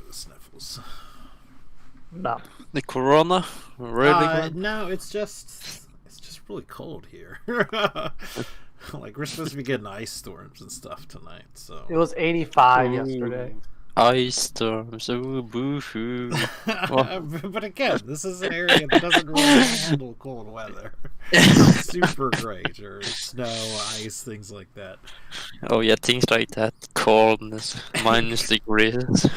the sniffles. No. The corona? Really? No, it's just really cold here. Like, we're supposed to be getting ice storms and stuff tonight, so. It was 85 yesterday. Ice storms, boo-hoo. But again, this is an area that doesn't really handle cold weather. It's super great, or snow, ice, things like that. Oh yeah, things like that. Coldness, -degrees.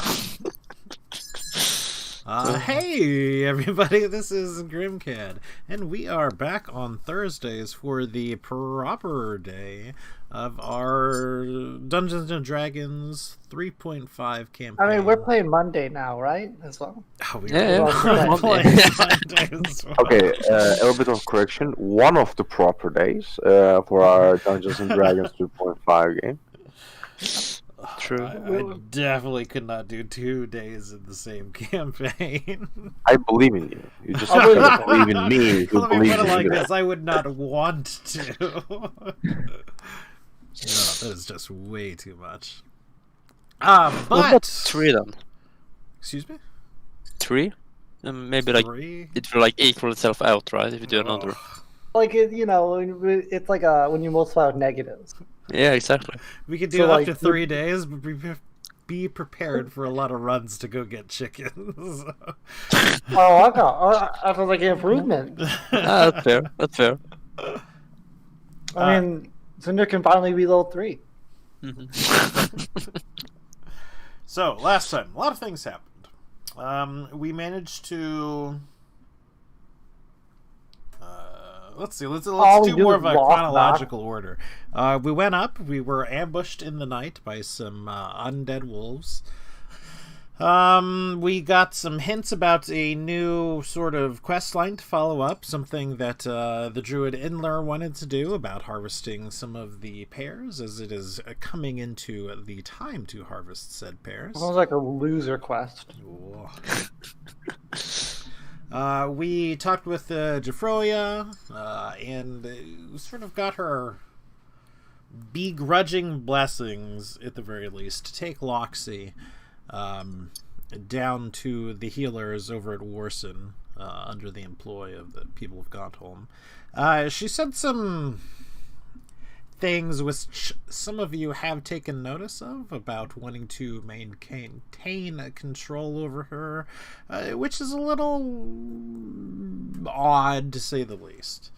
Hey everybody, this is Grimcad, and we are back on Thursdays for the proper day of our Dungeons & Dragons 3.5 campaign. I mean, we're playing Monday now, right? As well. Oh, we Yeah, are playing Monday as well. Okay, a little bit of correction. One of the proper days for our Dungeons & Dragons 2.5 game. True. I definitely could not do 2 days in the same campaign. I believe in you. You just have to believe in me. Who Let me believes put it in like you. this: I would not want to. No, that is just way too much. What about But 3 then? excuse me, 3? And maybe like 3. it will like equal itself out, right? If you do another. Like, it's like when you multiply with negatives. Yeah, exactly. We could do So, up like, to 3 days, but be prepared for a lot of runs to go get chickens. I feel like an improvement. That's fair. That's fair. I mean, Cinder can finally be level 3. So last time, a lot of things happened. We managed to. Let's see. Let's do more of a chronological order. We went up. We were ambushed in the night by some undead wolves. We got some hints about a new sort of quest line to follow up. Something that the druid Inler wanted to do about harvesting some of the pears, as it is coming into the time to harvest said pears. Sounds like a loser quest. We talked with Jafroya, and sort of got her begrudging blessings, at the very least, to take Loxy down to the healers over at Warson, under the employ of the people of Gauntholm. She said some things which some of you have taken notice of about wanting to maintain control over her, which is a little odd to say the least.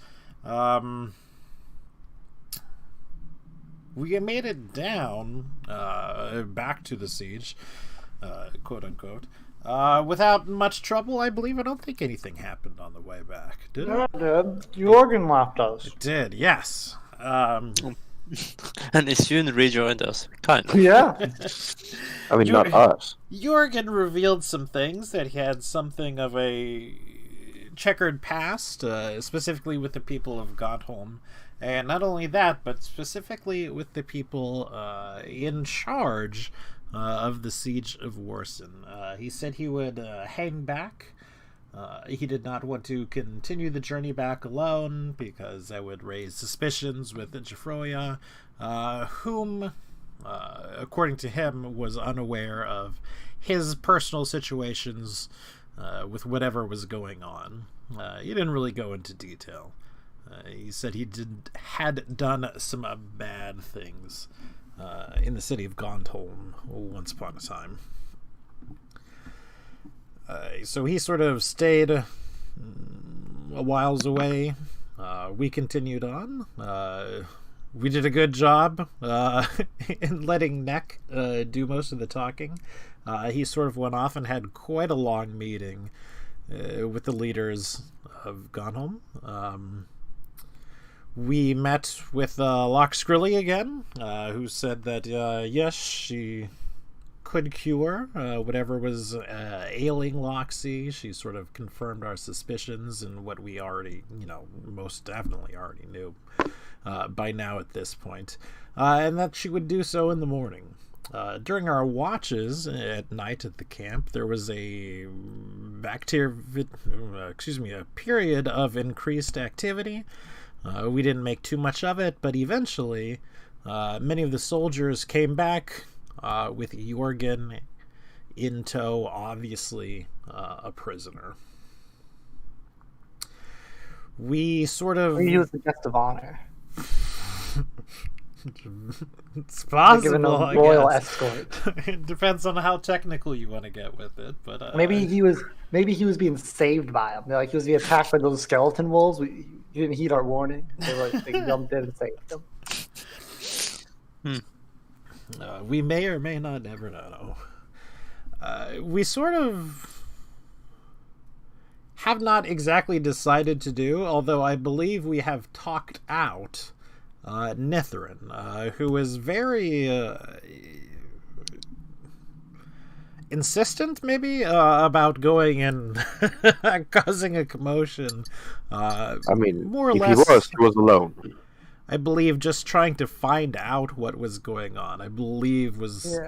We made it down back to the siege, quote unquote, without much trouble. I believe. I don't think anything happened on the way back, did it? Yeah, dude. Jorgen left us. It did, yes. And he soon rejoined us. Kind of. Yeah. I mean, not us. Jorgen revealed some things, that he had something of a checkered past, specifically with the people of Godholm. And not only that, but specifically with the people in charge of the siege of Warson. He said he would hang back. He did not want to continue the journey back alone, because that would raise suspicions with Jafroya, whom, according to him, was unaware of his personal situations with whatever was going on. He didn't really go into detail. He said he had done some bad things in the city of Gauntholm once upon a time. So he sort of stayed a whiles away. We continued on. We did a good job in letting Neck do most of the talking. He sort of went off and had quite a long meeting with the leaders of Gauntholm. We met with Loch Skrilly again, who said that yes, she could cure whatever was ailing Loxy. She sort of confirmed our suspicions and what we already, most definitely already knew by now at this point, and that she would do so in the morning. During our watches at night at the camp, there was a period of increased activity. We didn't make too much of it, but eventually many of the soldiers came back with Jorgen in tow, obviously a prisoner. We sort of... He was the guest of honor. It's They're given possible, a I royal guess. escort. It depends on how technical you want to get with it, but Maybe he was being saved by them. Like he was being attacked by those skeleton wolves. He didn't heed our warning. They jumped in and saved him. we may or may not ever know. We sort of have not exactly decided to do, although I believe we have talked out Nithrin, who is very insistent, maybe, about going and causing a commotion. I mean, more or if less, he was alone. I believe just trying to find out what was going on, I believe was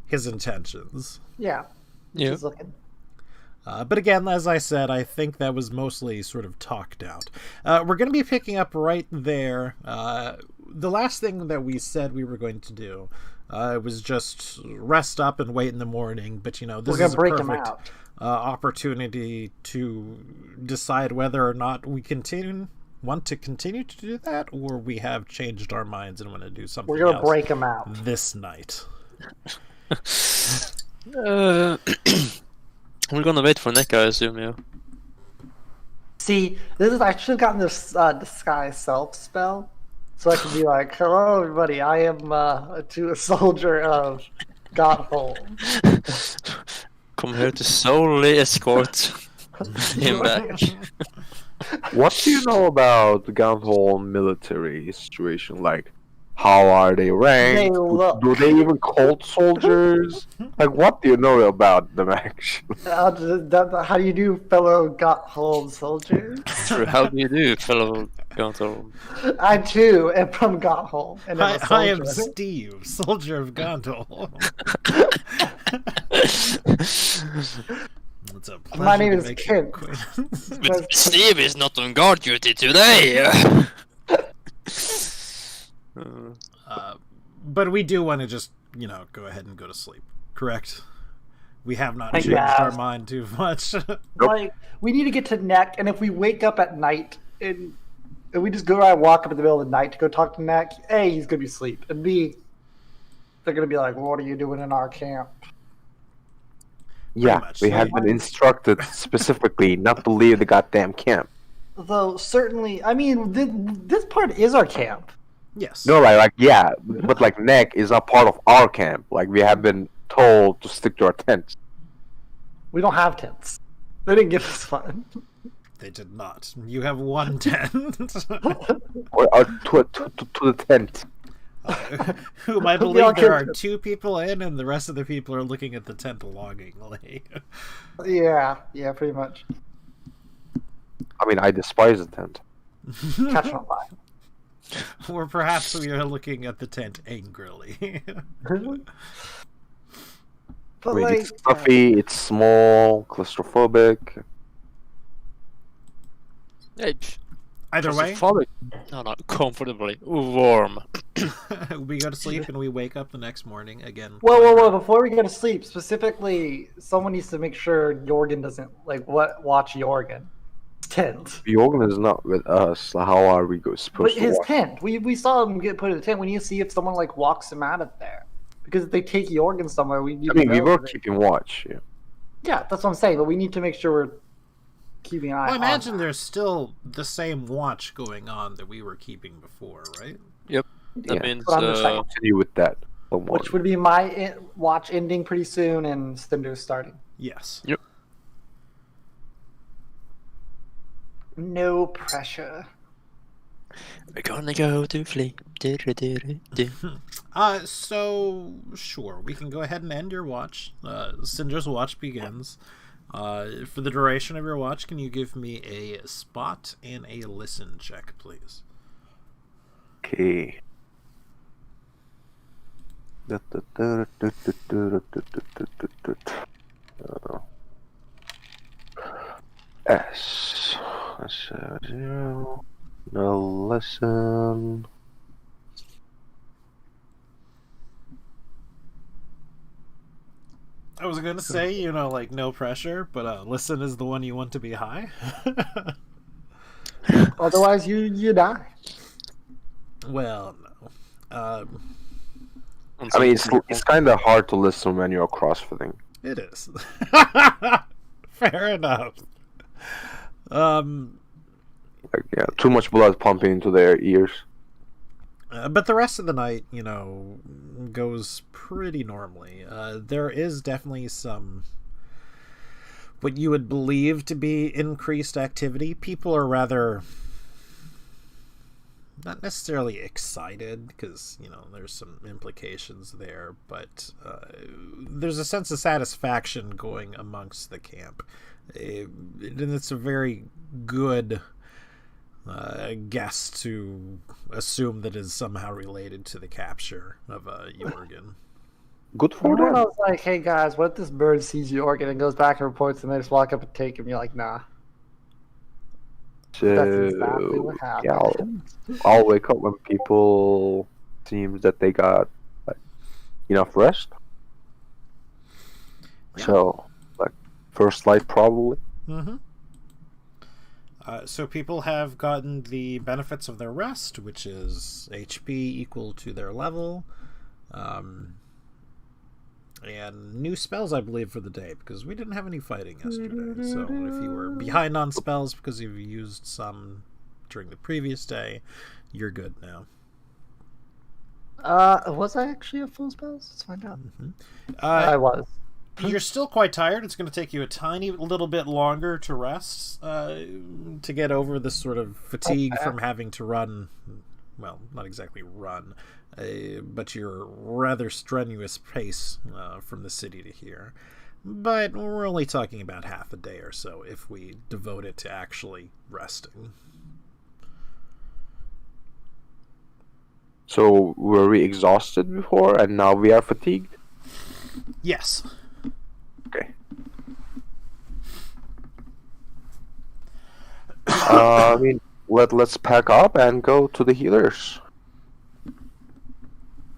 his intentions. Yeah. Yeah. He's looking. But again, as I said, I think that was mostly sort of talked out. We're going to be picking up right there. The last thing that we said we were going to do was just rest up and wait in the morning. But, you know, this is a perfect opportunity to decide whether or not we want to continue to do that, or we have changed our minds and want to do something else. We're going to break him out this night. We're gonna wait for Nick, I assume, yeah. See, I should have gotten this disguise self spell, so I could be like, "Hello, everybody. I am a soldier of Godhold. Come here to solely escort him back." What do you know about the Gunhole military situation? Like, how are they ranked? Do they even call soldiers? Like, what do you know about them, actually? How do you do, fellow Godhold soldiers? How do you do, fellow Gunthor? I too am from Godhold. And I am Steve, soldier of Gondol. It's a pleasure. My name to is make Kent. your acquaintance. But Steve is not on guard duty today. But we do want to just, you know, go ahead and go to sleep, correct? We have not changed Yeah. our mind too much. Like, we need to get to Neck, and if we wake up at night and we just go around, walk up in the middle of the night to go talk to Neck, A, he's gonna be asleep, and B, they're gonna be like, "What are you doing in our camp?" Yeah, much we so. had been instructed specifically not to leave the goddamn camp. Though certainly, I mean, this part is our camp. Yes. No, like yeah, but like Neck is not part of our camp. Like, we have been told to stick to our tents. We don't have tents. They didn't give us one. They did not. You have one tent. Or to the tent. Whom I believe there are 2 people in, and the rest of the people are looking at the tent longingly. Yeah, pretty much. I mean, I despise the tent. Catch on fire. Or perhaps we are looking at the tent angrily. But I mean, like, it's stuffy, it's small, claustrophobic. Hey, Either way, no, comfortably warm. we go to sleep and we wake up the next morning again. whoa! Before we go to sleep, specifically, someone needs to make sure Jorgen doesn't watch Jorgen. Tent. Jorgen is not with us. How are we supposed But to his watch? tent. We saw him get put in the tent. We need to see if someone like walks him out of there. Because if they take Jorgen somewhere, we need I mean, to we know were that- keeping watch. Yeah. Yeah, that's what I'm saying. But we need to make sure we're keeping an eye. Well, I on imagine that. there's still the same watch going on that we were keeping before, right? Yep. That Yeah. means But I'm just saying. Continue with that. Don't worry. Which would be my watch ending pretty soon and Stinder's starting. Yes. Yep. No pressure. We're gonna go to sleep. So sure, we can go ahead and end your watch. Cinder's watch begins. For the duration of your watch, can you give me a spot and a listen check, please? Okay. S. 0. No listen. I was gonna say, like no pressure, but listen is the one you want to be high. Otherwise, you die. Well, no. I mean, it's kind of hard to listen when you're crossfitting. It is. Fair enough. Like, yeah, too much blood pumping into their ears. But the rest of the night, goes pretty normally. There is definitely some what you would believe to be increased activity. People are rather not necessarily excited because, there's some implications there, but there's a sense of satisfaction going amongst the camp. And it's a very good guess to assume that is somehow related to the capture of Jorgen. Good for When I them. was like, hey guys, what if this bird sees Jorgen and goes back and reports and they just walk up and take him? You're like, nah. That's exactly what happened. Yeah, I'll wake up when people seems that they got enough rest. Yeah. So, first light probably. Mm-hmm. So people have gotten the benefits of their rest, which is HP equal to their level, and new spells, I believe, for the day, because we didn't have any fighting yesterday. So if you were behind on spells because you've used some during the previous day, you're good now. Was I actually at full spells? Let's find out. Mm-hmm. I was. You're still quite tired. It's going to take you a tiny little bit longer to rest, to get over this sort of fatigue from having to run. Well, not exactly run, but your rather strenuous pace from the city to here. But we're only talking about half a day or so if we devote it to actually resting. So were we exhausted before, and now we are fatigued? Yes. Okay. I mean, let's pack up and go to the healers,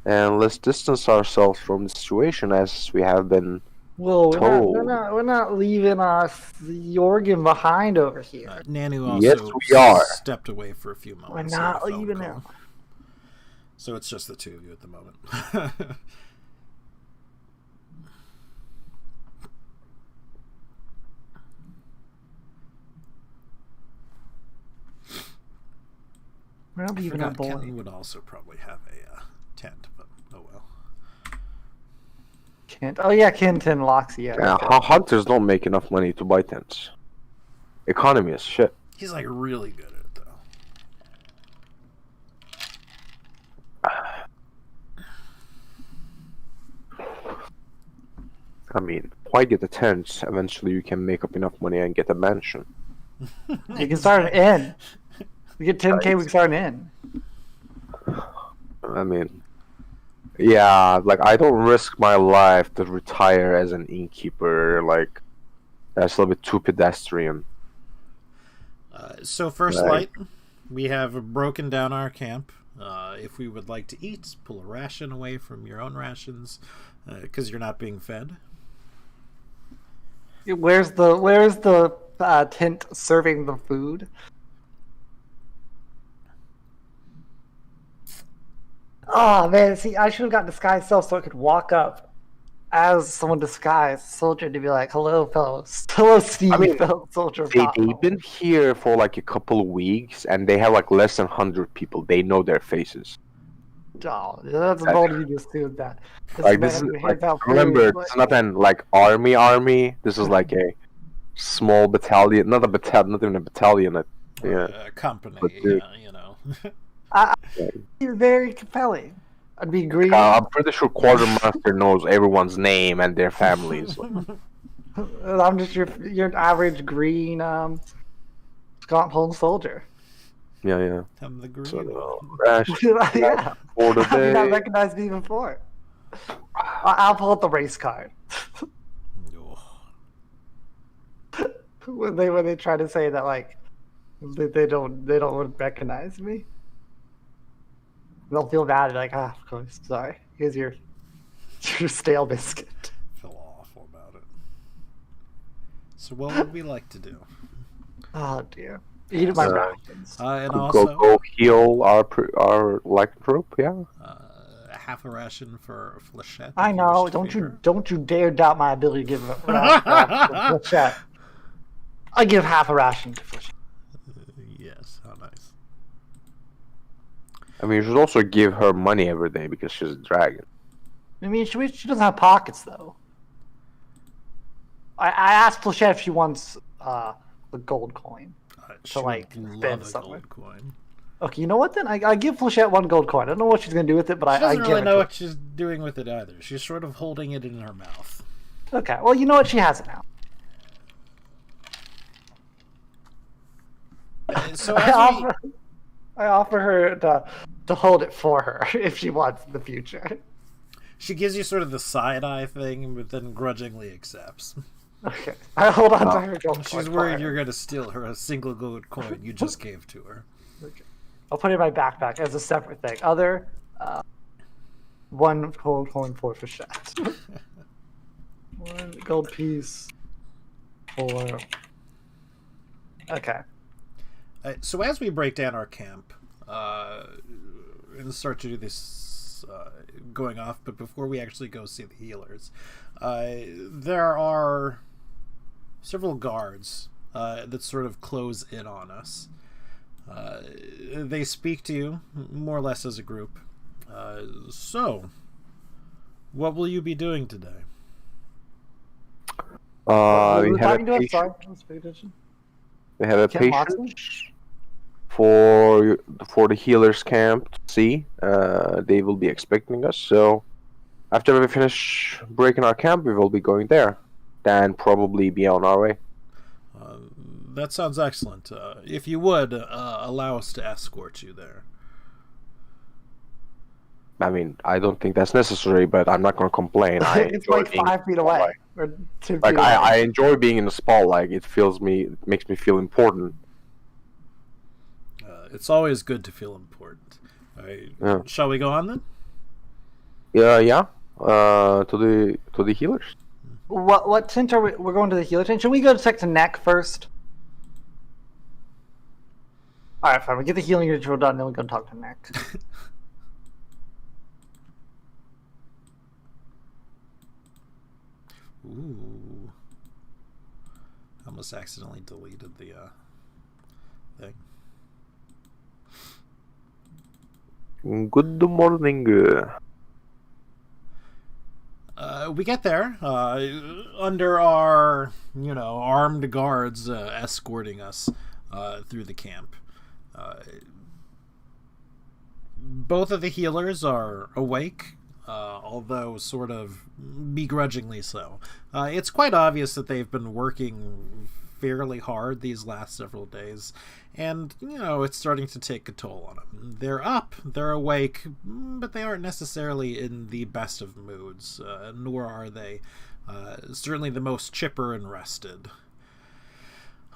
and let's distance ourselves from the situation as we have been. Whoa, told. we're not leaving Jorgen behind over here. Nanu also Yes, we are. stepped away for a few moments. We're not if I felt leaving recall. him. So it's just the two of you at the moment. We're not I leaving him, forgot boy. Kenton would also probably have a tent, but oh well. Oh yeah, Kenton locks. Yeah. Yeah, hunters don't make enough money to buy tents. Economy is shit. He's like really good at it though. I mean, why get a tent? Eventually, you can make up enough money and get a mansion. You can start an inn. We get 10K, we can start an inn. I mean, yeah, I don't risk my life to retire as an innkeeper. That's a little bit too pedestrian. So first light, we have broken down our camp. If we would like to eat, pull a ration away from your own rations, because you're not being fed. Where's the tent serving the food? Oh man, see, I should have got disguised self so I could walk up as someone disguised soldier to be like, "Hello, fellows. Hello, Steve, I mean, fellow soldier." They've been here for a couple of weeks, and they have less than 100 people. They know their faces. Oh, that's bold of you to assume that. This is remember, this is not an army. This is a small battalion, not even a battalion. A company, But, dude, You're very compelling. I'd be green. I'm pretty sure Quartermaster knows everyone's name and their families. I'm just your average green Scotland soldier. Yeah. I'm the green So, Yeah. for the How did you not day. recognize me before? I'll pull out the race card. when they try to say that they don't recognize me, they'll feel bad. Of course, sorry. Here's your stale biscuit. Feel awful about So what would we like to do? Oh dear. Eat my Uh, rations. And Go also heal our lycanthrope. Yeah. half a ration for Flechette. I if know. wish to feed her. Don't you dare doubt my ability to give a ration to Flechette. I give half a ration to Flechette. Yes, how nice. I mean, you should also give her money every day because she's a dragon. I mean, she doesn't have pockets though. I asked Flechette if she wants the gold coin. She would like, love spend a somewhere. gold coin. Okay, you know what then? I give Flechette 1 gold coin. I don't know what she's gonna do with it, but She I doesn't give really it know to what she's doing with it either. She's sort of holding it in her mouth. her. Okay, well you know what? She has it now. So I offer her to hold it for her if she wants in the future. she gives you sort of the side-eye thing, but then grudgingly accepts. Okay, I hold on to her gold coin. She's for worried her. you're going to steal her a single gold coin you just gave to her. Okay. I'll put it in my backpack as a separate thing. Other 1 gold coin for Flechette. 1 gold piece for. Okay. So as we break down our camp and start to do this going off, but before we actually go see the healers, there are several guards that sort of close in on us. They speak to you more or less as a group. So, what will you be doing today? We Who had talking to a us? patient. Sorry, let's pay attention. We had a Kim patient Watson? for the healers camp to see. They will be expecting us. So after we finish breaking our camp, we will be going there. Then probably be on our way. That sounds excellent. If you would, allow us to escort you there. I mean, I don't think that's necessary, but I'm not gonna complain. I It's enjoy like being 5 feet away. Or 2 feet Like away. I enjoy being in the spotlight. It makes me feel important. It's always good to feel important. Yeah. Shall we go on then? Yeah. To the healers. What tent are we? We're going to the healer tent. Should we go check the neck first? All right, fine. We get the healing ritual done, then we go talk to neck. Ooh. I almost accidentally deleted the thing. Good morning. We get there under our, armed guards escorting us through the camp. Both of the healers are awake, although sort of begrudgingly so. It's quite obvious that they've been working fairly hard these last several days, and it's starting to take a toll on them. They're up, they're awake, but they aren't necessarily in the best of moods, nor are they certainly the most chipper and rested.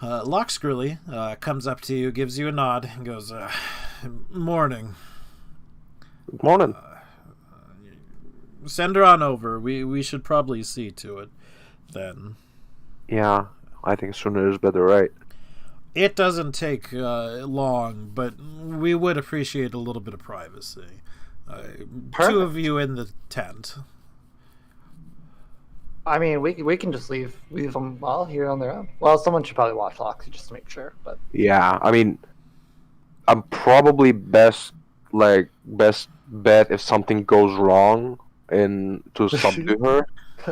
Lockscrewly comes up to you, gives you a nod, and goes, "Morning. Good morning. Send her on over. We should probably see to it then." Yeah, I think sooner is better, right? It doesn't take long, but we would appreciate a little bit of privacy. Two of you in the tent. I mean, we can just leave them all here on their own. Well, someone should probably watch Loxy just to make sure. But Yeah, I mean, I'm probably best bet if something goes wrong and to subdue her.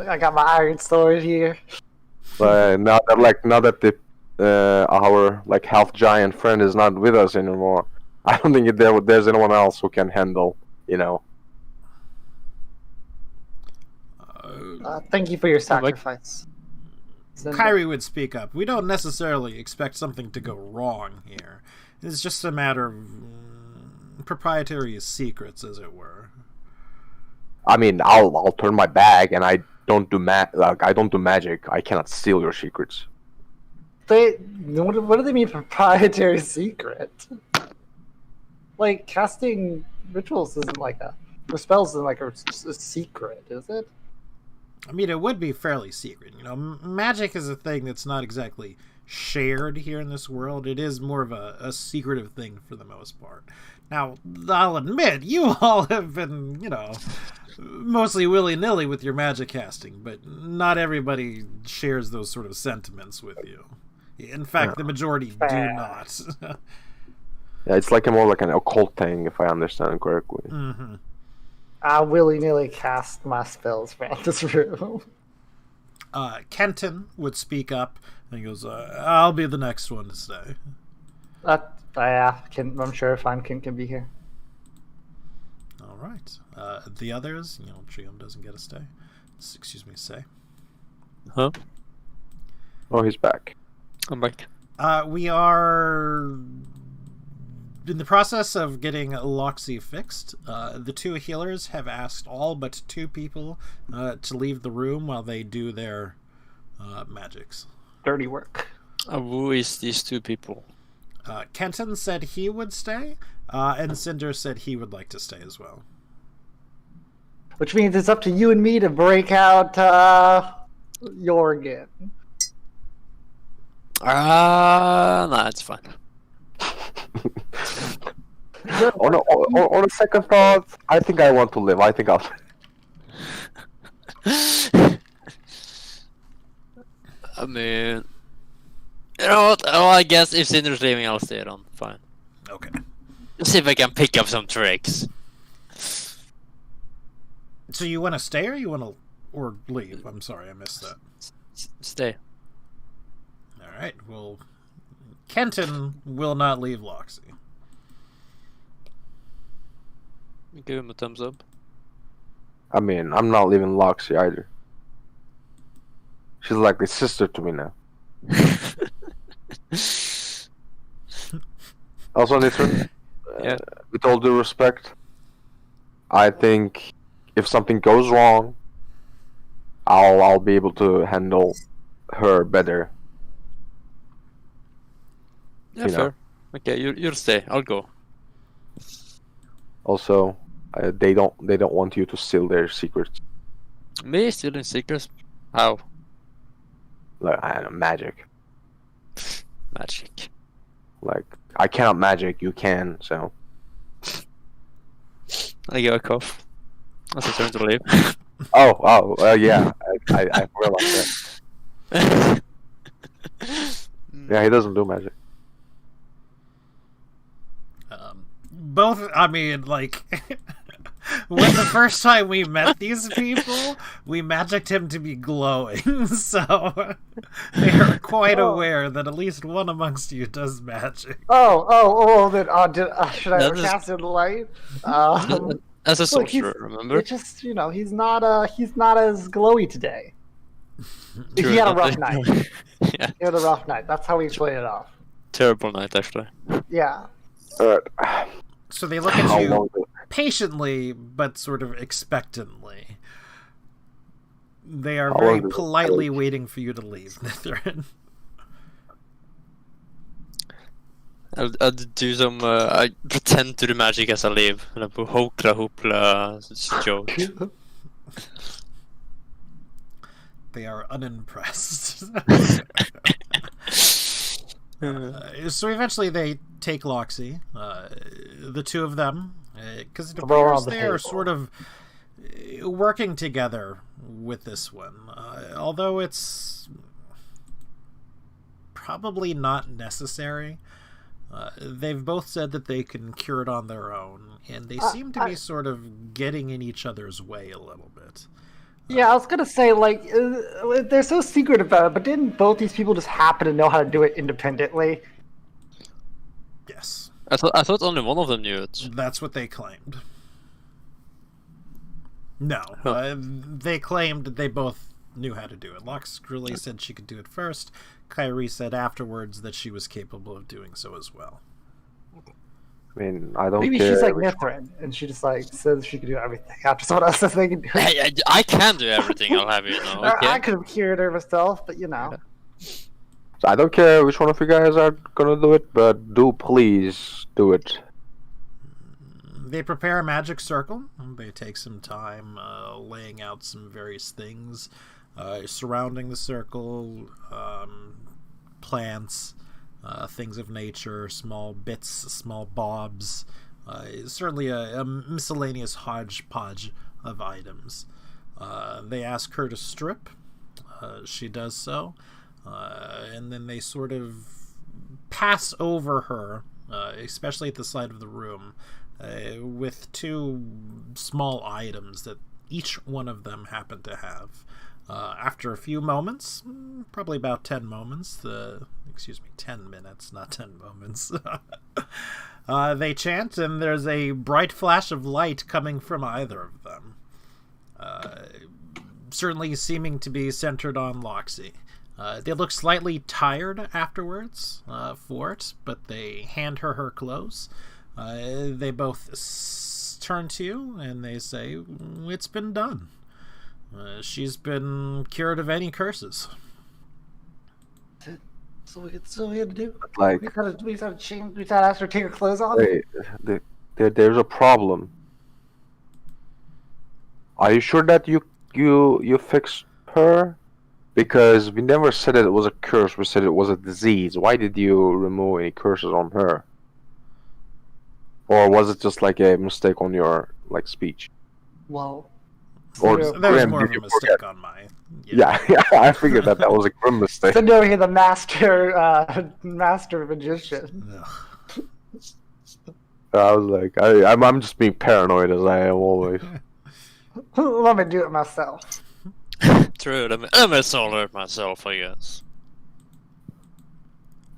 I got my iron sword here. But now that the our half giant friend is not with us anymore, I don't think there's anyone else who can handle. Thank you for your sacrifice. Kyrie would speak up. We don't necessarily expect something to go wrong here. It's just a matter of proprietary secrets, as it were. I mean, I'll turn my back, and I don't do I don't do magic. I cannot steal your secrets. What do they mean proprietary secret? Like casting rituals isn't like that. For spells isn't like a secret, is it? I mean, it would be fairly secret. You know, magic is a thing that's not exactly shared here in this world. It is more of a secretive thing for the most part. Now, I'll admit, you all have been, you know, mostly willy-nilly with your magic casting, but not everybody shares those sort of sentiments with you. In fact, the majority do not. Yeah, it's like more like an occult thing, if I understand correctly. Mm-hmm. I willy-nilly cast my spells around this room. Kenton would speak up, and he goes, I'll be the next one to stay. Yeah, I'm sure Fine can be here. All right. The others, you know, Trium doesn't get a stay. Say. Huh? Oh, he's back. I'm back. We are in the process of getting Loxy fixed. The two healers have asked all but two people to leave the room while they do their magics. Dirty work. Who is these two people? Kenton said he would stay, and Cinder said he would like to stay as well. Which means it's up to you and me to break out Jorgen. Nah, it's fine. On a second thought, I think I want to live. I think I'll. I mean, you know what? Oh, I guess if Cinder's leaving, I'll stay on. Fine. Okay. Let's see if I can pick up some tricks. So you want to stay or leave? I'm sorry, I missed that. Stay. All right. Well, Kenton will not leave Loxy. Give him a thumbs up. I mean, I'm not leaving Loxy either. She's like a sister to me now. Also, Nitron, Yeah. with all due respect, I think if something goes wrong, I'll be able to handle her better. Yeah, You know. fair. Okay, you'll stay. I'll go. Also, they don't want you to steal their secrets. Me stealing secrets? How? Like, I don't know, magic. Magic. Like, I cannot magic, you can, so. I get a cough. That's a turn to leave. Yeah, I realized that. Yeah, he doesn't do magic. Both, I mean, like, when the first time we met these people, we magicked him to be glowing, so they are quite aware that at least one amongst you does magic. Then should I ever cast in light? As a Look, sorcerer, remember? It's just, you know, he's not as glowy today. True, He had a not rough the- night. Yeah, He had a rough night. That's how we played it off. terrible night actually. Yeah. Alright. So they look How at you long patiently, but sort of expectantly. They are How very long does it politely take? waiting for you to leave, Nithrin. I'll do some. I pretend to do magic as I leave. And I put hokla hoopla joke. They are unimpressed. So eventually they take Loxy, the two of them, because it Throw her appears on the they are table. sort of working together with this one. Although it's probably not necessary. They've both said that they can cure it on their own, and they seem to be sort of getting in each other's way a little bit. Yeah, I was gonna say, like, they're so secret about it, but didn't both these people just happen to know how to do it independently? Yes, I thought only one of them knew it. that's what they claimed. No, Huh. they claimed they both knew how to do it. Lux really said she could do it first. Kyrie said afterwards that she was capable of doing so as well. I mean, I don't Maybe care. she's like which- Mithrin, and she just like says she can do everything after someone else says they can do it. Hey, I can do everything. I'll have you know. Okay. I could have cured her myself, but you know. I don't care which one of you guys are gonna do it, but do please do it. They prepare a magic circle. They take some time laying out some various things surrounding the circle, plants, things of nature, small bits, small bobs, certainly a miscellaneous hodgepodge of items. They ask her to strip. She does so, and then they sort of pass over her, especially at the side of the room, with two small items that each one of them happen to have. After a few moments, probably about 10 moments, 10 minutes, not 10 moments, they chant, and there's a bright flash of light coming from either of them. Certainly seeming to be centered on Loxy. They look slightly tired afterwards for it, but they hand her clothes. They both turn to you, and they say, "It's been done. She's been cured of any curses." So we had to do. Like, We gotta change. We gotta ask her to take her clothes off. wait, there's a problem. Are you sure that you fixed her? Because we never said that it was a curse. We said it was a disease. Why did you remove any curses on her? Or was it just like a mistake on your speech? Well, Or so That was Grim, more did of a you mistake forget? on my... Yeah, I figured that was a grim mistake. send over here the master magician. Ugh. I was like, I'm just being paranoid as I am always. Let me do it myself. True, I'm a solar myself, I guess.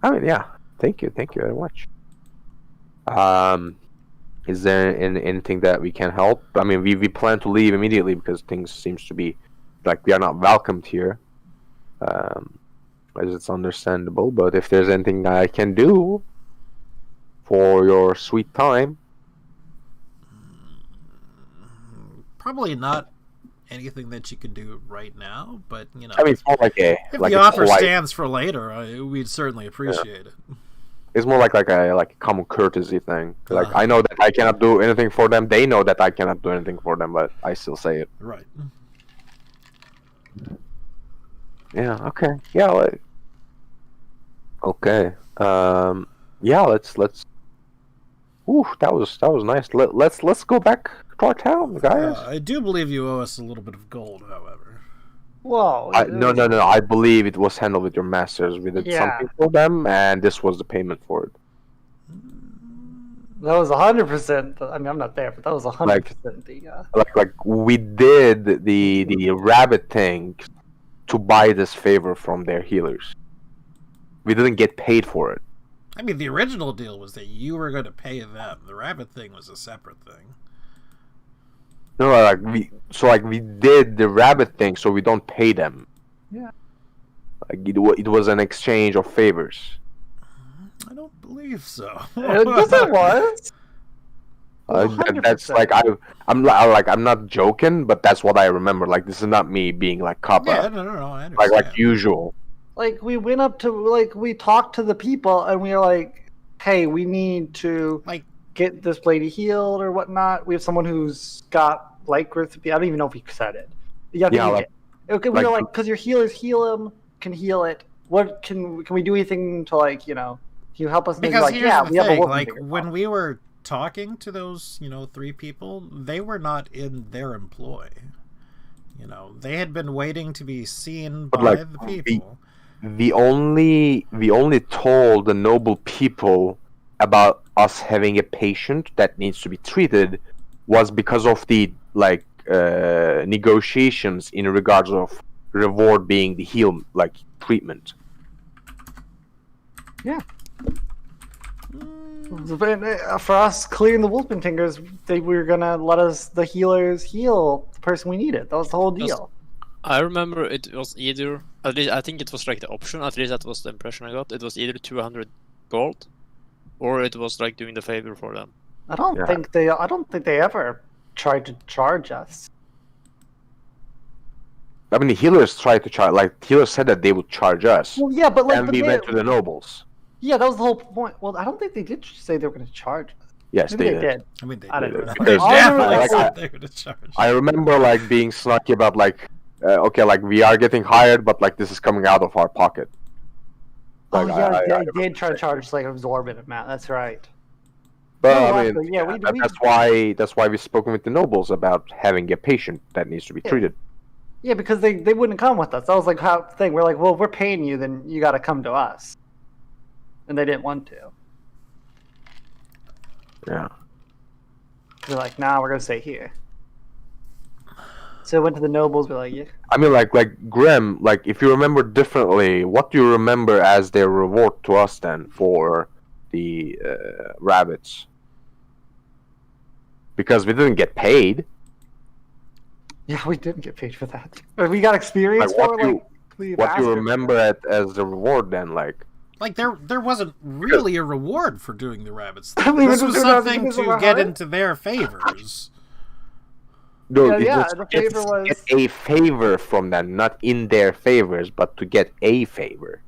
I mean, yeah. Thank you very much. Is there anything that we can help? I mean, we plan to leave immediately because things seems to be like we are not welcomed here. As it's understandable, but if there's anything I can do for your sweet time, Probably not anything that you can do right now, but, you know, I mean, it's more like if like the a offer polite- stands for later, we'd certainly appreciate it. It's more like a common courtesy thing. Like Uh-huh. I know that I cannot do anything for them. They know that I cannot do anything for them, but I still say it. Right. Yeah. Okay. Yeah. Okay. Yeah. Let's. Ooh, that was nice. Let's go back to our town, guys. I do believe you owe us a little bit of gold, however. Whoa. No. I believe it was handled with your masters. We did Yeah. something for them, and this was the payment for it. That was 100%. I mean, I'm not there, but that was 100% the. Like we did the rabbit thing to buy this favor from their healers. We didn't get paid for it. I mean, the original deal was that you were going to pay them. The rabbit thing was a separate thing. No, we did the rabbit thing, so we don't pay them. Yeah. Like it was an exchange of favors. I don't believe so. Yes, it was. That's 100%. like I'm not joking, but that's what I remember. Like this is not me being like copper, Yeah, no, I understand. like usual. Like we went up to we talked to the people and we were like, hey, we need to Like, get this lady healed or whatnot. We have someone who's got light growth. I don't even know if we said it. Yeah, Yeah, we like- did. Okay, we were like- like, because your healers heal him, can heal it. What can we do anything to can you help us? And they'd be because like, here's yeah, the we have a thing, wolf like, finger. when we were talking to those, 3 people, they were not in their employ. They had been waiting to be seen But, by like, the people. We only told the noble people about us having a patient that needs to be treated was because of the negotiations in regards of reward being the heal treatment. Yeah. For us clearing the wolfman fingers, they were gonna let the healers heal the person we needed. That was the whole deal. I remember it was either, at least I think it was like the option, at least that was the impression I got. It was either 200 gold, or it was like doing the favor for them. I don't Yeah. think they ever tried to charge us. I mean, the healers tried to charge. Healers said that they would charge us, Well, yeah, but and we went to the nobles. yeah, that was the whole point. Well, I don't think they did say they were going to charge us. Yes, Maybe they they did. did. I mean, they I don't did. know. There's All I remember, definitely like, something to charge. I remember like being snarky about like, okay, like we are getting hired, but like this is coming out of our pocket. Oh Like, yeah, I they did try to charge like an exorbitant amount. That's right. But No, I mean, actually, yeah, we that's why we've spoken with the nobles about having a patient that needs to be Yeah. treated. yeah, because they wouldn't come with us. That was like how thing. We're like, well, if we're paying you, then you got to come to us, and they didn't want to. Yeah. They're like, nah, we're gonna stay here. So went to the nobles. We're like, yeah. I mean, like Grim, like if you remember differently, what do you remember as their reward to us then for the rabbits? Because we didn't get paid. Yeah, we didn't get paid for that. But we got experience Like, for what it. do We What do you asked remember as the reward then? Like, Like there wasn't really a reward for doing the rabbits. We were This just was doing that something because of to our get heart? into their favors. no, Yeah, it's the favor was- get a favor from them, not in their favors, but to get a favor.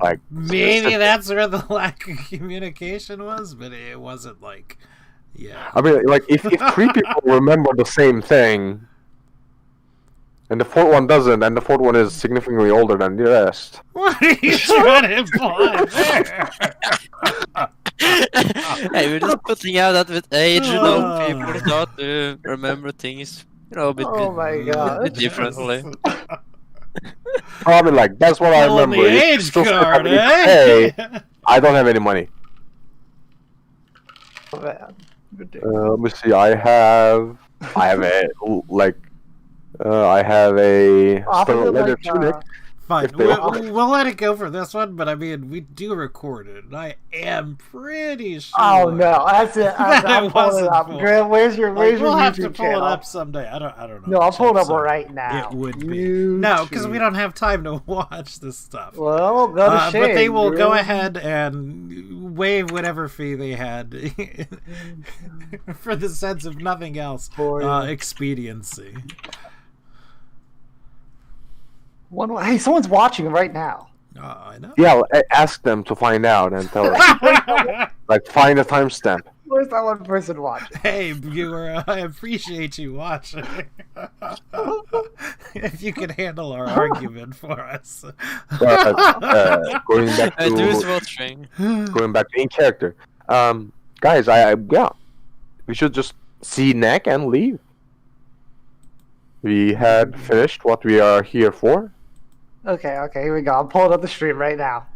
Like, Maybe that's where the lack of communication was, but it wasn't like, yeah. I mean, like if three people remember the same thing, and the fourth one doesn't, and the fourth one is significantly older than the rest. What are you trying to imply there? Hey, we're just putting out that with age, you know, Oh. people start to remember things, you know, a bit, Oh my god. bit differently. Probably like that's what I Pulling remember. the If you age still say card, that, eh? hey, I don't have any money. Oh, man. Ridiculous. Let me see. I have a like. I have a Offer scarlet them, leather like, tunic. Fine, If they we'll let it go for this one, but I mean, we do record it, and I am pretty sure. Oh no, that's it. That I'm it pulling it wasn't up. full. Graham, where's your Like, we'll have YouTube to pull channel? it up someday. I don't know. No, I'll pull it Check up some- right now. It would be no, because we don't have time to watch this stuff. Well, not a shame. But they will go Graham. ahead and waive whatever fee they had for the sense of nothing else. Expediency. Hey, someone's watching right now. I know. Yeah, ask them to find out and tell us. Like, find a timestamp. Where's that one person watching? Hey, viewer, I appreciate you watching. If you could handle our argument for us. But going back I do is to watching. in character, guys, yeah, we should just see Neck and leave. We had finished what we are here for. Okay, here we go. I'm pulling up the stream right now.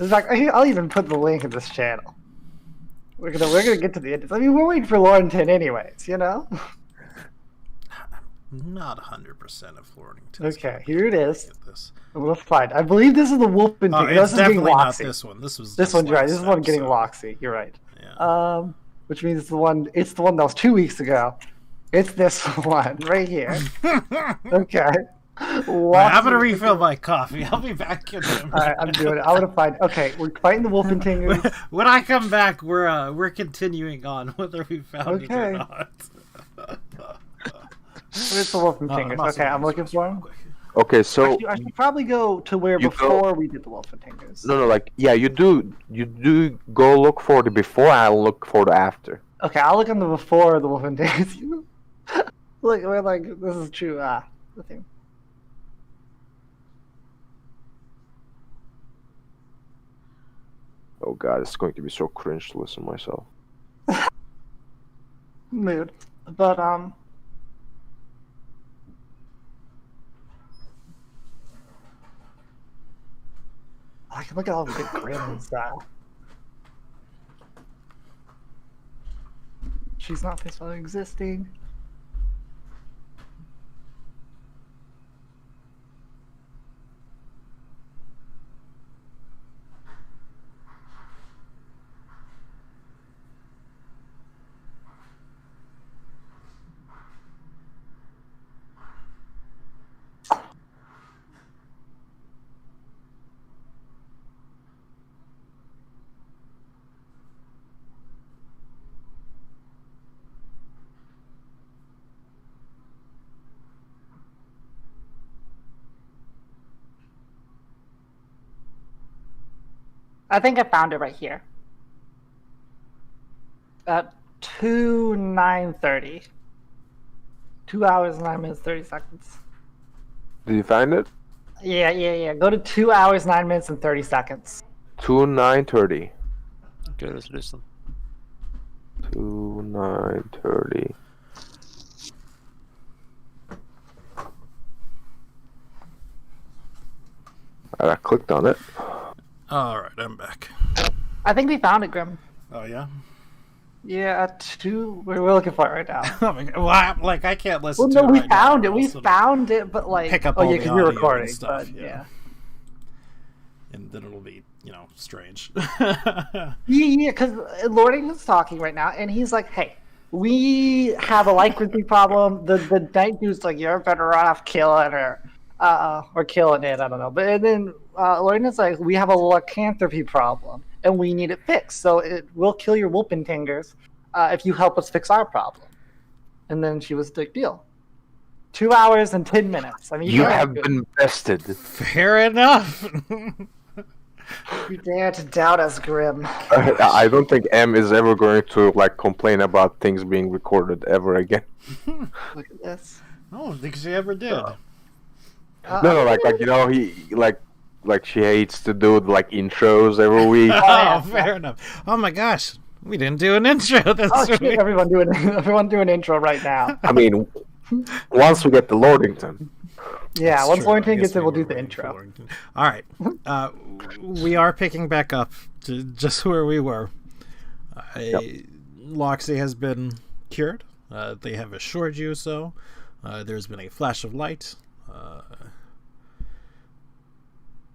In fact, I'll even put the link in this channel. We're gonna get to the end. I mean, we're waiting for Laurenton anyways, you know. Not 100% of Florrington. Okay, here it is. Let's find. I believe this is the Wolf and Oh, Tinker. it's This is getting definitely not Loxy. this one. This was This just one's right. last This is the one getting episode. Loxy. You're right. Yeah. Which means it's the one. It's the one that was 2 weeks ago. It's this one right here. Okay. Alright, I'm gonna refill my coffee. I'll be back in a minute. All right, I'm doing it. I'm gonna find. Okay, we're fighting the Wolf and Tingers. When I come back, we're continuing on whether we found it or Okay. not. Where's the Wolf and Tingers? Okay, I'm looking for him. Okay, so I should probably go to where You go- before we did the Wolf and Tingers. no, like yeah, you do go look for the before. I'll look for the after. Okay, I'll look on the before the Wolf and Tingers. Look, we're like this is true. The thing. Oh god, it's going to be so cringe to listen to myself. Mood, but I can look at all the good grim and stuff. She's not this one existing. I think I found it right here. at 9:30. 2 hours, 9 minutes, 30 seconds. Did you find it? Yeah. Go to 2 hours, 9 minutes, and 30 seconds. 2:09:30. Okay, let's listen. 2:09:30. I clicked on it. All right, I'm back. I think we found it, Grim. Oh yeah. Yeah, at 2. We're looking for it right now. Oh my God. Well, I can't listen. Well, to no, it we right found now, it. We else it'll found it, but like, pick up oh all yeah, the because you're audio and recording. stuff, But, yeah. yeah. and then it'll be strange. Yeah, because Lording is talking right now, and he's like, "Hey, we have a lycanthropy problem. The night dude's like, you're better off killing her, or killing it. I don't know." But and then Lording is like, "We have a lycanthropy problem, and we need it fixed. So it will kill your Wolpentingers if you help us fix our problem." And then she was like, "Deal." 2 hours and 10 minutes. I mean, You have been bested. Fair enough. You dare to doubt us, Grim. I don't think M is ever going to complain about things being recorded ever again. Look at this. I don't think she ever did. No, he she hates to do intros every week. Oh, fair enough. Oh my gosh, we didn't do an intro this Shit, week. everyone do an intro right now. I mean, once we get to Lordington. Yeah, That's once true. I Lordington guess gets in, we we'll do were the waiting for intro. Lordington. All right, we are picking back up to just where we were. Loxy has been cured. They have assured you so. There's been a flash of light.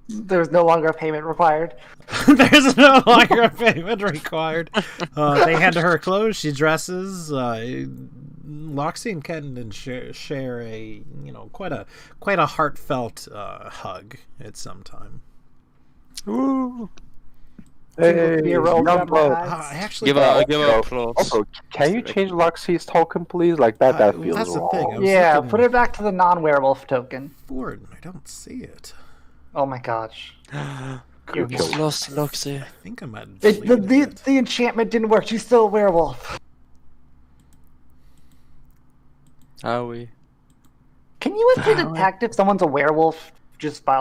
There's no longer a payment required. There's no longer a payment required. They hand her clothes. She dresses. Loxy and Kettenden share a quite a heartfelt hug at some time. Woo! Hey, Hey, roll down my Jumbo. eyes. I actually Give thought- a applause. Also, can you change Loxy's token, please? That feels that's the wrong. thing. I was Yeah, looking put it back to the non-werewolf token. forward and I don't see it. Oh my gosh. You killed her. Lost Loxy. I think I might have The deleted it. the enchantment didn't work. She's still a werewolf. Are we? Can you actually detect if someone's a werewolf just by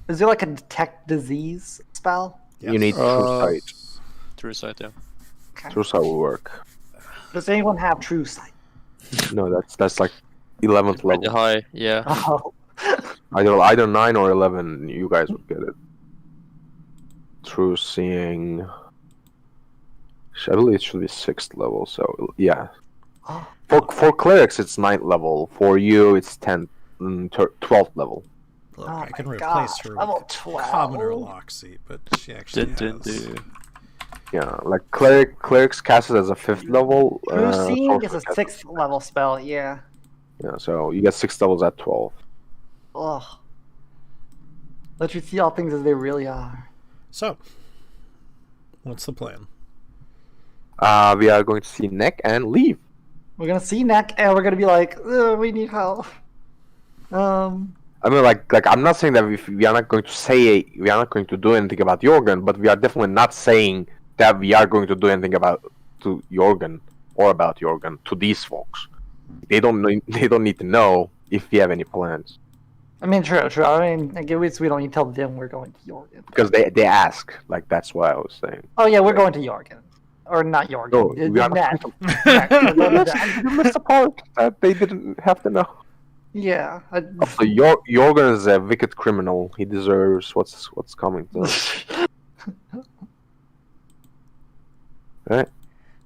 is there a detect disease spell? Yes. You need True Sight. True sight, yeah. Okay. True Sight will work. Does anyone have true sight? No, that's 11th Pretty level. high, yeah. Oh. Either 9 or 11, you guys would get it. True Seeing. I believe it should be 6th level, so yeah. Oh. For clerics, it's 9th level. For you, it's 12th level. Look, Oh I can my replace gosh, her level with 12. commoner Loxy, but she actually Dun, dun, has... dun. Yeah, clerics cast it as a 5th level. True seeing is a sorcerers cast it- 6th level spell, yeah. Yeah, so you get 6 levels at 12. Ugh. Let you see all things as they really are. So, what's the plan? We are going to see Neck and leave. We're gonna see Neck, and we're gonna be like, "Ugh, we need help." I mean, I'm not saying that we are not going to we are not going to do anything about Jorgen, but we are definitely not saying that we are going to do anything about Jorgen to these folks. They don't need to know if we have any plans I mean, true. I mean, I guess we don't need to tell them we're going to Jorgen. because they ask. That's why I was saying. Oh yeah, we're going to Jorgen, or not Jorgen. No, we are Neck. not. Neck. We're going to Neck. You missed the part that they didn't have to know. Yeah. Also, Jorgen is a wicked criminal. He deserves what's coming to him. Right.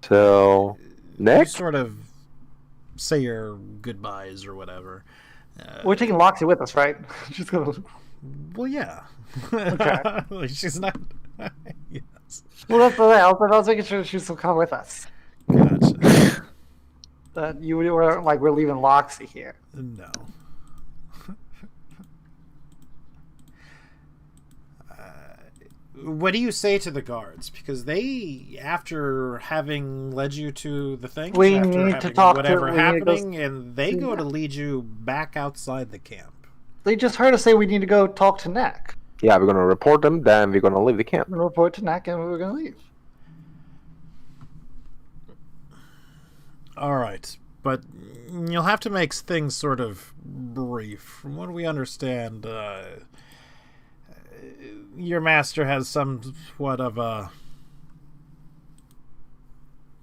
So, You next. sort of say your goodbyes or whatever. We're taking Loxy with us, right? She's gonna. Well, yeah. Okay. She's not... yes. Well, that's the thing. I was making sure she was gonna come with us. Gotcha. That you were we're leaving Loxy here. No. What do you say to the guards? Because they, after having led you to the thing, We after need to having talk to- whatever we need to go happening, and they go to lead you back outside the camp. They just heard us say we need to go talk to Neck. Yeah, we're gonna report them. Then we're gonna leave the camp. We're gonna report to Neck, and we're gonna leave. All right, but you'll have to make things sort of brief. From what we understand, your master has somewhat of a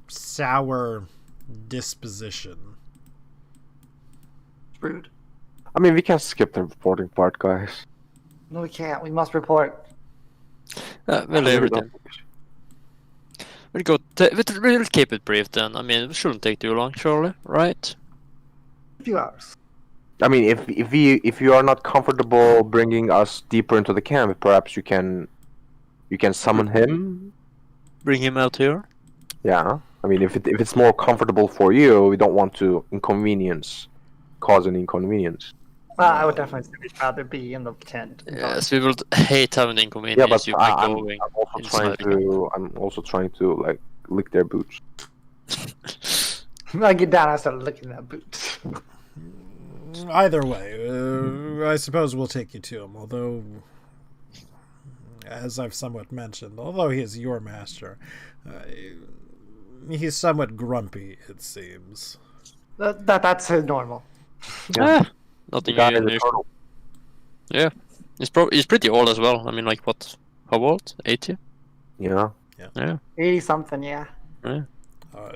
sour disposition. It's rude. I mean, we can skip the reporting part, guys. No, we can't. We must report. We'll leave it then. We'll keep it brief then. I mean, it shouldn't take too long, surely, right? A few hours. I mean, if you are not comfortable bringing us deeper into the camp, perhaps you can summon him. Bring him out here. Yeah. I mean, if it's more comfortable for you, we don't want to cause an inconvenience. Well, I would definitely rather be in the tent. Yes, we would hate having the inconvenience. Yeah, but you by I'm going also trying to like lick their boots. When I get down, I start licking that boot. Either way, I suppose we'll take you to him, although, as I've somewhat mentioned, although he is your master, he's somewhat grumpy, it seems. That's normal. Nothing Guy in the unusual. tunnel. Yeah, he's pretty old as well. I mean, like what? How old? 80? Yeah. Yeah. 80 something, yeah.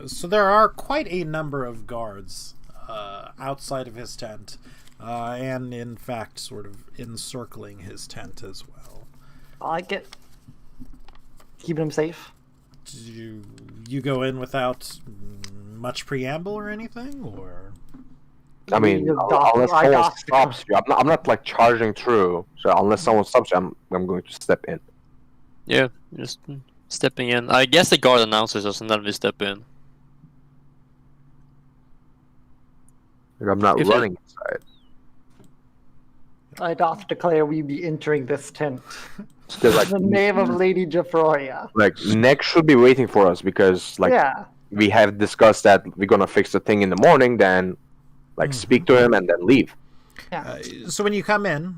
So there are quite a number of guards outside of his tent, and in fact, sort of encircling his tent as well. I like it. Keeping him safe. You go in without much preamble or anything, or? I mean, unless someone stops you, I'm not like charging through. So unless someone stops you, I'm going to step in. Yeah, just stepping in. I guess the guard announces us, and then we step in. Like, I'm not running inside. I doth declare we be entering this tent. Like, In the name of Lady Jafroya. Like, Nex should be waiting for us because, like, we have discussed that we're gonna fix the thing in the morning. Then, like, speak to him and then leave. Yeah. So when you come in,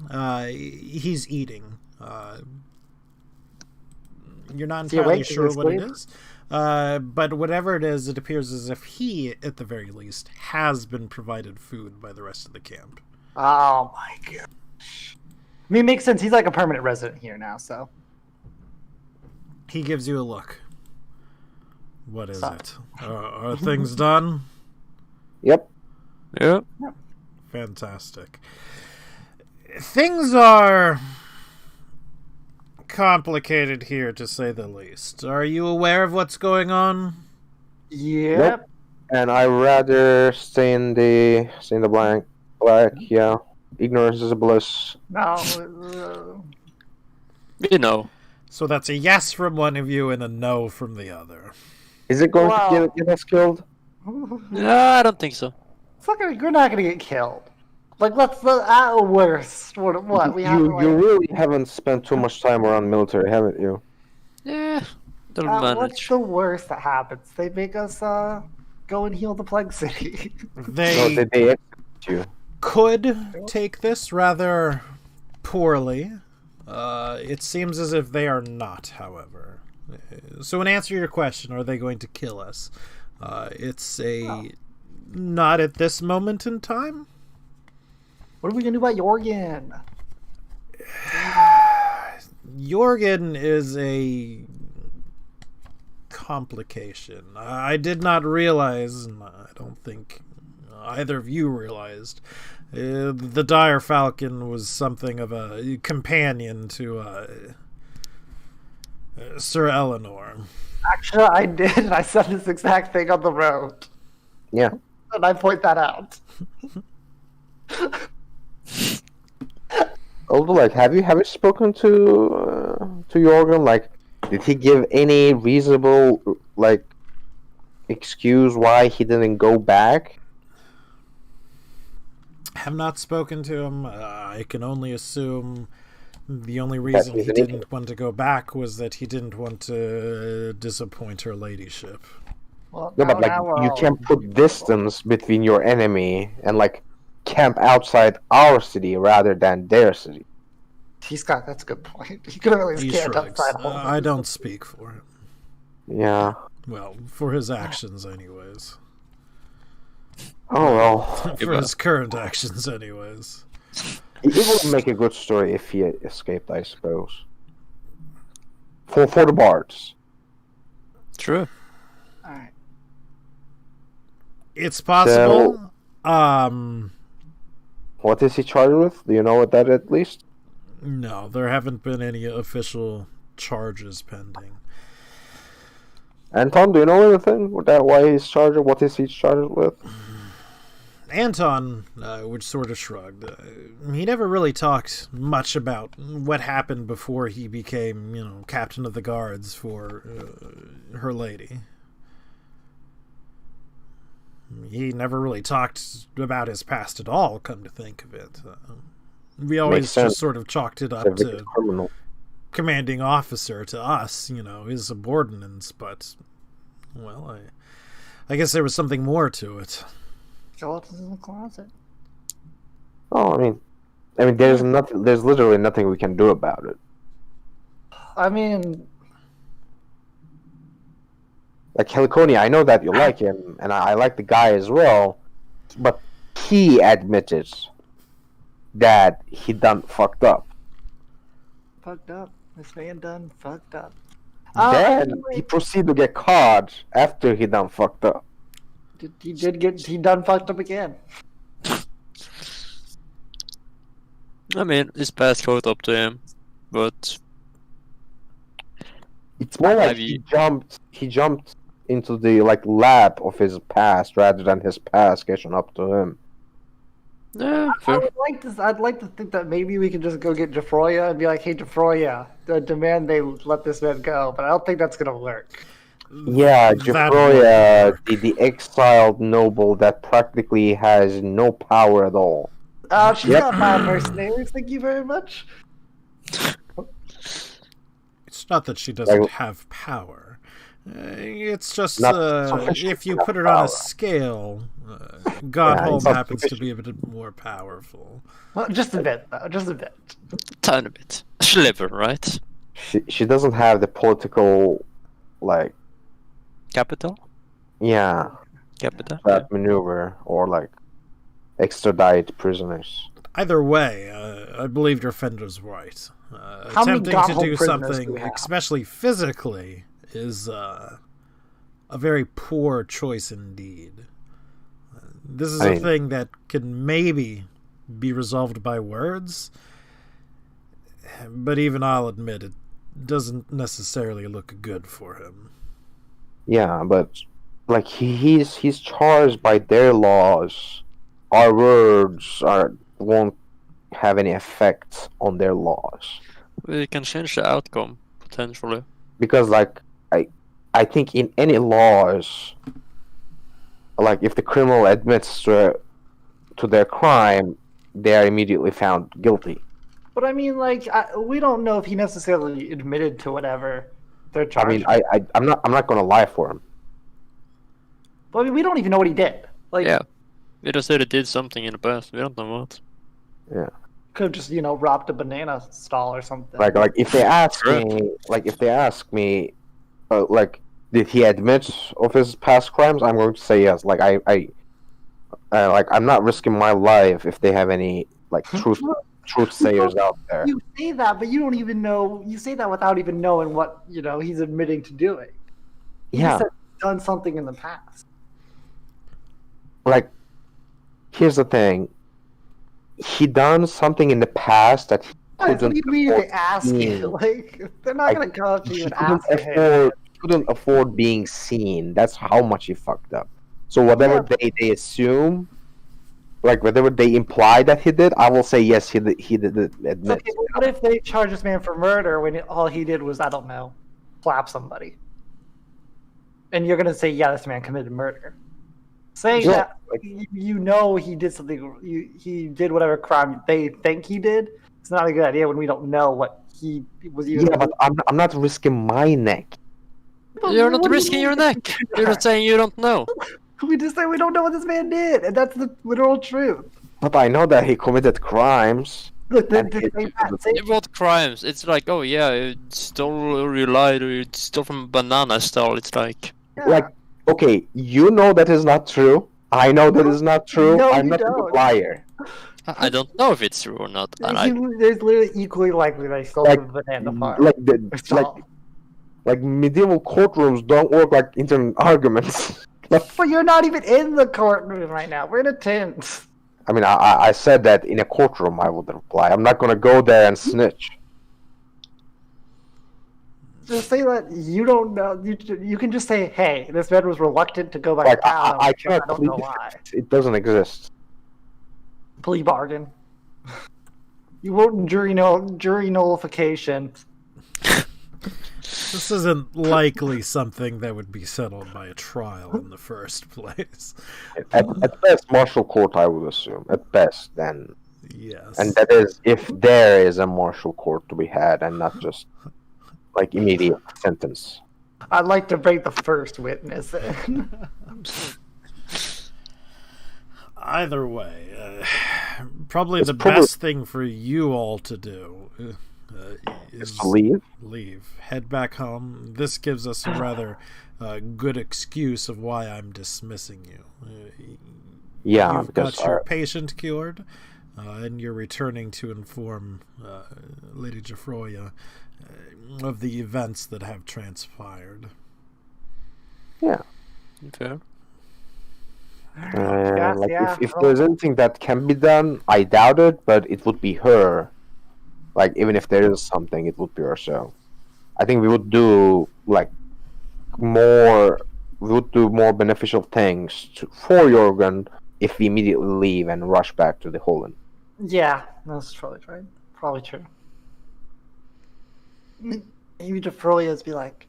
he's eating. You're not entirely sure what it is. But whatever it is, it appears as if he, at the very least, has been provided food by the rest of the camp. Oh my gosh. I mean, it makes sense. He's like a permanent resident here now, so. He gives you a look. What is it? Are things done? Yep. Yeah. Fantastic. Things are complicated here, to say the least. Are you aware of what's going on? Yep. Nope. And I rather stay in the black. Yeah. Ignorance is a bliss. No. You know. So that's a yes from one of you and a no from the other. Is it going to get us killed? No, I don't think so. We're not gonna get killed. Like, at worst, what we have. You really haven't spent too much time around military, haven't you? Yeah, they'll manage. What's the worst that happens? They make us go and heal the plague city. They execute you. could take this rather poorly. It seems as if they are not, however. So in answer to your question, are they going to kill us? It's not at this moment in time. What are we gonna do about Jorgen? Jorgen is a complication. I did not realize, and I don't think either of you realized, the Dire Falcon was something of a companion to Sir Eleanor. Actually, I did. And I said this exact thing on the road. Yeah. And I point that out. Also, like, have you spoken to Jorgen? Like, did he give any reasonable excuse why he didn't go back? Have not spoken to him. I can only assume the only reason he didn't want to go back was that he didn't want to disappoint her ladyship. Well, No, but you can't put distance between your enemy and camp outside our city rather than their city. That's a good point. He could have always camped outside. I don't speak for him. Yeah. Well, for his actions, anyways. Well, For his current actions, anyways. it would make a good story if he escaped, I suppose. For the bards. True. All right. It's possible. What is he charged with? Do you know what that at least? No, there haven't been any official charges pending. Anton, do you know anything? Why he's charged? What is he charged with? Anton, which sort of shrugged. He never really talked much about what happened before he became, captain of the guards for her lady. He never really talked about his past at all, come to think of it. We always just sort of chalked it up to criminal. Commanding officer to us, his subordinates, but, well, I guess there was something more to it. Skeletons in the closet. Oh, I mean, there's nothing. There's literally nothing we can do about it. I mean, like Heliconia, I know that you like him, and I like the guy as well, but he admitted that he done fucked up. Fucked up. This man done fucked up. Then he proceeded to get caught after he done fucked up. He done fucked up again. I mean, his past caught up to him, but it's more like he jumped into the lap of his past rather than his past catching up to him. yeah, I'd like to think that maybe we could just go get Jafroya and be like, "Hey, Jafroya, demand they let this man go." But I don't think that's gonna work. Yeah, Jafroya, the exiled noble that practically has no power at all. She's got 5 mercenaries. Thank you very much. It's not that she doesn't have power. It's just if you put it on a scale, Godholm happens to be a bit more powerful. Well, just a bit, though. Just a bit. tiny bit. Sliver, right? She doesn't have the political, Capital? Capital maneuver or extradite prisoners. Either way, I believe your Fender's right. Attempting to do something, especially physically, is a very poor choice indeed. This is a thing that can maybe be resolved by words, but even I'll admit it doesn't necessarily look good for him. Yeah, but he's charged by their laws. Our words won't have any effect on their laws. We can change the outcome potentially. Because I think in any laws, if the criminal admits to their crime, they are immediately found guilty. But I mean, we don't know if he necessarily admitted to whatever they're charged. I mean, I'm not gonna lie for him. But I mean, we don't even know what he did. Yeah. We just said he did something in the past. We don't know what. Yeah. Could have just, robbed a banana stall or something. If they ask me, did he admit of his past crimes? I'm going to say yes. I'm not risking my life if they have any truth sayers out there. You say that, but you don't even know. You say that without even knowing what he's admitting to doing. He just said he's done something in the past. Here's the thing. He done something in the past that he couldn't. What do you mean they ask you? They're not gonna come up to you and ask you. Couldn't afford being seen. That's how much he fucked up. So whatever they assume, whatever they imply that he did, I will say yes, he did admit. Okay, what if they charge this man for murder when all he did was, I don't know, slap somebody? And you're gonna say, yeah, this man committed murder. Saying that he did something, he did whatever crime they think he did. It's not a good idea when we don't know what he was even. Yeah, but I'm not risking my neck. You're not risking your neck. You're just saying you don't know. We just say we don't know what this man did, and that's the literal truth. But I know that he committed crimes. Look, What crimes? It's oh yeah, you stole or you lied or you stole from a banana stall. It's okay, you know that is not true, I know that is not true. No, I'm you not a don't. liar. I don't know if it's true or not. And There's literally equally likely that I stole Like, from the banana farm. like medieval courtrooms don't work like internet arguments. But you're not even in the courtroom right now. We're in a tent. I mean, I said that in a courtroom I would reply. I'm not gonna go there and snitch. Just say that you don't know. You can just say, "Hey, this man was reluctant to go back Like to town. I I cannot don't plead know the why." fifth. It doesn't exist. Plea bargain. You won't jury nullification. This isn't likely something that would be settled by a trial in the first place. At best, martial court, I would assume. At best, then. Yes. And that is if there is a martial court to be had, and not just like immediate sentence. I'd like to bring the first witness in. Either way, probably the best thing for you all to do is leave. Head back home. This gives us a rather good excuse of why I'm dismissing you. Yeah, You've got your patient cured, and you're returning to inform Lady Jafroya of the events that have transpired. Yeah. Fair. If there's anything that can be done, I doubt it, but it would be her. Like, even if there is something, it would be her. So, I think we would do more beneficial things for Jorgen if we immediately leave and rush back to the Holland. Yeah, that's probably right. Probably true. Maybe Jafroya's be like,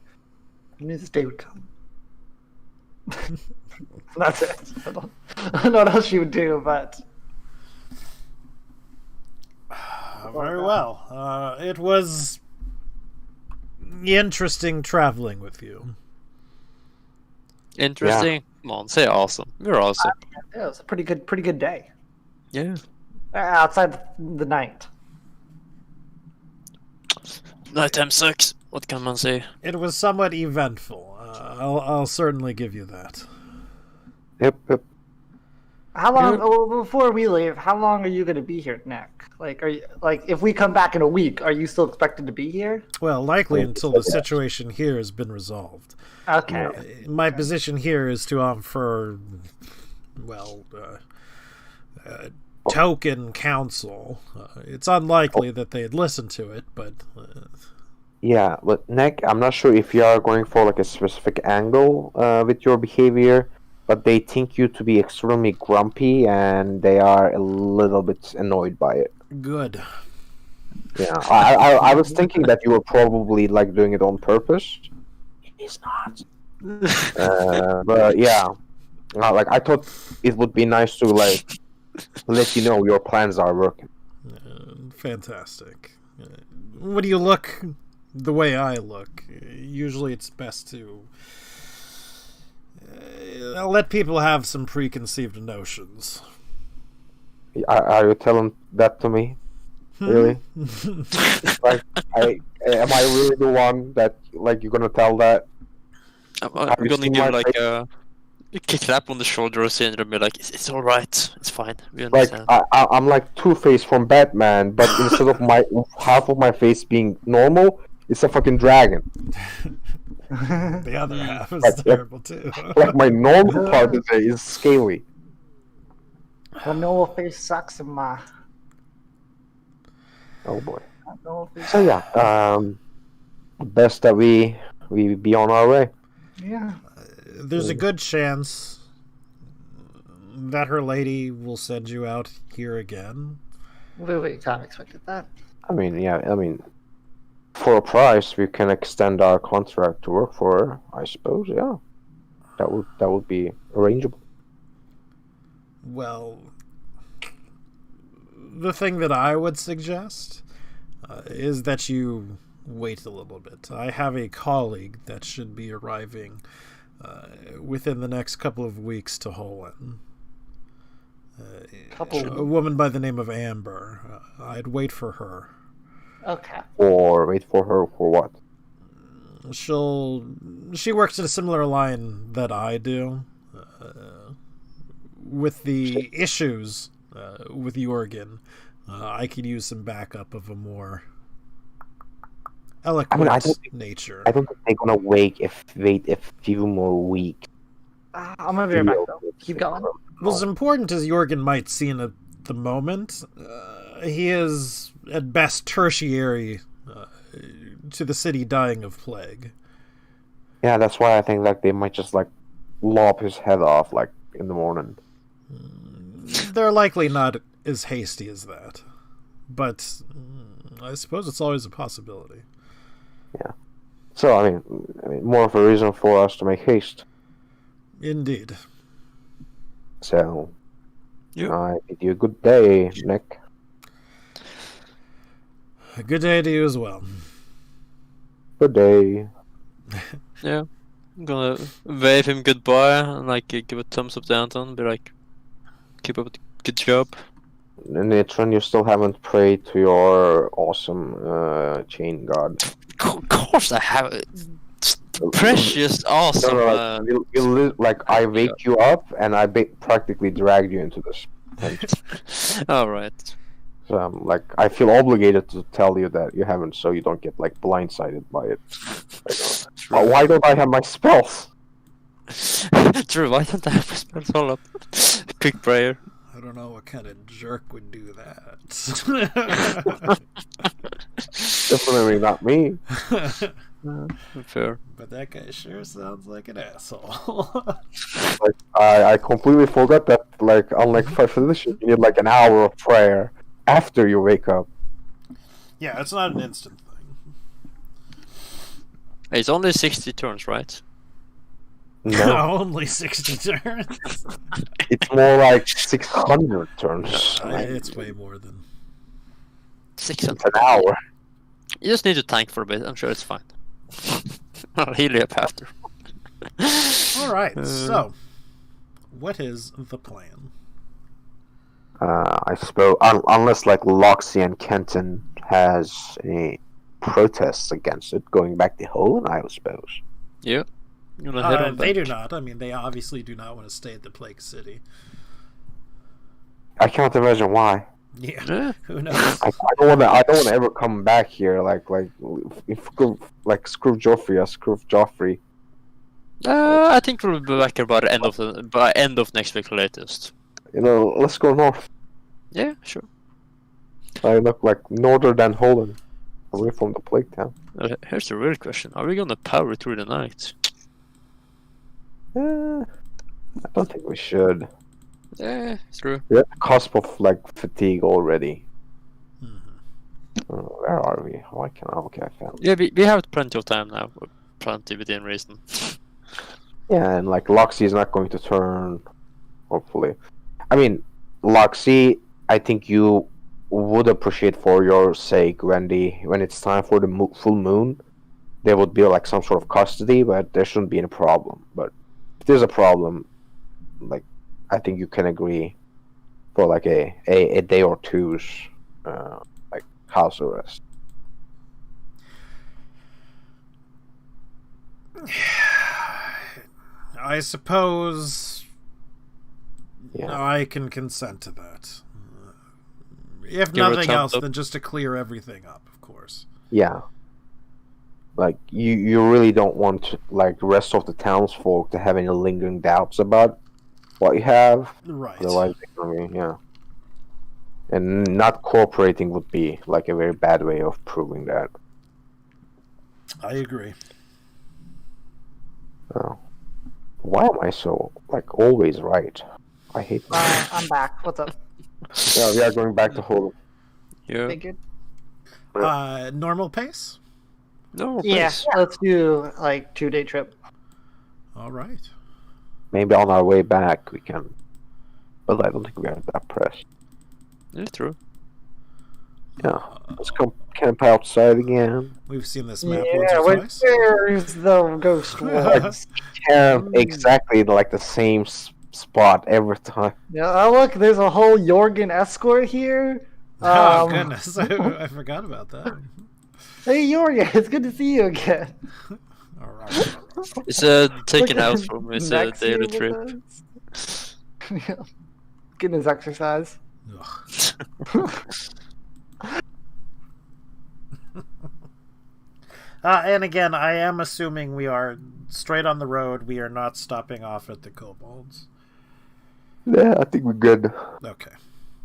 I knew this day would come. That's it. I don't know what else she would do, but... Very well. It was interesting traveling with you. Interesting? Yeah. Come on, say awesome. You're awesome. Yeah, it was a pretty good day. Yeah. Outside the night. Nighttime sucks. What can man say? It was somewhat eventful. I'll certainly give you that. Yep. How long? Before we leave, how long are you going to be here, Nick? Like, if we come back in a week, are you still expected to be here? Well, likely until the situation here has been resolved. Okay. My position here is to offer, token counsel. It's unlikely that they'd listen to it, but... Yeah, but Nick, I'm not sure if you are going for like a specific angle with your behavior, but they think you to be extremely grumpy and they are a little bit annoyed by it. Good. Yeah, I was thinking that you were probably like doing it on purpose. He's not. But yeah, like I thought it would be nice to like let you know your plans are working. Fantastic. What do you look the way I look? Usually it's best to let people have some preconceived notions. Are you telling that to me? Really? Like, am I really the one that like you're gonna tell that? I'm gonna give like a clap on the shoulder or saying to me like, it's all right, it's fine. We understand. Like I'm like Two-Face from Batman, but instead of my half of my face being normal, it's a fucking dragon. The other half is terrible too. Like my normal part is scaly. The normal face sucks in my... Oh boy. So yeah, best that we be on our way. Yeah. There's a good chance that her lady will send you out here again. We kind of expected that. I mean, for a price, we can extend our contract to work for her. I suppose, yeah. That would be arrangeable. Well, the thing that I would suggest is that you wait a little bit. I have a colleague that should be arriving within the next couple of weeks to Holland. A woman by the name of Amber. I'd wait for her. Okay. Or wait for her for what? She works in a similar line that I do. with the issues with Jorgen, I could use some backup of a more eloquent nature. I don't think they're gonna wait a few more weeks. I'm gonna be right back though. Keep going. Well, as important as Jorgen might seem at the moment, he is at best tertiary to the city dying of plague. Yeah, that's why I think like they might just like lop his head off like in the morning. They're likely not as hasty as that, but I suppose it's always a possibility. Yeah. So I mean, more of a reason for us to make haste. Indeed. So, Yep. I bid you a good day, Nick. A good day to you as well. Good day. Yeah. I'm gonna wave him goodbye and like give a thumbs up to Anton, be like, keep up the good job. And Nitron, you still haven't prayed to your awesome chain god. Of course I have it. Precious, awesome. Like I wake you up and I practically dragged you into this. Alright. So like I feel obligated to tell you that you haven't, so you don't get like blindsided by it. Like, why don't I have my spells? True, why don't I have my spells all up? Quick prayer. I don't know what kind of jerk would do that. Definitely not me. Fair. But that guy sure sounds like an asshole. Like I completely forgot that like unlike 5th edition, you need like an hour of prayer after you wake up. Yeah, it's not an instant thing. It's only 60 turns, right? No, Only 60 turns. it's more like 600 turns. It's way more than 600. It's an hour. You just need to tank for a bit, I'm sure it's fine. I'll heal you up after. Alright, so what is the plan? I suppose unless like Loxy and Kenton has any protests against it, going back to Holland, I suppose. Yeah. You wanna head on They back? do not. I mean, they obviously do not want to stay at the Plague City. I can't imagine why. Yeah, Yeah. who knows? I don't want to ever come back here. Like if screw Joffrey, screw Joffrey. I think we'll be back here by the end of next week latest. You know, let's go north. Yeah, sure. I look like northern than Holland, away from the plague town. Here's the real question: are we gonna power through the night? I don't think we should. Yeah, true. We're at the cusp of like fatigue already. Where are we? Why can't I? Okay, I found. Yeah, we have plenty of time now. Plenty within reason. Yeah, and like Loxy is not going to turn. Hopefully, I mean, Loxy. I think you would appreciate for your sake when it's time for the full moon, there would be like some sort of custody, but there shouldn't be any problem. But if there's a problem, like I think you can agree for like a day or two's like house arrest. I suppose Yeah. I can consent to that. If Give her a nothing thumbs else, up. then just to clear everything up, of course. Yeah. Like you really don't want like the rest of the townsfolk to have any lingering doubts about what you have. Right. Otherwise, I mean, yeah. And not cooperating would be like a very bad way of proving that. I agree. Oh. Why am I so like always right? I hate that. I'm back. What's up? Yeah, we are going back to Holland. Yeah. Figured. Normal pace? No. Yeah, please. let's do like 2-day trip. All right. Maybe on our way back we can. But I don't think we are that pressed. Yeah, true. Yeah. Let's go camp outside again. We've seen this map Yeah, once or twice. where's the ghost wall? Camp exactly like the same spot every time. Yeah, oh look, there's a whole Jorgen escort here. Oh, goodness. I forgot about that. Hey Jorgen, it's good to see you again. All right. It's taken Look out at from his Max here daily with trip. us. Yeah. getting his exercise. Ugh. And again, I am assuming we are straight on the road. We are not stopping off at the kobolds. Yeah, I think we're good. Okay.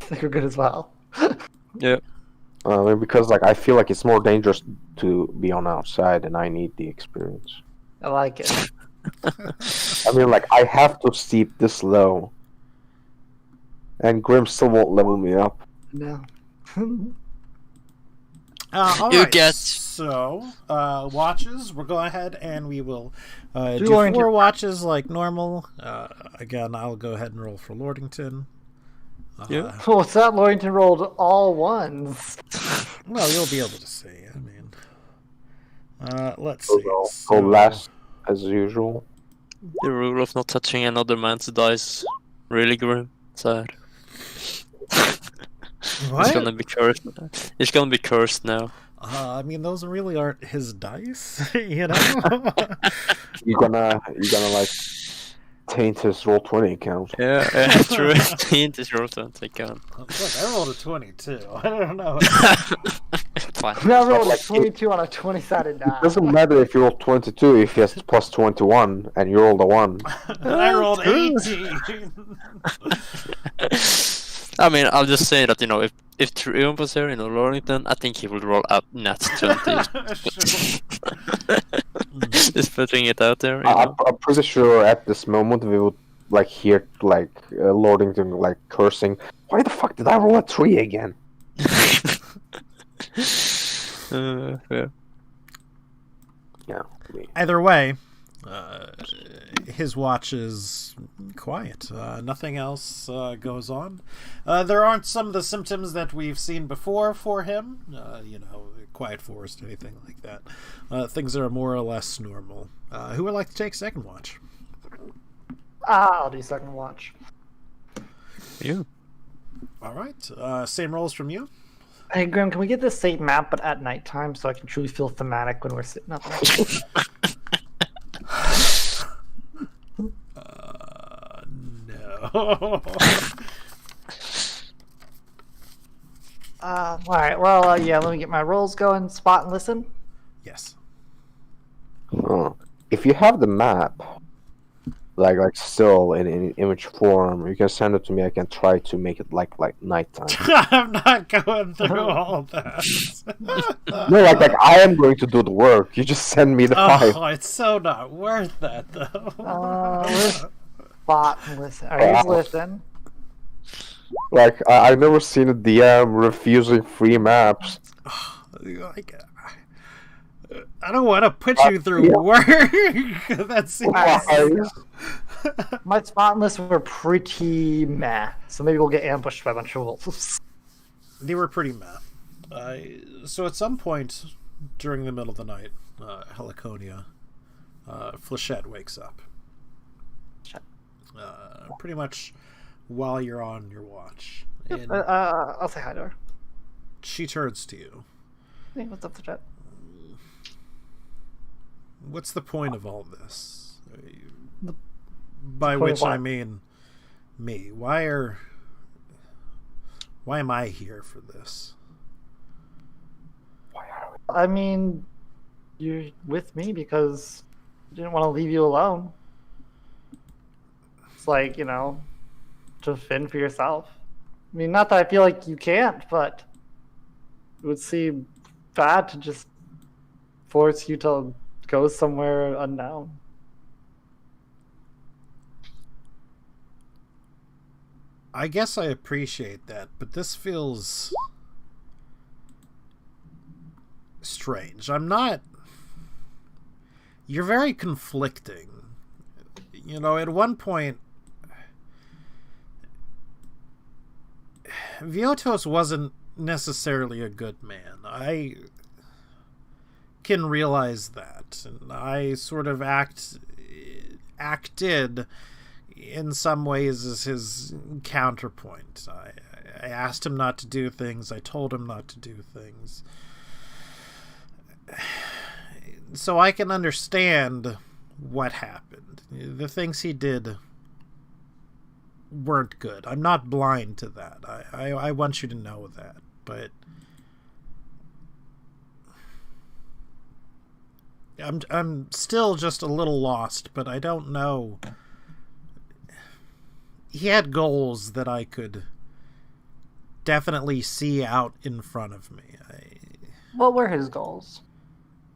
I think we're good as well. Yeah. Because like I feel like it's more dangerous to be on outside, and I need the experience. I like it. I mean, like I have to steep this low, and Grim still won't level me up. No. All You right. get- So, watches. We'll go ahead and we will do Lordington. 4 watches like normal. Again, I'll go ahead and roll for Lordington. Yeah. Oh, what's that? Lordington rolled all ones. Well, you'll be able to see. I mean, let's see. Go So- last as usual. The rule of not touching another man's dice. Really grim. Sad. What? It's gonna be cursed. It's gonna be cursed now. I mean, those really aren't his dice, you know. You're gonna like taint his Roll20 account. Yeah, true. Hint is your turn. Take on. Look, I rolled a 22. I don't know. Fine. Now rolled a like, 22 on a 20-sided die. It doesn't matter if you roll 22 if he has plus 21 and you roll the 1. And I rolled true. 18. I mean, I'm just saying that, you know, if Triumph was here in Lorrington, I think he would roll up nat 20. Sure. Just putting it out there. You I'm know? pretty sure at this moment we would like hear like Lordington like cursing. Why the fuck did I roll a 3 again? Yeah. Yeah. Either way, his watch is quiet. Nothing else goes on. There aren't some of the symptoms that we've seen before for him. You know, quiet forest, anything like that. Things are more or less normal. Who would like to take second watch? I'll do second watch. Yeah. All right. Same rolls from you. Hey, Grim, can we get this same map but at nighttime so I can truly feel thematic when we're sitting up there? No. Alright, well, yeah, let me get my rolls going. Spot and listen. Yes. If you have the map, like still in image form, you can send it to me. I can try to make it like nighttime. I'm not going through all that. No, like I am going to do the work. You just send me the file. Oh, it's so not worth that, though. Where's Spot and listen? Alright, Wow. listen. Like I've never seen a DM refusing free maps. Like, I don't want to put you through yeah. work. That seems. My spot and listen were pretty meh, so maybe we'll get ambushed by a bunch of wolves. They were pretty meh. So at some point during the middle of the night, Heliconia, Flechette wakes up. Pretty much while you're on your watch. And I'll say hi to her. she turns to you. Hey, what's up, Flechette? What's the point of all this? The By point of which I what? mean me. Why am I here for this? I mean, you're with me because I didn't want to leave you alone. It's like, you know, to fend for yourself. I mean, not that I feel like you can't, but it would seem bad to just force you to go somewhere unknown. I guess I appreciate that, but this feels strange. I'm not. You're very conflicting. You know, at one point, Viotos wasn't necessarily a good man. I can realize that, and I sort of acted in some ways as his counterpoint. I asked him not to do things. I told him not to do things. So I can understand what happened. The things he did weren't good. I'm not blind to that. I want you to know that. But I'm still just a little lost, but I don't know. He had goals that I could definitely see out in front of me. What were his goals?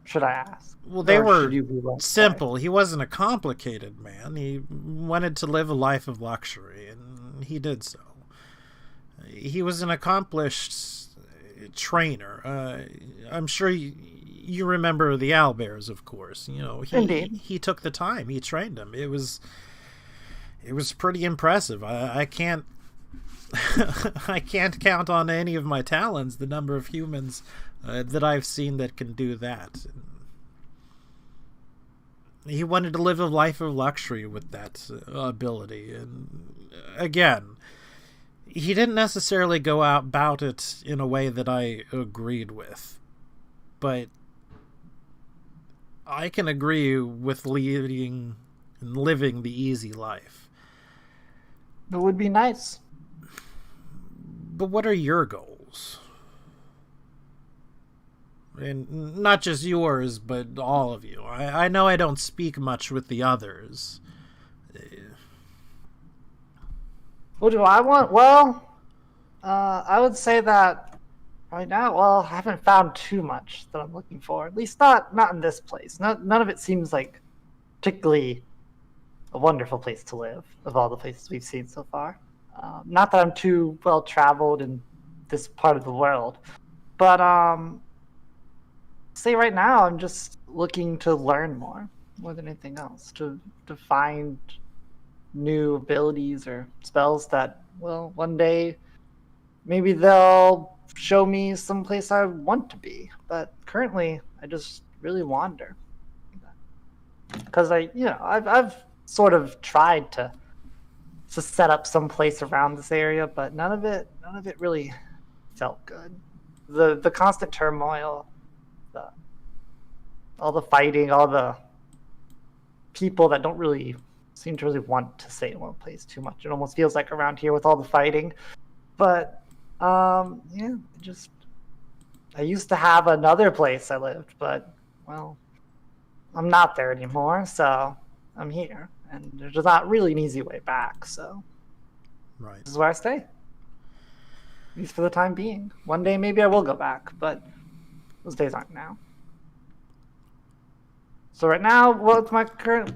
Should I ask? Well, they Or were should you be left simple. He wasn't a complicated man. He wanted to live a life of luxury, and he did so. He was an accomplished trainer. I'm sure you remember the owlbears, of course. You know, Indeed. He took the time. He trained them. It was pretty impressive. I can't I can't count on any of my talents the number of humans that I've seen that can do that. He wanted to live a life of luxury with that ability, and again, he didn't necessarily go out about it in a way that I agreed with, but I can agree with leading and living the easy life. It would be nice. But what are your goals? And not just yours, but all of you. I know I don't speak much with the others. What do I want? Well, I would say that right now, well, I haven't found too much that I'm looking for. At least not in this place. None of it seems like particularly a wonderful place to live of all the places we've seen so far. Not that I'm too well traveled in this part of the world, but say right now I'm just looking to learn more than anything else, to find new abilities or spells that, well, one day maybe they'll show me someplace I want to be. But currently I just really wander, because I've sort of tried to set up some place around this area, but none of it really felt good. The constant turmoil, all the fighting, all the people that don't really seem to really want to stay in one place too much. It almost feels like around here with all the fighting. But I used to have another place I lived, but well, I'm not there anymore, so I'm here. And there's not really an easy way back, so Right. this is where I stay. At least for the time being. One day maybe I will go back, but those days aren't now. So right now, what's my current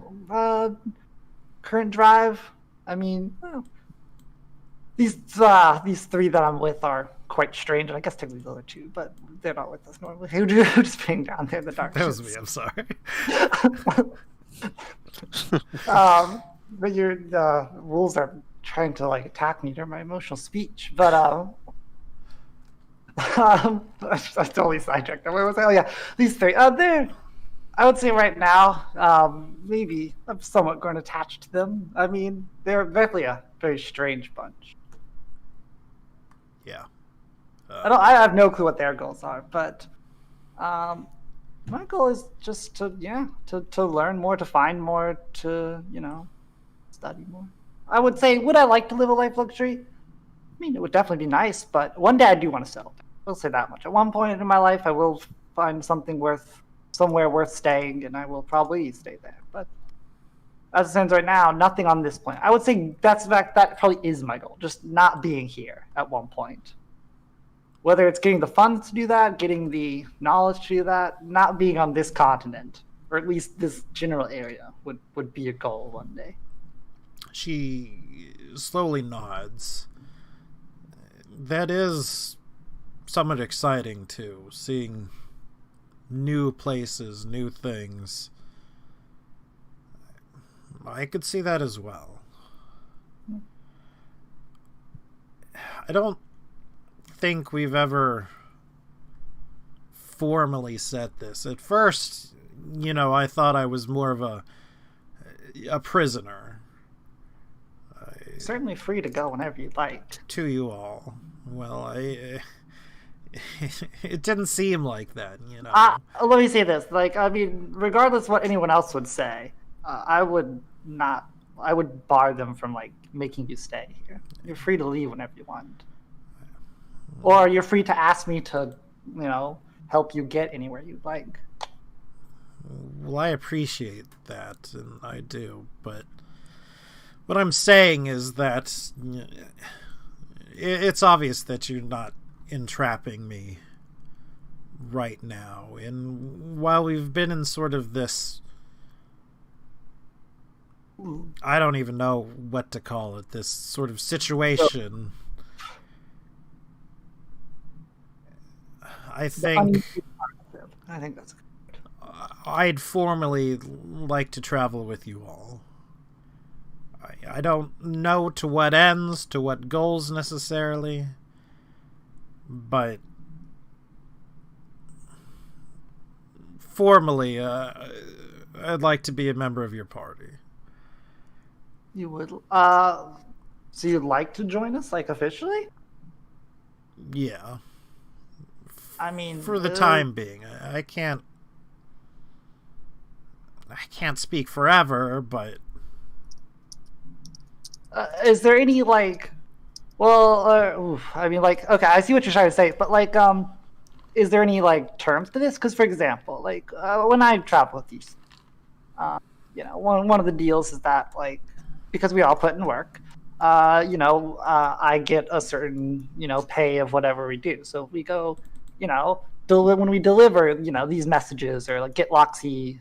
drive? I mean, these three that I'm with are quite strange, and I guess technically the other two, but they're not with us normally. Who's being down there in the dark? That was me, I'm sorry. But your wolves are trying to like attack me during my emotional speech. But I totally sidetracked. Where was I? Oh yeah, these three. I would say right now, maybe I'm somewhat grown attached to them. I mean, they're definitely a very strange bunch. Yeah. I have no clue what their goals are, but my goal is just to learn more, to find more, to study more. I would say, would I like to live a life of luxury? I mean, it would definitely be nice, but one day I do want to settle down. I'll say that much. At one point in my life, I will find somewhere worth staying, and I will probably stay there. But as it stands right now, nothing on this point. I would say that probably is my goal, just not being here at one point. Whether it's getting the funds to do that, getting the knowledge to do that, not being on this continent, or at least this general area, would be a goal one day. She slowly nods. That is somewhat exciting, too, seeing new places, new things. I could see that as well. I don't think we've ever formally said this. At first, I thought I was more of a prisoner. Certainly free to go whenever you'd like. To you all. Well, it didn't seem like that, Let me say this. Regardless of what anyone else would say, I would not I would bar them from like making you stay here. You're free to leave whenever you want, or you're free to ask me to, help you get anywhere you'd like. Well, I appreciate that, and I do, but what I'm saying is that it's obvious that you're not entrapping me right now, and while we've been in sort of this, I don't even know what to call it, this sort of situation, I think that's good. I'd formally like to travel with you all. I don't know to what ends, to what goals necessarily, but formally, I'd like to be a member of your party. You would, so you'd like to join us, like, officially? Yeah. I mean, for the time being, I can't speak forever, but is there any like, well, I mean, like, okay, I see what you're trying to say, but like, is there any like terms to this? Because, for example, like when I travel with you, one of the deals is that, like, because we all put in work, I get a certain pay of whatever we do. So if we go, when we deliver, these messages, or like get Loxy,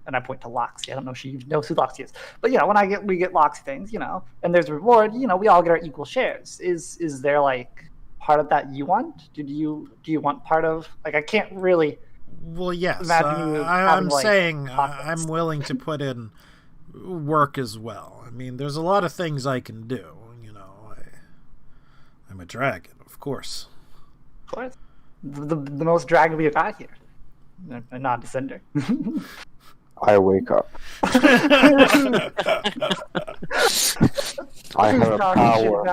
and I point to Loxy. I don't know if she knows who Loxy is, but when we get Loxy things, and there's a reward, we all get our equal shares. Is there like part of that you want? Do you want part of, like, I can't really. Well, yes. I'm like, saying I'm willing to put in work as well. I mean, there's a lot of things I can do. I'm a dragon, of course. Of course. The most dragon we've got here. A non-descender. I wake up. I have a power.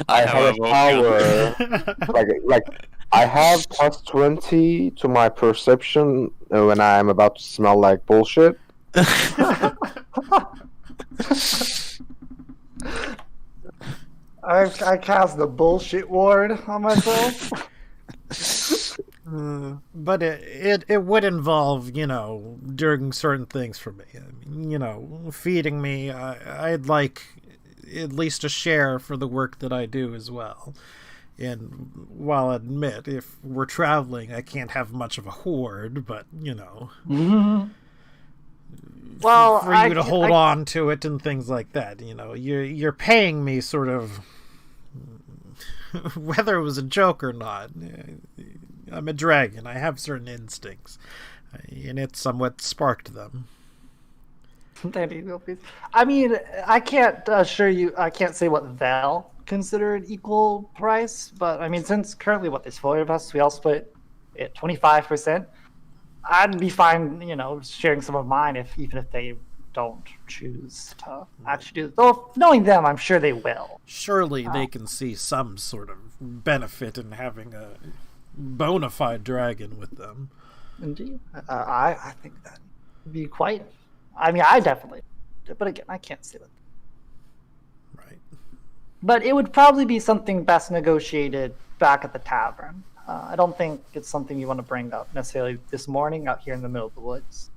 I have a power. like I have plus 20 to my perception when I am about to smell like bullshit. I cast the bullshit ward on myself. But it would involve, doing certain things for me. I mean, feeding me. I'd like at least a share for the work that I do as well. And while I admit, if we're traveling, I can't have much of a hoard, but, Mm-hmm. Well, for you to hold on to it and things like that. You're paying me sort of, whether it was a joke or not. I'm a dragon. I have certain instincts, and it somewhat sparked them. I mean, I can't assure you. I can't say what they'll consider an equal price, but I mean, since currently there's 4 of us, we all split at 25%. I'd be fine, sharing some of mine even if they don't choose to actually do it. Though, knowing them, I'm sure they will. Surely they can see some sort of benefit in having a bona fide dragon with them. Indeed. I think that would be quite. I mean, I definitely. But again, I can't say that. Right. But it would probably be something best negotiated back at the tavern. I don't think it's something you want to bring up necessarily this morning out here in the middle of the woods.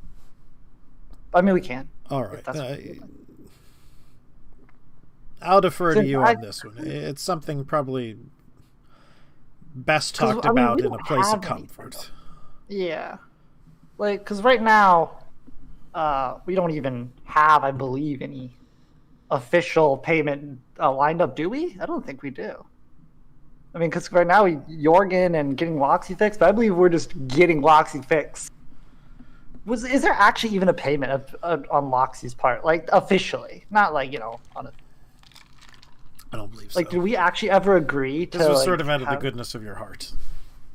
I mean, we can. All right. I'll defer to you on this one. It's something probably best talked about in a place of comfort. Yeah. Like, because right now, we don't even have, I believe, any official payment lined up, do we? I don't think we do. I mean, because right now, Jorgen and getting Loxy fixed, but I believe we're just getting Loxy fixed. Is there actually even a payment on Loxy's part? Like, officially? Not like, on a... I don't believe so. Like, did we actually ever agree to... This was sort of out of the goodness of your heart.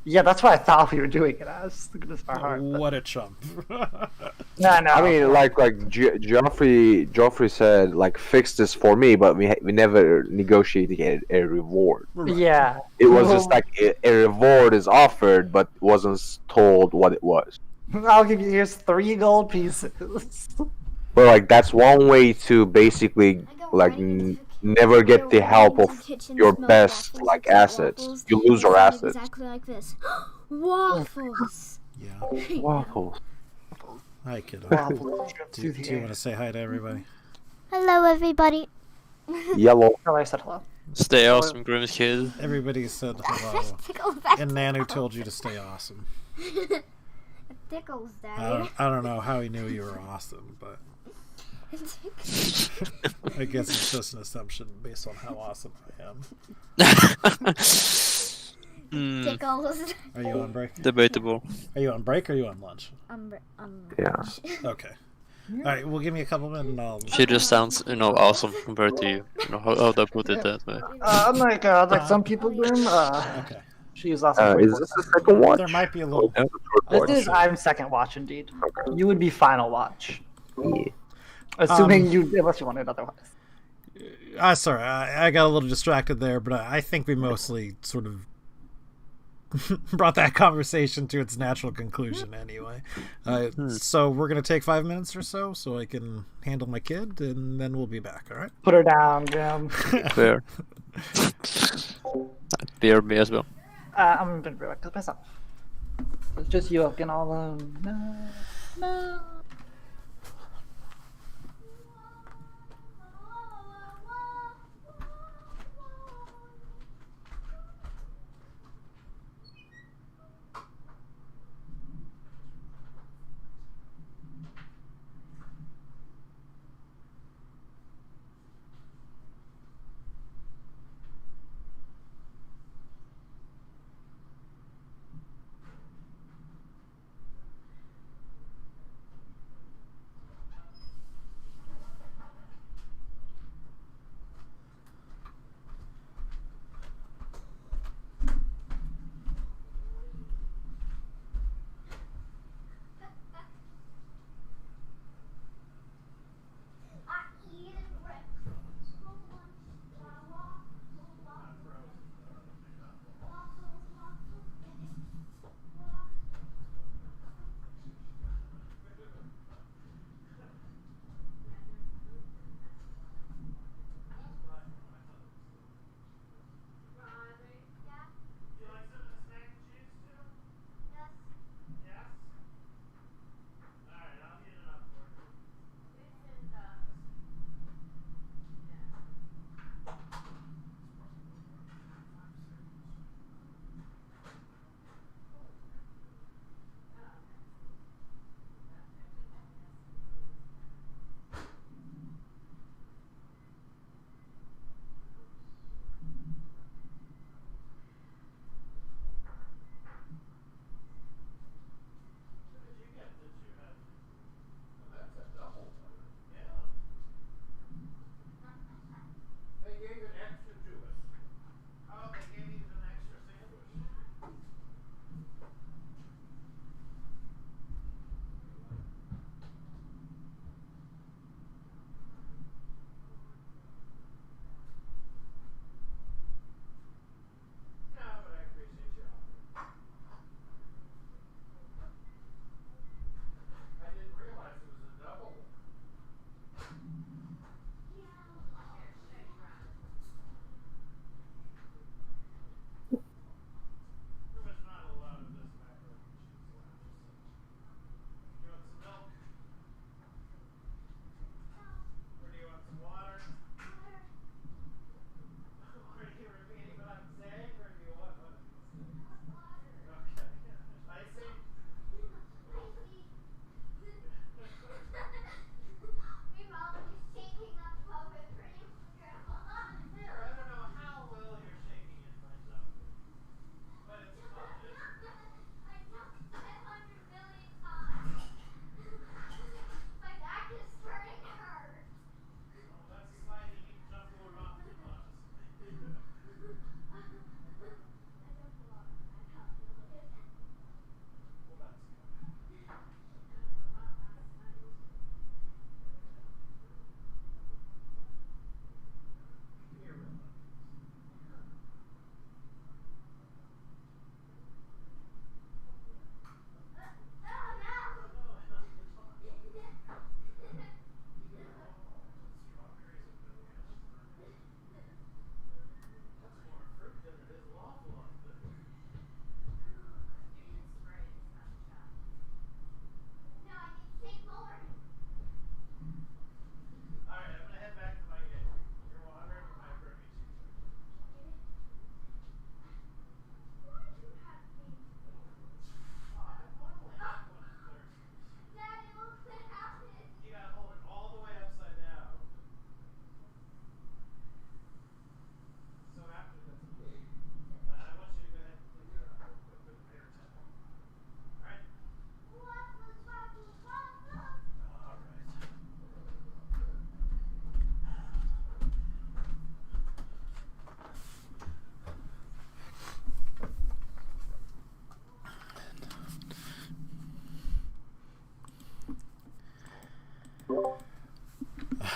Yeah, that's what I thought we were doing it as. The goodness of our heart. What a chump. No. I mean, like Joffrey said, like, fix this for me, but we never negotiated a reward. Right. Yeah. It was just like a reward is offered, but wasn't told what it was. I'll give you, here's 3 gold pieces. But like that's one way to basically like never get the help of your best like assets. You lose your assets. Exactly like this. Waffles. Yeah. Waffles. Hi, kiddo. Waffles. Do you want to say hi to everybody? Hello, everybody. Yellow. Oh, I said hello. Stay awesome, Grimm's kid. Everybody said hello. Tickles that. And Nanu told you to stay awesome. It tickles, Daddy. I don't know how he knew you were awesome, but I guess it's just an assumption based on how awesome I am. Tickles. Are you on break? Debatable. Are you on break or are you on lunch? Yeah. Okay. Alright, well give me a couple minutes and I'll... She just sounds, awesome compared to you. How do I put it that way? Unlike some people, Grim, Okay. she is also. Is this the second watch? There might be a little... This is I'm second watch indeed. Okay. You would be final watch, Yeah. assuming unless you wanted otherwise. Sorry, I got a little distracted there, but I think we mostly sort of brought that conversation to its natural conclusion anyway. So we're going to take 5 minutes or so I can handle my kid, and then we'll be back, alright? Put her down, Grim. Fair. Fear me as well. I'm gonna be back with myself. It's just you again all alone. No.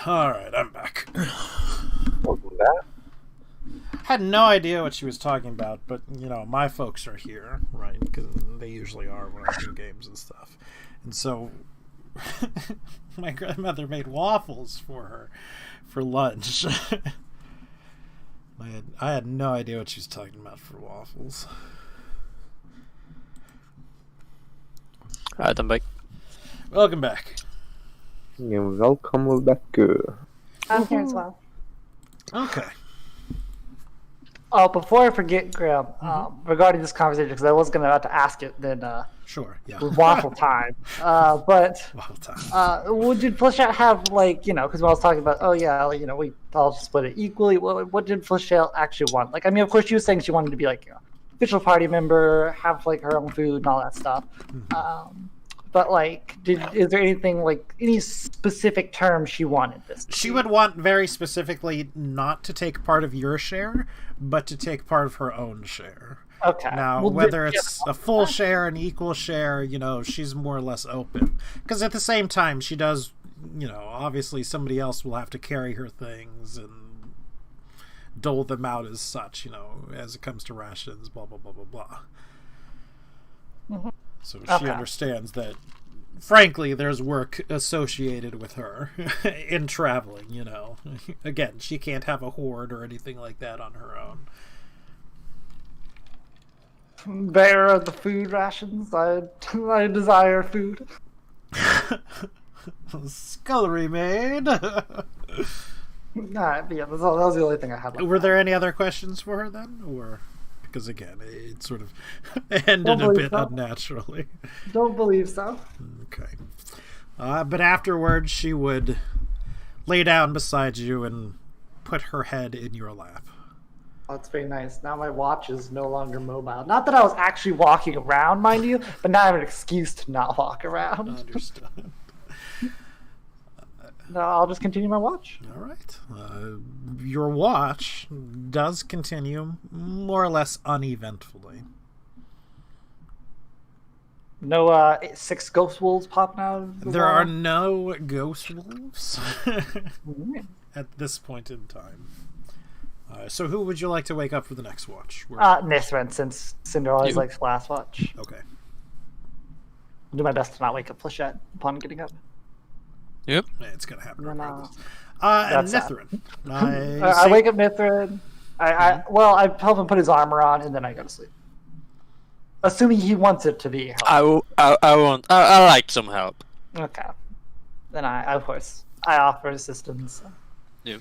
All right, I'm back. Wasn't that? Had no idea what she was talking about, but my folks are here, right? Because they usually are when I do games and stuff. And so my grandmother made waffles for her for lunch. I had no idea what she was talking about for waffles. Alright, I'm back. Welcome back. Yeah, welcome back. I'm here as well. Okay. Oh, before I forget, Graham, regarding this conversation, because I was about to ask it, then Sure. Yeah. with waffle time. But Waffle time. did Fleshout have because when I was talking about, we all split it equally. What did Fleshout actually want? Like, I mean, of course, she was saying she wanted to be official party member, have her own food and all that stuff. But is there anything any specific term she wanted this? She would want very specifically not to take part of your share, but to take part of her own share. Okay. Now, whether it's a full share, an equal share, she's more or less open. Because at the same time, she does, obviously somebody else will have to carry her things and dole them out as such, as it comes to rations, blah, blah, blah, blah, blah. Mm-hmm. So she understands that, frankly, there's work associated with her in traveling, Again, she can't have a hoard or anything like that on her own. Bearer of the food rations, I desire food. Scullery maid. Alright, yeah, that was the only thing I had. Were there any other questions for her then? Or because again, it sort of ended a bit unnaturally. Don't believe so. Okay. But afterwards, she would lay down beside you and put her head in your lap. Oh, that's very nice. Now my watch is no longer mobile. Not that I was actually walking around, mind you, but now I have an excuse to not walk around. Understood. No, I'll just continue my watch. All right. Your watch does continue more or less uneventfully. No 6 ghost wolves popping out of the There wall? are no ghost wolves at this point in time. So who would you like to wake up for the next watch? Nithrin, since Cinder always likes last watch. Okay. I'll do my best to not wake up Flechette upon getting up. Yep. It's going to happen. And then, regardless. that's Nithrin. I wake up Nithrin. I help him put his armor on, and then I go to sleep. Assuming he wants it to be help. I like some help. Okay. Then I offer assistance. Yeah.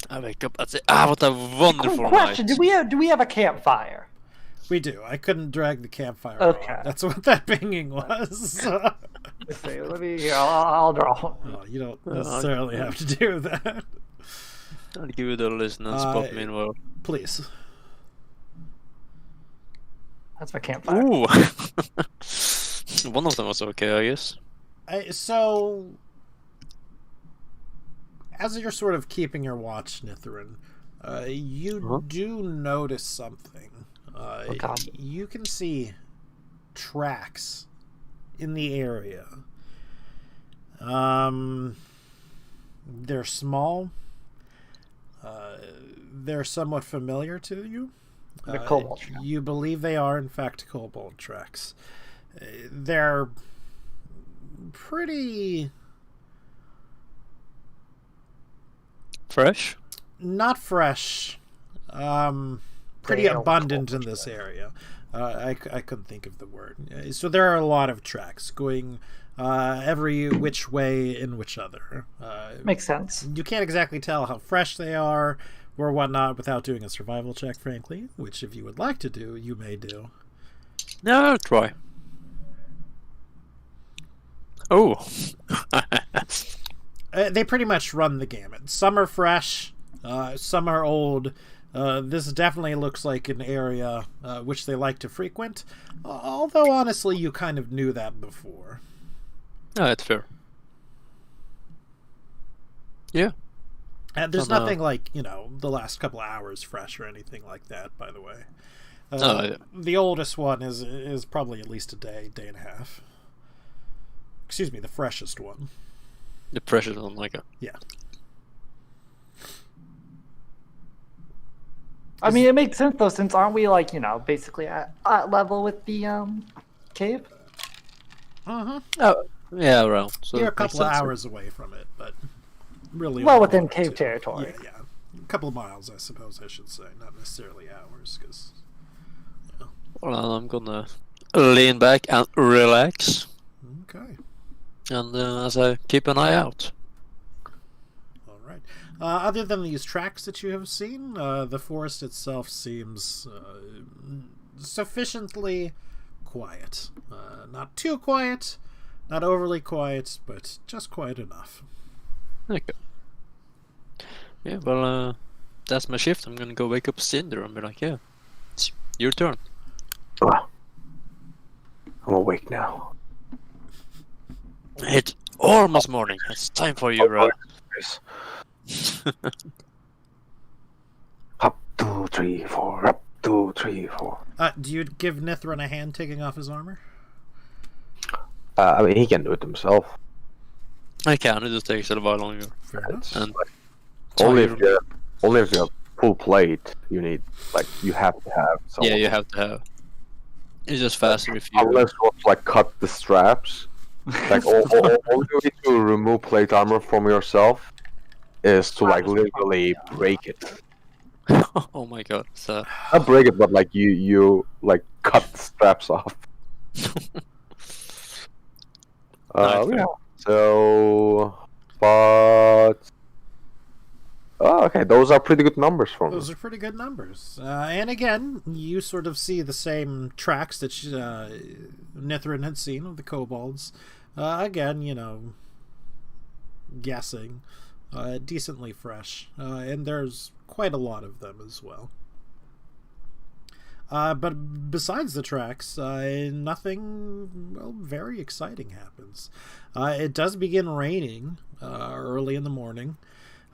I wake up and say, what a wonderful Question: night. Do we have a campfire? We do. I couldn't drag the campfire. Okay. On. That's what that pinging was. Let's see. Let me. I'll draw. Oh, you don't necessarily have to do that. I'll give you the listen and spot meanwhile. Please. That's my campfire. Ooh. One of them was okay, I guess. So, as you're sort of keeping your watch, Nithrin, you do notice something. You can see tracks in the area. They're small. They're somewhat familiar to you. They're kobold tracks. You believe they are, in fact, kobold tracks. They're pretty... Fresh? Not fresh. Pretty abundant in this area. I couldn't think of the word. So there are a lot of tracks going every which way in which other. Makes sense. You can't exactly tell how fresh they are or whatnot without doing a survival check, frankly, which if you would like to do, you may do. No, I'll try. Oh. They pretty much run the gamut. Some are fresh, some are old. This definitely looks like an area which they like to frequent, although honestly you kind of knew that before. No, that's fair. Yeah. And there's nothing like, the last couple of hours fresh or anything like that, by the way. Yeah. The oldest one is probably at least a day and a half. Excuse me, the freshest one. The pressure's on, like a... I mean, it makes sense though, since aren't we like basically at level with the cave? Uh-huh. Oh, yeah, around. So You're a it makes couple of sense. hours away from it, but really Well, only within 1 or cave 2. territory. Yeah. A couple of miles, I suppose I should say, not necessarily hours, because... Well, I'm gonna lean back and relax, Okay. and as I keep an eye out. All right. Other than these tracks that you have seen, the forest itself seems sufficiently quiet. Not too quiet, not overly quiet, but just quiet enough. Okay. Yeah, well, that's my shift. I'm gonna go wake up Cinder and be like, yeah, it's your turn. Ah. I'm awake now. It's almost morning. It's time for your... Yes. Up, 2, 3, 4. Up, 2, 3, 4. Do you give Nithrin a hand taking off his armor? I mean, he can do it himself. I can, it just takes a while longer. Fair enough. And Only tired. if you have full plate, you need you have to have. Yeah, you have to have. It's just faster if you... Unless you want to cut the straps. Only way to remove plate armor from yourself is to literally break it. Oh my god. So... Not break it, but you cut the straps off. Nice. Yeah. So, but okay, those are pretty good numbers for me. Those are pretty good numbers. And again, you sort of see the same tracks that Nithrin had seen of the kobolds. Again, guessing. Decently fresh. And there's quite a lot of them as well. But besides the tracks, nothing very exciting happens. It does begin raining early in the morning,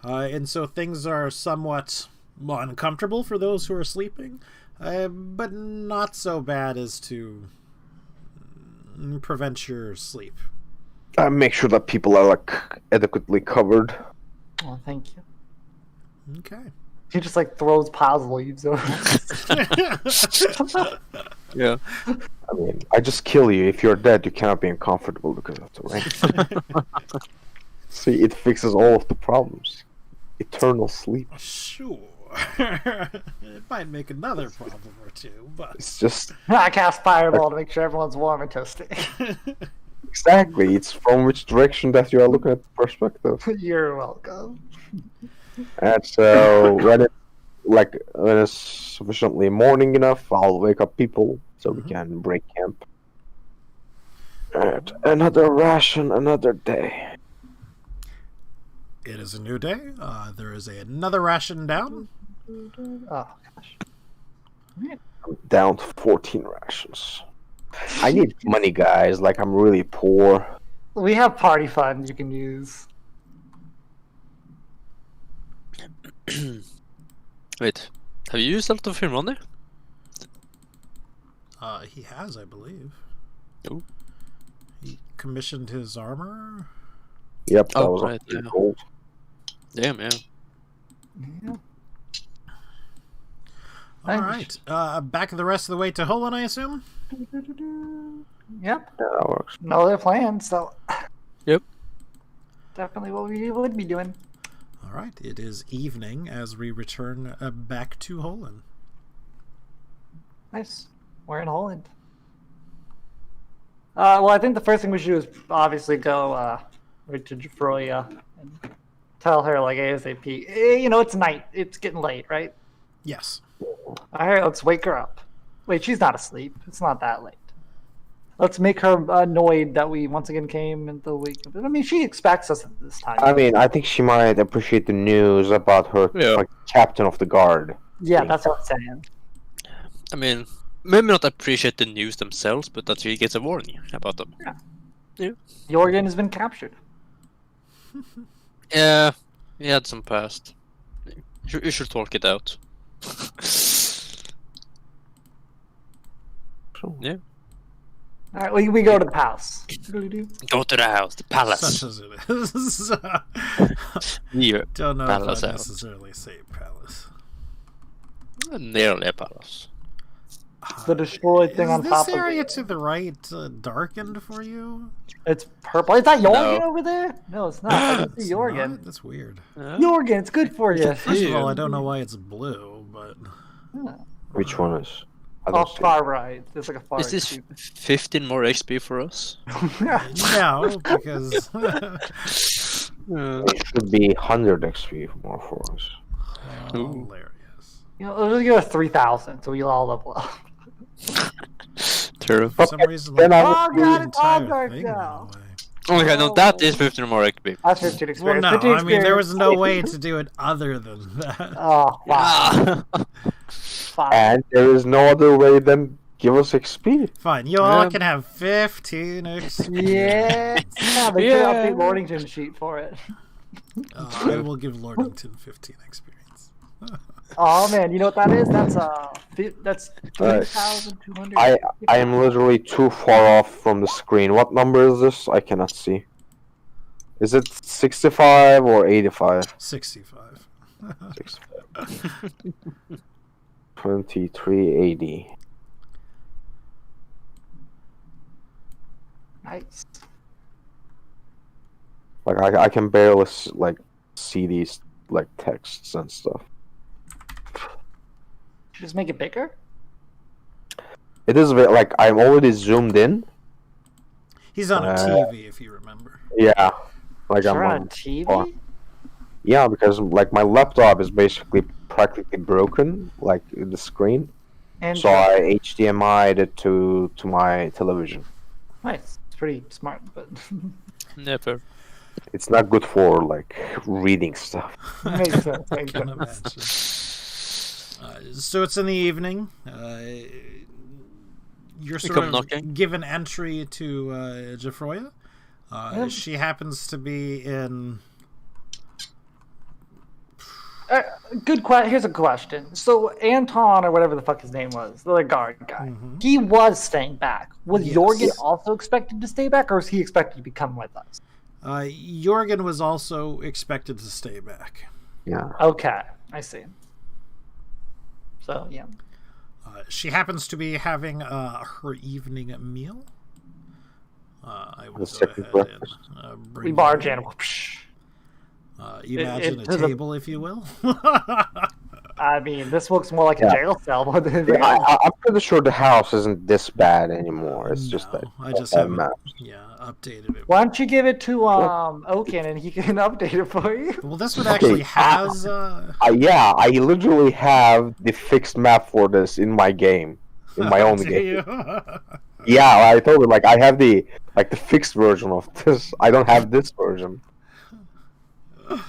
and so things are somewhat uncomfortable for those who are sleeping, but not so bad as to prevent your sleep. I make sure that people are adequately covered. Oh, thank you. Okay. He just throws piles of leaves over. Yeah. I mean, I just kill you. If you're dead, you cannot be uncomfortable because of the rain. See, it fixes all of the problems. Eternal sleep. Sure. It might make another problem or two, but... It's just... I cast Fireball to make sure everyone's warm and toasty. Exactly. It's from which direction that you are looking at the perspective. You're welcome. And so when it's sufficiently morning enough, I'll wake up people so we can break camp. And another ration, another day. It is a new day. There is another ration down. Oh gosh. I'm down to 14 rations. I need money, guys. I'm really poor. We have party funds you can use. Wait, have you used a lot of your money? He has, I believe. Oh. He commissioned his armor. Yep, that Oh, was right, pretty yeah. gold. Damn, yeah. Yeah. All right. Back the rest of the way to Holland, I assume? Yep. Yeah, that works. No other plans, so Yep. definitely what we would be doing. All right. It is evening as we return back to Holland. Nice. We're in Holland. Well, I think the first thing we should do is obviously go right to Toria and tell her ASAP. It's night. It's getting late, right? Yes. All right, let's wake her up. Wait, she's not asleep. It's not that late. Let's make her annoyed that we once again came in the week. I mean, she expects us at this time. I mean, I think she might appreciate the news about her captain of the guard. Yeah, that's what I'm saying. I mean, maybe not appreciate the news themselves, but that she gets a warning about them. Jorgen has been captured. Yeah, he had some past. You should talk it out. Yeah. All right, we go to the house. Go to the house, the palace. Such as it is. Near Don't know Palace if I'd house. necessarily say palace. Nearly a palace. It's the destroyed thing Is on this top of area it. to the right darkened for you? It's purple. Is that Jorgen No. over there? No, it's not. I can see It's Jorgen. not? That's weird. Jorgen, it's good for you. First of all, I Ew. don't know why it's blue, but Which one is? I Oh, don't see. far right. There's like a far Is this right. 15 more XP for us? no, because It should be 100 XP more for us. hilarious. You know, let's give us 3,000 so we all level up. True. For some reason, Then like, I Oh, the God, it's all entire dark thing now. went away. Okay, no, that is 15 more XP. That's 15 Well, experience. no, 15 I mean there was experience. no way to do it other than that. Oh, fine. Ah. Fine. And there is no other way than give us XP. Fine, you all Yeah. can have 15 Yeah. experience. Yeah, they Yeah. should update Mornington sheet for it. I will give Lordington 15 experience. Oh man, you know what that is? That's that's Alright. 3,200. I am literally too far off from the screen. What number is this? I cannot see. Is it 65 or 85? 65. 65. 2380. Nice. Like I can barely see these like texts and stuff. Just make it bigger. It is very, like I'm already zoomed in. He's on a TV, if you remember. Yeah, like You're I'm on on. TV. oh. Yeah, because like my laptop is basically practically broken, like the screen. And So I HDMI'd it to my television. nice. It's pretty smart, but Never. It's not good for like reading stuff. makes sense. I Makes can sense. imagine. So it's in the evening. You're sort come of knocking. given entry to Jeffroya. Yep. She happens to be in. Good question. Here's a question. So Anton, or whatever the fuck his name was, the guard guy, Mhm. he was staying back. Was Yes. Jorgen also expected to stay back, or was he expected to be coming with us? Jorgen was also expected to stay back. Yeah. Okay, I see. So yeah, She happens to be having her evening meal. I will The go second ahead breakfast. and bring we barge you- in. Psh. Imagine it- a to the- table, if you will. I mean, this looks more like a Yeah. jail cell more than Yeah, I'm pretty sure the house isn't this bad anymore. It's just that I just that haven't, map. updated it. Why don't you give it to Oaken and he can update it for you? Well, this one actually Okay, has. Yeah, I literally have the fixed map for this in my game, in my own Do game. you? Yeah, I told her like I have the fixed version of this. I don't have this version. All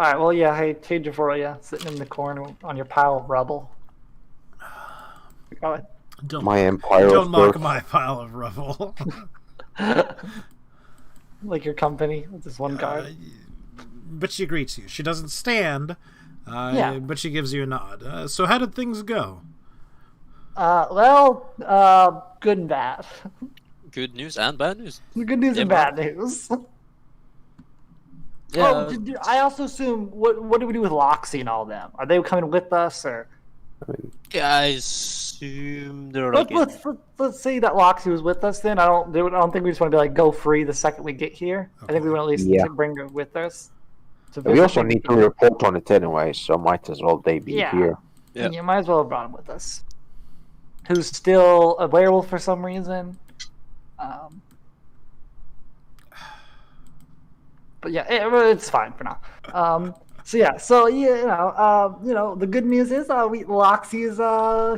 right. Well, yeah. Hey, Jafroya, sitting in the corner on your pile of rubble. Go ahead. Don't, My empire. don't of mock birth. my pile of rubble. Like your company with this one guard. But she greets you. She doesn't stand, Yeah. but she gives you a nod. So how did things go? Good and bad. Good news and bad news. Good news and Yeah, bad news. Yeah. Oh, I also assume what do we do with Loxy and all them? Are they coming with us, or I assume they're like. let's say that Loxy was with us? Then I don't think we just want to be like go free the second we get here. I think we want to at least Yeah. bring her with us. To We visit also them. need to report on it anyway, so might as well they be Yeah. here. Yeah. You might as well have brought him with us. Who's still a werewolf for some reason. But yeah, it's fine for now. So the good news is Loxy is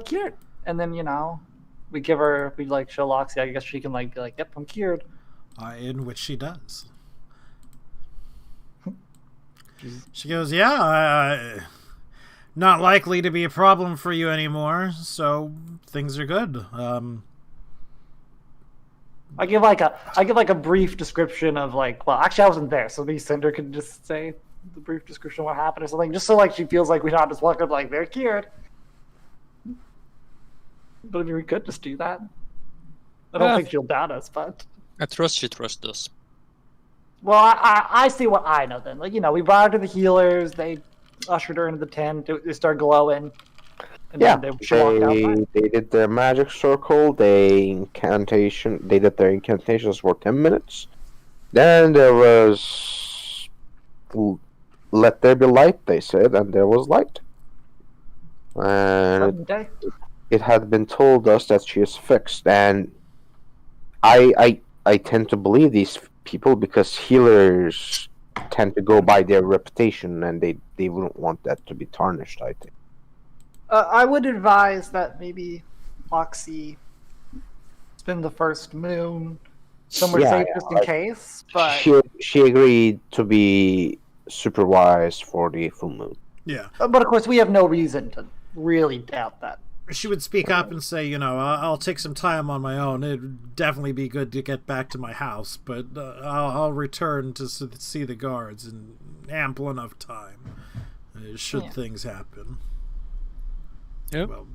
cured, and then we show Loxy. I guess she can be like, yep, I'm cured. In which she does. She goes, yeah, not likely to be a problem for you anymore, so things are good. I give a brief description of actually I wasn't there, so maybe Cinder could just say the brief description of what happened or something, just so she feels like we're not just walking up they're cured. But I mean, we could just do that. I don't Yeah. think she'll doubt us, but I trust she trusts us. well, I see what I know then. Like, we brought her to the healers. They ushered her into the tent. They started glowing, and Yeah, then she walked outside. they did their magic circle. They did their incantations for 10 minutes. Then there was let there be light. They said, and there was light. And Okay. it had been told us that she is fixed, and I tend to believe these people because healers tend to go by their reputation, and they wouldn't want that to be tarnished, I think. I would advise that maybe Foxy spend the first moon somewhere Yeah, safe yeah, just in case. But She agreed to be supervised for the full moon. Yeah. but of course, we have no reason to really doubt that. She would speak up and say, I'll take some time on my own. It'd definitely be good to get back to my house, but I'll return to see the guards in ample enough time, should things happen. Yep. Well,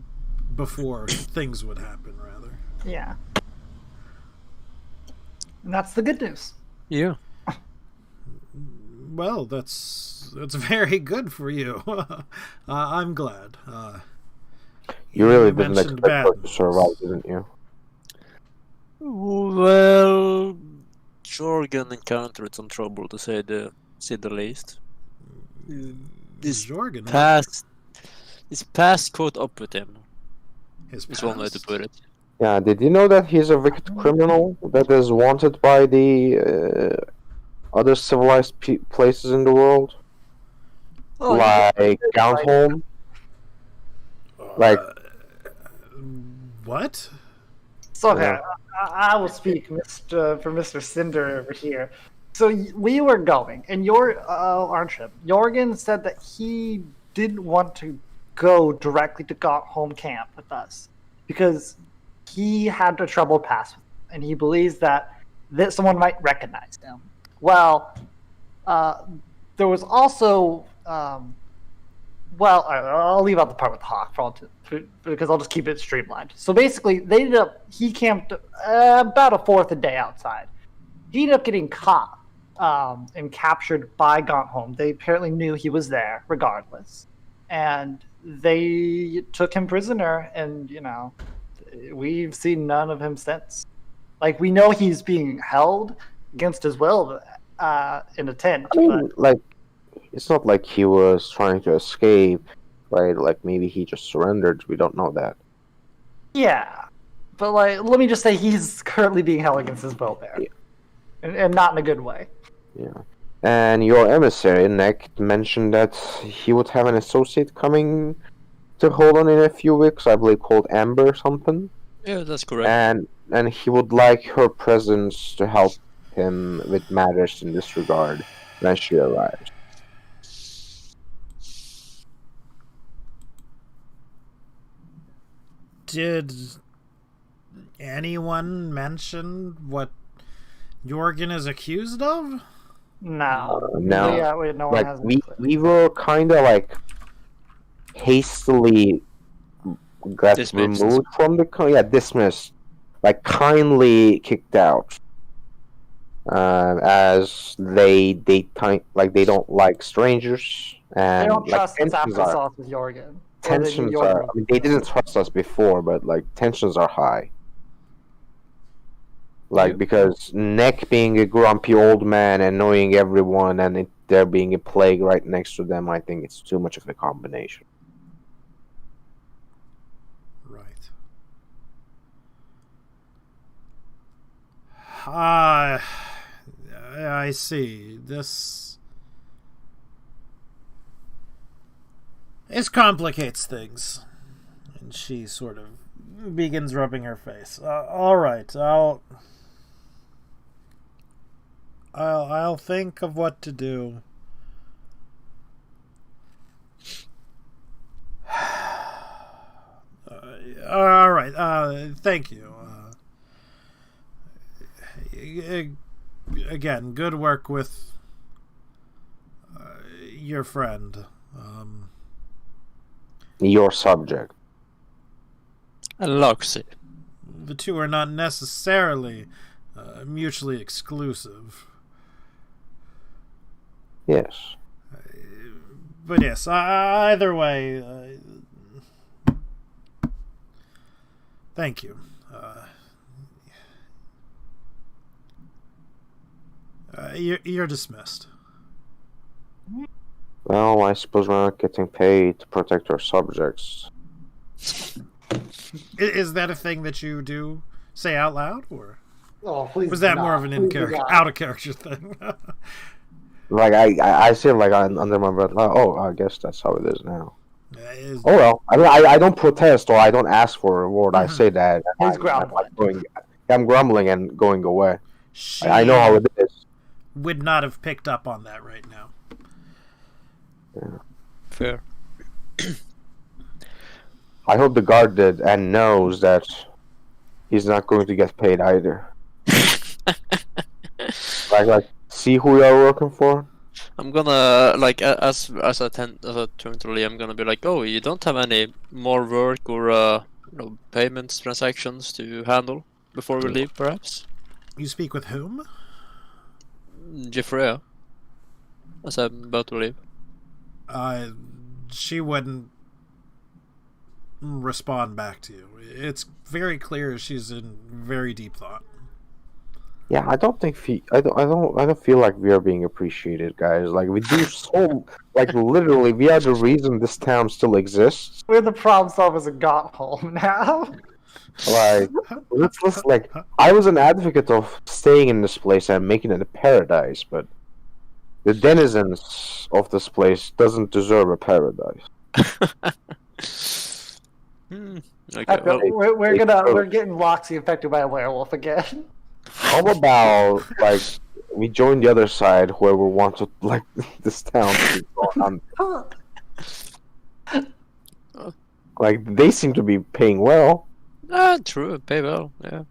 before things would happen, rather. Yeah. And that's the good news. Yeah. Well, that's very good for you. I'm glad. You really You didn't mentioned expect her to bad survive, news. didn't you? Well, Jorgen encountered some trouble, to say the least. This Jorgen, past caught up with him. his Is one way to past? put it. Yeah, did you know that he's a wicked criminal that is wanted by the other civilized places in the world? Like Gauntholm? Like, What? So okay, Yeah. I will speak, for Mr. Cinder over here. So we were going, and our trip. Jorgen said that he didn't want to go directly to home camp with us because he had a troubled past, and he believes that someone might recognize him. Well, there was also. Well, I'll leave out the part with Hawk because I'll just keep it streamlined. So basically, he camped about a fourth a day outside. He ended up getting caught and captured by Gauntholm. They apparently knew he was there regardless. And they took him prisoner, and, we've seen none of him since. Like, we know he's being held against his will in a tent. I mean, like, it's not like he was trying to escape, right? Like, maybe he just surrendered. We don't know that. Yeah, but let me just say he's currently being held against his will there, and not in a good way. Yeah. And your emissary, Nick, mentioned that he would have an associate coming to hold on in a few weeks, I believe called Amber or something. Yeah, that's correct. And he would like her presence to help him with matters in this regard when she arrives. Did anyone mention what Jorgen is accused of? No. No. Yeah, no one Like, has. we were kind of like hastily got Dismissed. removed from the dismissed, like kindly kicked out, as they don't like strangers, and They don't like trust us after tensions are sauce with Jorgen. tensions are. I mean, they didn't trust us before, but like tensions are high. Like, Yeah. because Neck being a grumpy old man and knowing everyone, and there being a plague right next to them, I think it's too much of a combination. Right. I see. This complicates things. And she sort of begins rubbing her face. All right, I'll think of what to do. All right. Thank you. Again, good work with your friend. Your subject. Loxy. the two are not necessarily mutually exclusive. Yes. But yes, either way, thank you. You're dismissed. Well, I suppose we're not getting paid to protect our subjects. Is that a thing that you do say out loud, or Oh, please. was that not. more of an Please do not. out of character thing? Like I say like under my breath. Oh, I guess that's how it is now. Is- Oh well, I don't protest or I don't ask for a reward. I say that He's I'm grumbling. I'm grumbling and going away. she I know how it is. would not have picked up on that right now. Fair. I hope the guard did and knows that he's not going to get paid either. Like, see who you're working for. I'm gonna like as I turn to leave, I'm gonna be like, oh, you don't have any more work or payments transactions to handle before we leave, perhaps. You speak with whom? Jeffrey, as I'm about to leave. She wouldn't respond back to you. It's very clear she's in very deep thought. Yeah, I don't feel like we are being appreciated, guys. Like we do so, like literally, we are the reason this town still exists. We're the problem solvers and got home now. Like, let's like, I was an advocate of staying in this place and making it a paradise, but the denizens of this place doesn't deserve a paradise. Okay, well, We're getting Loxy infected by a werewolf again. How about like we join the other side where we want to like this town to be going on. Like they seem to be paying well. true, pay well, yeah.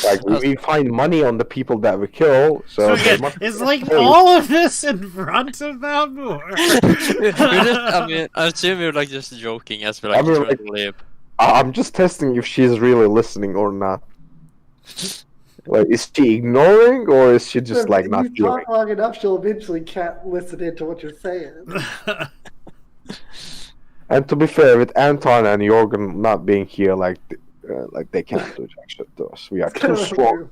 Like we find money on the people that we kill, so they again, must is be like paid. all of this in front of them, or I mean, I assume you're like just joking as we like I mean, trying like- to leave. I'm just testing if she's really listening or not. Like, is she ignoring or is she just like not you hearing? talk long enough, she'll eventually can't listen into what you're saying. And to be fair, with Anton and Jorgen not being here, like they can't do jack shit to us. We are too strong.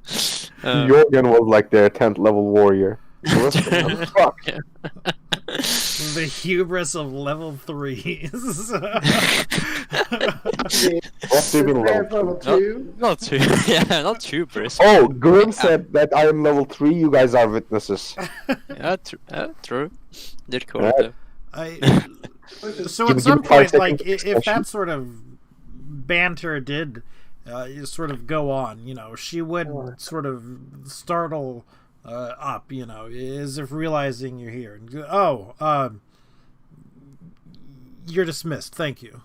Jorgen was like their 10th level warrior. The rest of them suck. the hubris of level 3s. What's even Man's level? level 2. Not too, yeah, not too brisk. Oh, Grim said that I am level 3. You guys are witnesses. Yeah, true. Did call Right. So Give at some me 5 point, seconds like of if discussion. that sort of banter did sort of go on, she would sort of startle up, as if realizing you're here. And go, oh, you're dismissed. Thank you.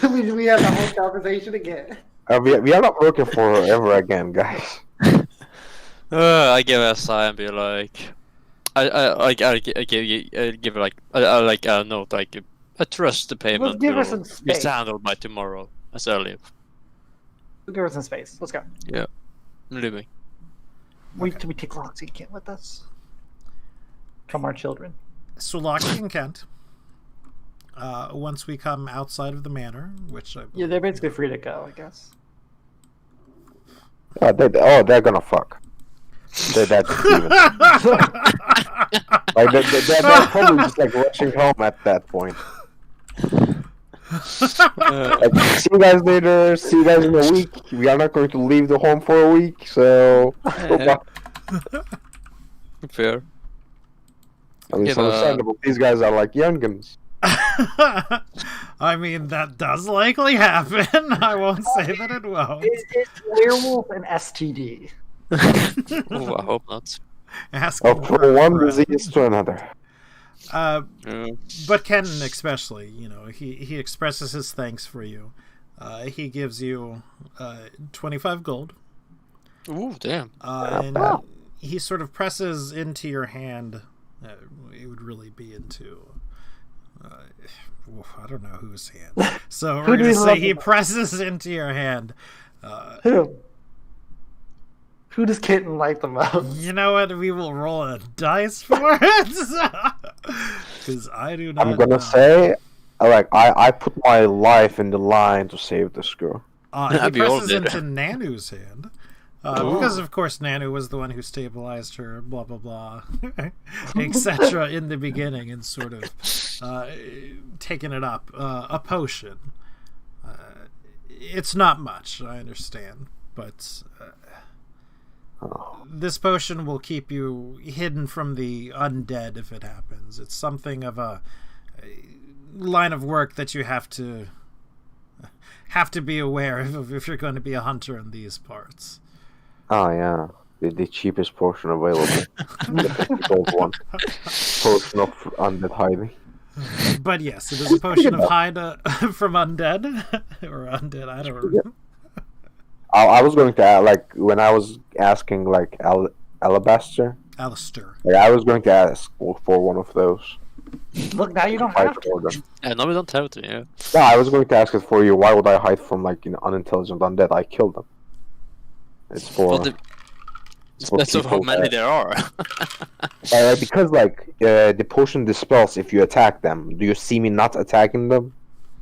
we have the whole conversation again. We are not working for her ever again, guys. I give a sigh and be like, I give like a note like I trust the payment give her will some be space. handled by tomorrow as I leave. Give her some space. Let's go. Yeah, I'm leaving. We take Loxy again with us. Come, our children. So Loxy and Kent, once we come outside of the manor, which Yeah, they're basically free to go, I guess. They're gonna fuck. That's even. Like they're probably just like rushing home at that point. Like, see you guys later. See you guys in a week. We are not going to leave the home for a week, so. Fair. I mean, it's Give a- understandable. These guys are like youngins. I mean, that does likely happen. I won't say that it won't. It's werewolf and STD. Oh, I hope not. Asking From for one friends. disease to another. But Ken especially, he expresses his thanks for you. He gives you 25 gold. Ooh, damn. And he sort of presses into your hand. It would really be into I don't know whose hand. So we're Who do going to we say love he the most? presses into your hand. Who? Who does Kitten like the most? You know what? We will roll a dice for it. Because I do not I'm gonna know. say, I put my life in the line to save this girl. He We all presses did. into Nanu's hand. Because, of course, Nanu was the one who stabilized her, blah, blah, blah, etc. in the beginning and sort of taken it up. A potion. It's not much, I understand. But this potion will keep you hidden from the undead if it happens. It's something of a line of work that you have to be aware of if you're going to be a hunter in these parts. Oh yeah, the cheapest potion available. The gold one. Potion of undead hiding. But yes, it is a potion of hide from undead or undead. I don't know. I was going to ask, when I was asking alabaster, Alistair. I was going to ask for one of those. Look, now you don't Hide have for to. them. No, we don't have to. Yeah. Yeah, I was going to ask it for you. Why would I hide from unintelligent undead? I killed them. It's for. Well, it's for that's how people many that- there are. because the potion dispels if you attack them. Do you see me not attacking them?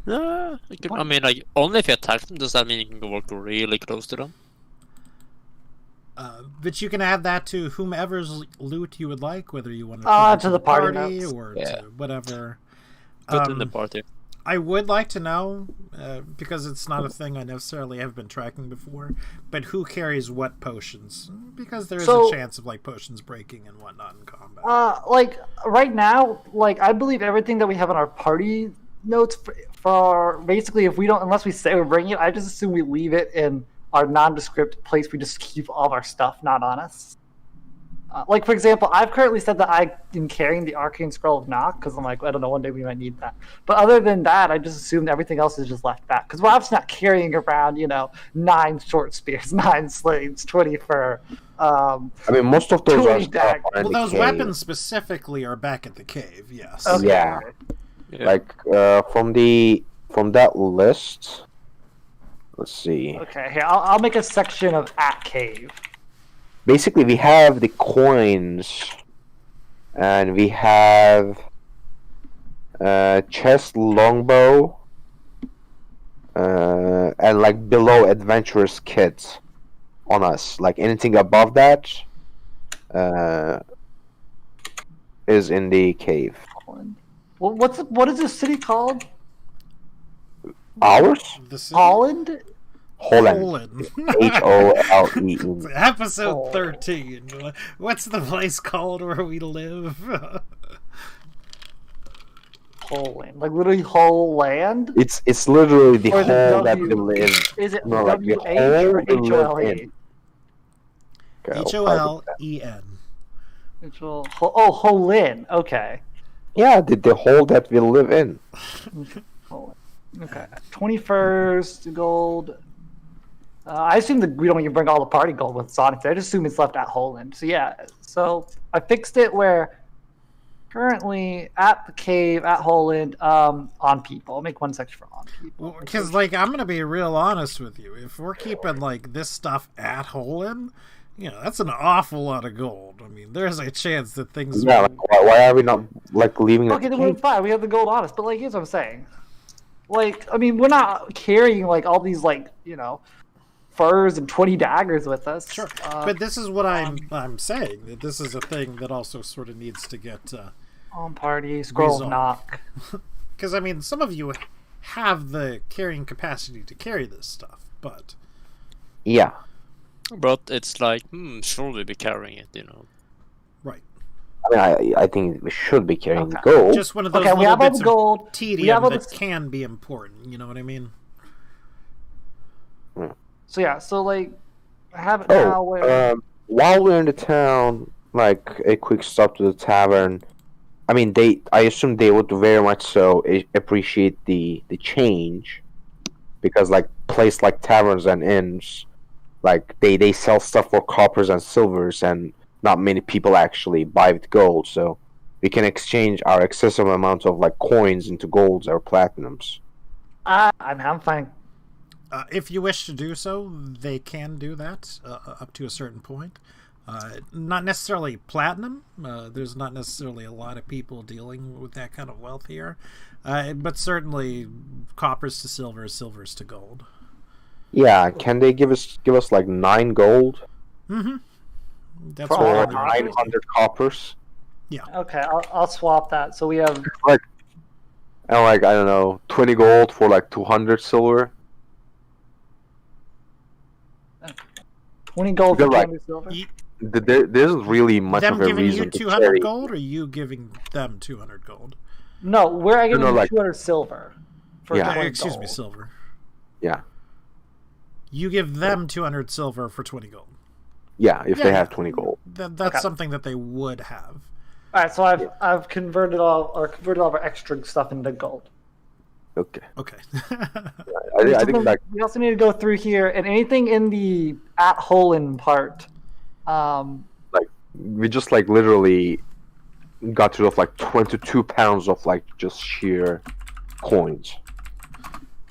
I mean, only if you attack them. Does that mean you can go walk really close to them? But you can add that to whomever's loot you would like, whether you want to To the party notes. or Yeah. to whatever. Put in the party. I would like to know, because it's not a thing I necessarily have been tracking before, but who carries what potions? Because there is a chance of potions breaking and whatnot in combat. Right now, I believe everything that we have in our party notes for basically unless we say we're bringing it, I just assume we leave it in our nondescript place. We just keep all of our stuff not on us. For example, I've currently said that I am carrying the Arcane Scroll of Knock because I'm I don't know, one day we might need that. But other than that, I just assumed everything else is just left back. Because we're obviously not carrying around, 9 short spears, 9 slings, 20 fur. I mean, most of those are 20 stuff daggers. in Well, the those cave. weapons specifically are back at the cave, yes. Okay. Yeah. Yeah. From that list. Let's see. Okay, here, I'll make a section of at cave. Basically, we have the coins, and we have chest longbow, and below adventurous kit on us. Anything above that is in the cave. What is this city called? Ours? The city- Holland? Holland. Holland. Holland. Episode Oh. 13. What's the place called where we live? Holland. Literally whole land? It's literally the Or is it hole that we W- live. Is it No, the W-H hole or we live H-O-L-E? in. Okay, I'll type it down. Holen. Holland. Okay. Yeah, the hole that we live in. Holland. Okay. 21st gold. I assume that we don't even bring all the party gold with Sonic. I just assume it's left at Holland. So yeah. So I fixed it where currently at the cave at Holland on people. I'll make one section for on people. Because, I'm going to be real honest with you. If we're keeping, this stuff at Holen, that's an awful lot of gold. I mean, there's a chance that things... Yeah, why are we not leaving Okay, it? then we're fine. We have the gold on us. But here's what I'm saying. I mean, we're not carrying all these furs and 20 daggers with us. Sure, but this is what I'm saying, that this is a thing that also sort of needs to get on party scroll of resolved. knock. Because I mean, some of you have the carrying capacity to carry this stuff, but Yeah. But it's should we be carrying it? right, I mean, I think we should be carrying Okay. gold. just one of those Okay, we little have all bits the gold. of We tedium have all that the- can be important. You know what I mean? So yeah, I have it now. Where While we're in the town, a quick stop to the tavern. I mean, I assume they would very much so appreciate the change, because place like taverns and inns, they sell stuff for coppers and silvers, and not many people actually buy with gold. So we can exchange our excessive amounts of like coins into golds or platinums. I'm fine. If you wish to do so, they can do that up to a certain point. Not necessarily platinum. There's not necessarily a lot of people dealing with that kind of wealth here. But certainly coppers to silver, silvers to gold. Yeah, can they give us like 9 gold? Mm-hmm. That's For what all I'm doing. 900 coppers? Okay, I'll swap that. So we have Like, and like, I don't know, 20 gold for like 200 silver? 20 gold for You're right. 20 silver. There isn't really much Them of a giving reason you to 200 carry. gold, or you giving them 200 gold? No, we're giving No, you like- 200 silver for Yeah. 20 Excuse me, gold. silver. Yeah. You give them 200 silver for 20 gold. Yeah, if they Yeah. have 20 gold. That's Okay. something that they would have. All right, so I've converted all of our extra stuff into gold. Okay. Okay. I think like We also need to go through here and anything in the at Holland part. we just like literally got rid of like 22 pounds of like just sheer coins.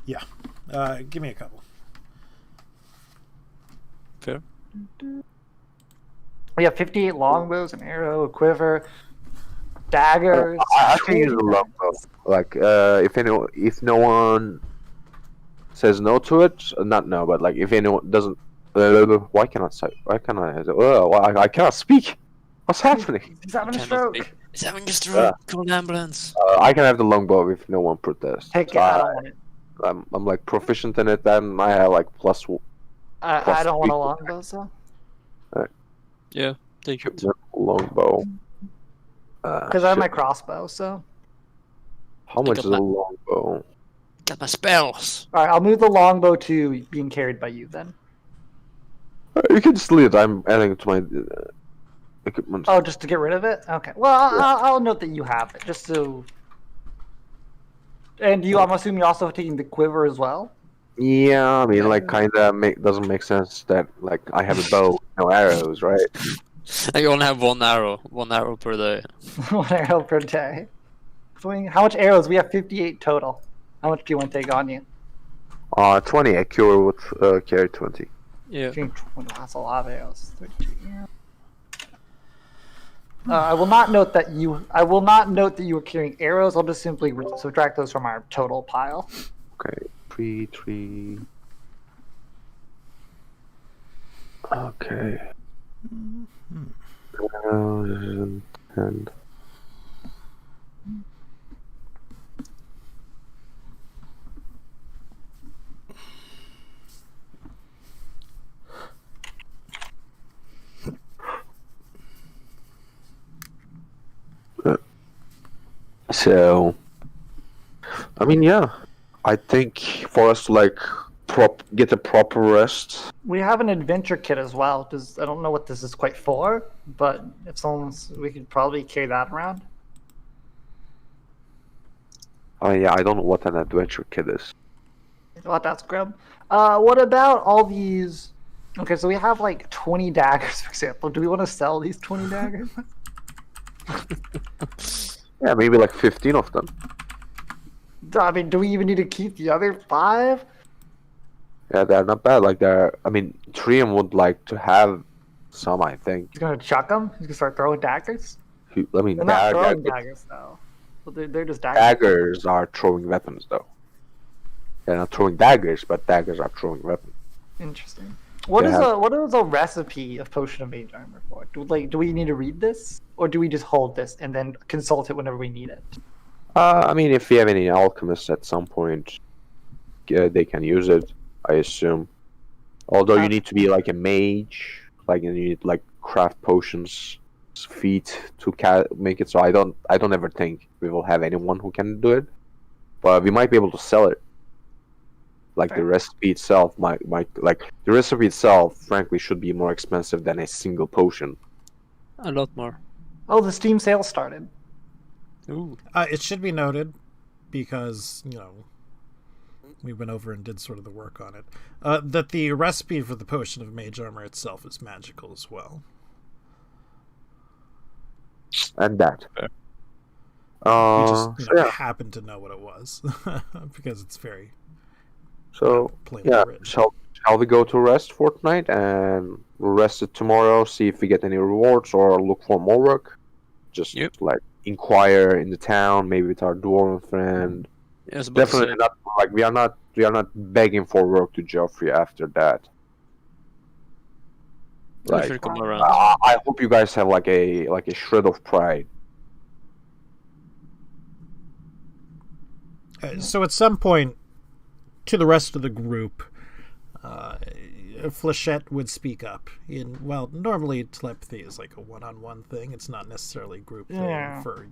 Give me a couple. Fair. We have 58 longbows, an arrow, a quiver, daggers. I can use a longbow. Like if no one says no to it, not no, but like if anyone doesn't, why cannot say? Why cannot? I cannot speak. What's happening? He's having a Cannot stroke. speak. He's having a stroke. Call an ambulance. I can have the longbow if no one protests. Take it. I don't want it. I'm like proficient in it. Then I have like plus. I don't want a longbow, so. Yeah, take it. Longbow. Because I have my crossbow, so. How much Pick is up a longbow? Got my spells. All right, I'll move the longbow to being carried by you then. You can just leave it. I'm adding it to my equipment. Oh, just to get rid of it? Okay. Well, I'll note that you have it, just so. And you, I'm assuming you're also taking the quiver as well? Yeah, I mean, like, kinda doesn't make sense that like I have a bow, no arrows, right? I only have one arrow per day. 1 arrow per day. How much arrows? We have 58 total. How much do you want to take on you? 20. A cure would carry 20. Yeah. 20, that's a lot of arrows. 32, yeah. I will not note that you. I will not note that you were carrying arrows. I'll just simply subtract those from our total pile. Okay, 3. Okay. And so, I mean, yeah, I think for us to like get a proper rest. We have an adventure kit as well. I don't know what this is quite for, but if we could probably carry that around. Oh yeah, I don't know what an adventure kit is. Well, that's grub. What about all these? Okay, so we have like 20 daggers, for example. Do we want to sell these 20 daggers? Yeah, maybe like 15 of them. I mean, do we even need to keep the other 5? Yeah, they're not bad. Like I mean, Trium would like to have some. I think. He's gonna chuck them? He's gonna start throwing daggers? I mean, They're not throwing daggers, though. Well, they're just daggers. daggers are throwing weapons, though. They're not throwing daggers, but daggers are throwing weapons. Interesting. What Yeah. is a recipe of potion of mage armor for? Do we need to read this, or do we just hold this and then consult it whenever we need it? I mean, if we have any alchemists at some point, they can use it. I assume. Although you need to be like a mage, like you need like craft potions, feet to make it. So I don't ever think we will have anyone who can do it, but we might be able to sell it. Like the recipe itself might like the recipe itself, frankly, should be more expensive than a single potion. A lot more. Oh, the Steam sale started. Ooh. It should be noted, because, we went over and did sort of the work on it, that the recipe for the potion of mage armor itself is magical as well. And that. So yeah. happen to know what it was because it's very So plainly yeah, written. shall we go to rest for tonight and we'll rest it tomorrow? See if we get any rewards or look for more work. Just Yep. like inquire in the town, maybe with our dwarven friend. Yeah, I was about to Definitely say. not like we are not begging for work to Joffrey after that. We Like should come around. I hope you guys have like a shred of pride. So at some point, to the rest of the group, Flechette would speak up. Normally telepathy is like a one-on-one thing. It's not necessarily a group thing for,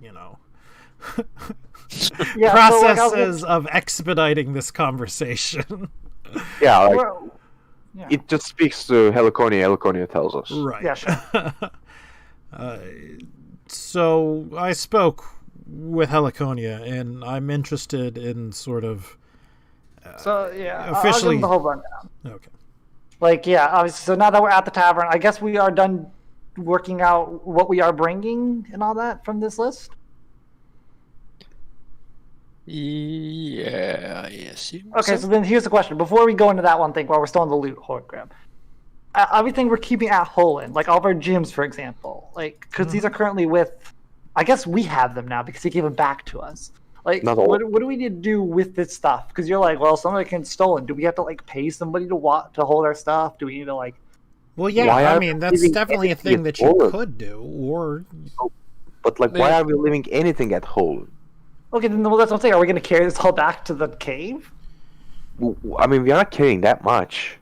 Yeah, processes of expediting this conversation. Yeah, like Well, yeah. it just speaks to Heliconia. Heliconia tells us. Right. Yeah, sure. So I spoke with Heliconia, and I'm interested in sort of So yeah, I'll give officially. them the whole rundown. Okay. Like, yeah, obviously, so now that we're at the tavern, I guess we are done working out what we are bringing and all that from this list. Yeah, I assume. Okay, so then here's the question. Before we go into that one thing, while we're still on the loot hoard grab, everything we're keeping at Holen, like all of our gyms, for example, like, because these are currently with, I guess we have them now because he gave them back to us. Like, Not all. what do we need to do with this stuff? Because you're like, well, somebody can stolen. Do we have to, like, pay somebody to hold our stuff? Do we need to, like... Well, yeah, Why I are mean, we that's leaving definitely a anything thing at that you Holen? could do, or... But like, why are we leaving anything at home? Okay, then well, that's what I'm saying. Are we going to carry this all back to the cave? I mean, we are not carrying that much.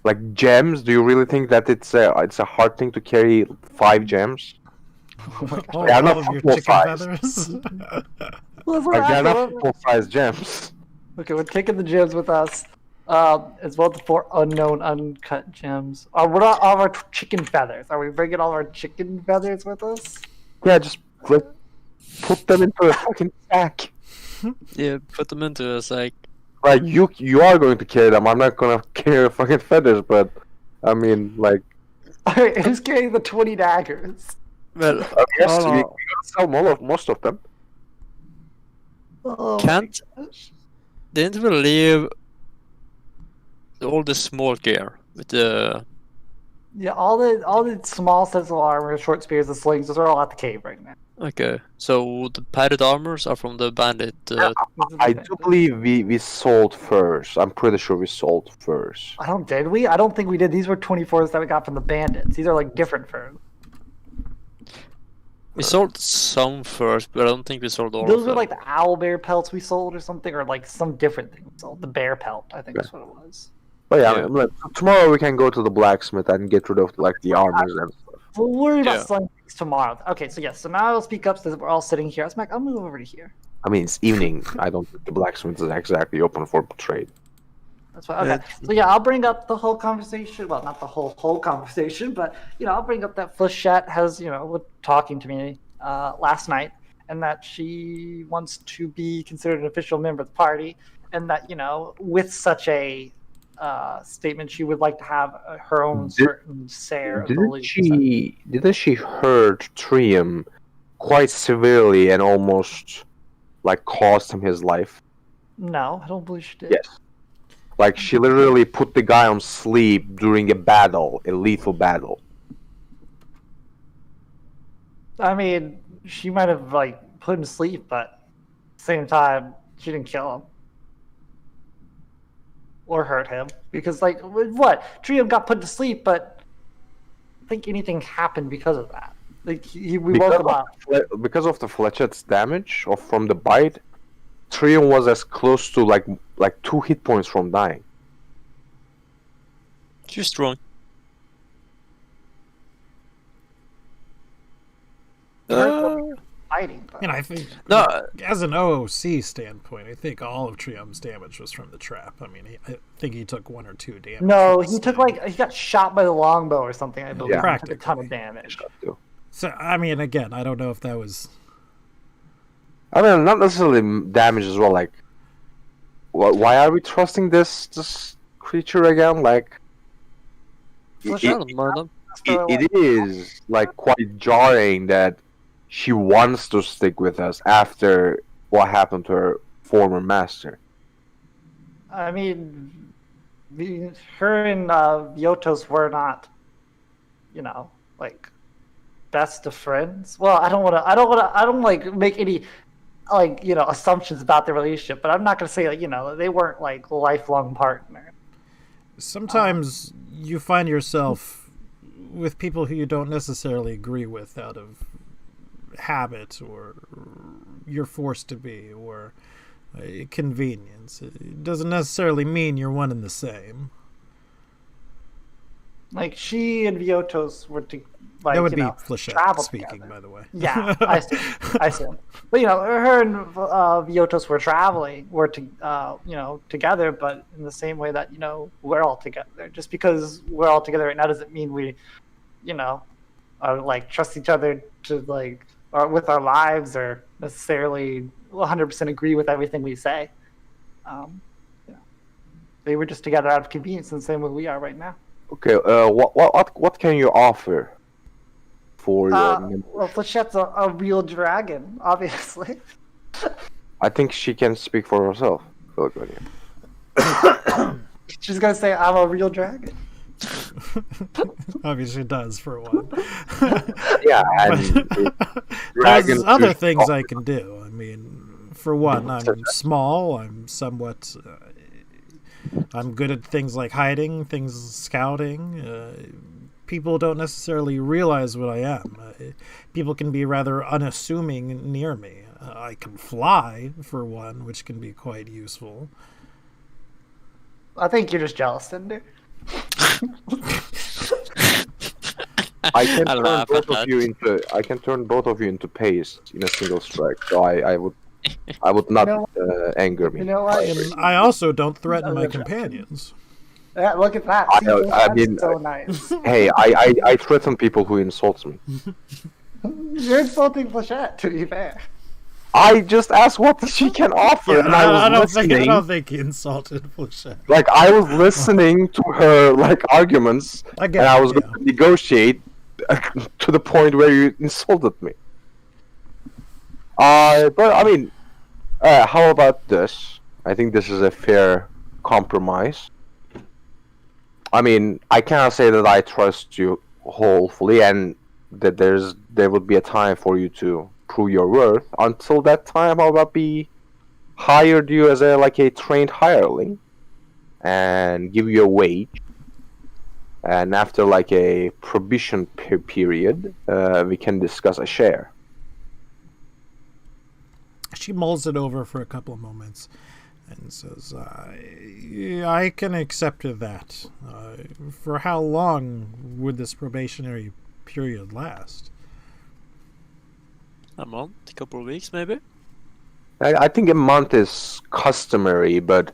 Like gems, do you really think that it's a hard thing to carry 5 gems? all They are not of your football chicken size. feathers? Well, Like they're not full-size gems. Okay, we're taking the gems with us, as well as the 4 unknown uncut gems. What are all of our chicken feathers? Are we bringing all our chicken feathers with us? Yeah, just like, put them into a fucking sack. Yeah, put them into a sack. Like you are going to carry them. I'm not gonna carry fucking feathers, but I mean, like, Alright, who's carrying the 20 daggers? Well, I guess hold we on. gotta sell most of them. Oh, Can't didn't we leave all the small gear with the yeah, all the small sets of armor, short spears, and slings, those are all at the cave right now. okay? So the padded armors are from the bandit. I do believe we sold first. I'm pretty sure we sold first. Did we? I don't think we did. These were 24s that we got from the bandits. These are like different furs. We sold some first, but I don't think we sold all Those of were them. like the owl bear pelts we sold or something, or like some different thing we sold. The bear pelt, I think is what it was. But yeah, Yeah. I mean, like, tomorrow we can go to the blacksmith and get rid of like the armors and stuff. We'll worry about Yeah. selling things tomorrow. Okay, so yes, so now I'll speak up since we're all sitting here. I'll move over to here. I mean, it's evening. I don't think the blacksmith is exactly open for trade. That's why. Okay, so yeah, I'll bring up the whole conversation. Well, not the whole conversation, but I'll bring up that Flechette has was talking to me last night, and that she wants to be considered an official member of the party, and that with such a statement, she would like to have her own certain share of the Didn't she hurt Trium quite severely and almost like cost him his life? No, I don't believe she did. Yes. Like she literally put the guy on sleep during a battle, a lethal battle. I mean, she might have like put him to sleep, but at the same time, she didn't kill him or hurt him because, like, what? Trium got put to sleep, but I don't think anything happened because of that. Like, we woke him up. Because of the Fletchet's damage or from the bite, Trium was as close to like 2 hit points from dying. She's strong. Fighting. But... And I think, No, as an OOC standpoint, I think all of Trium's damage was from the trap. I mean, I think he took 1 or 2 damage. No, from he the took sting. he got shot by the longbow or something. I believe. Yeah. He took a ton of damage. So, I mean, again, I don't know if that was... I mean, not necessarily damage as well. Like, why are we trusting this creature again? Like, I don't mind them. it is like quite jarring that she wants to stick with us after what happened to her former master. I mean, her and Vyotos were not, like best of friends. Well, I don't like make any assumptions about their relationship, but I'm not gonna say they weren't like lifelong partners. Sometimes you find yourself with people who you don't necessarily agree with out of habit, or you're forced to be, or convenience. It doesn't necessarily mean you're one and the same. Like she and Vyotos were that would be Flechette speaking, together. By the way. Yeah, I see. But her and Vyotos were together, but in the same way that we're all together. Just because we're all together right now doesn't mean we, are like trust each other to or with our lives, or necessarily 100% agree with everything we say. They were just together out of convenience in the same way we are right now. Okay, what can you offer for your? Well, Flechette's a real dragon, obviously. I think she can speak for herself. She's gonna say, "I'm a real dragon." Obviously, does for one. Yeah, there's other things I can do. I mean, for one, I'm small. I'm somewhat. I'm good at things like hiding, scouting. People don't necessarily realize what I am. People can be rather unassuming near me. I can fly, for one, which can be quite useful. I think you're just jealous, Cinder. I can turn both of you into paste in a single strike. So I would not anger me. You know what? I also don't threaten my companions. Yeah, look at that. I mean, so nice. Hey, I threaten people who insult me. You're insulting Flechette, to be fair. I just asked what she can offer, and I don't think he insulted Flechette. Like, I was listening to her arguments, and I was going to negotiate to the point where you insulted me. But I mean, how about this? I think this is a fair compromise. I mean, I cannot say that I trust you wholly, and that there would be a time for you to prove your worth. Until that time, how about we hired you as a trained hireling, and give you a wage, and after a probation period, we can discuss a share. She mulls it over for a couple of moments and says, I can accept that. For how long would this probationary period last? A month? A couple of weeks, maybe? I think a month is customary, but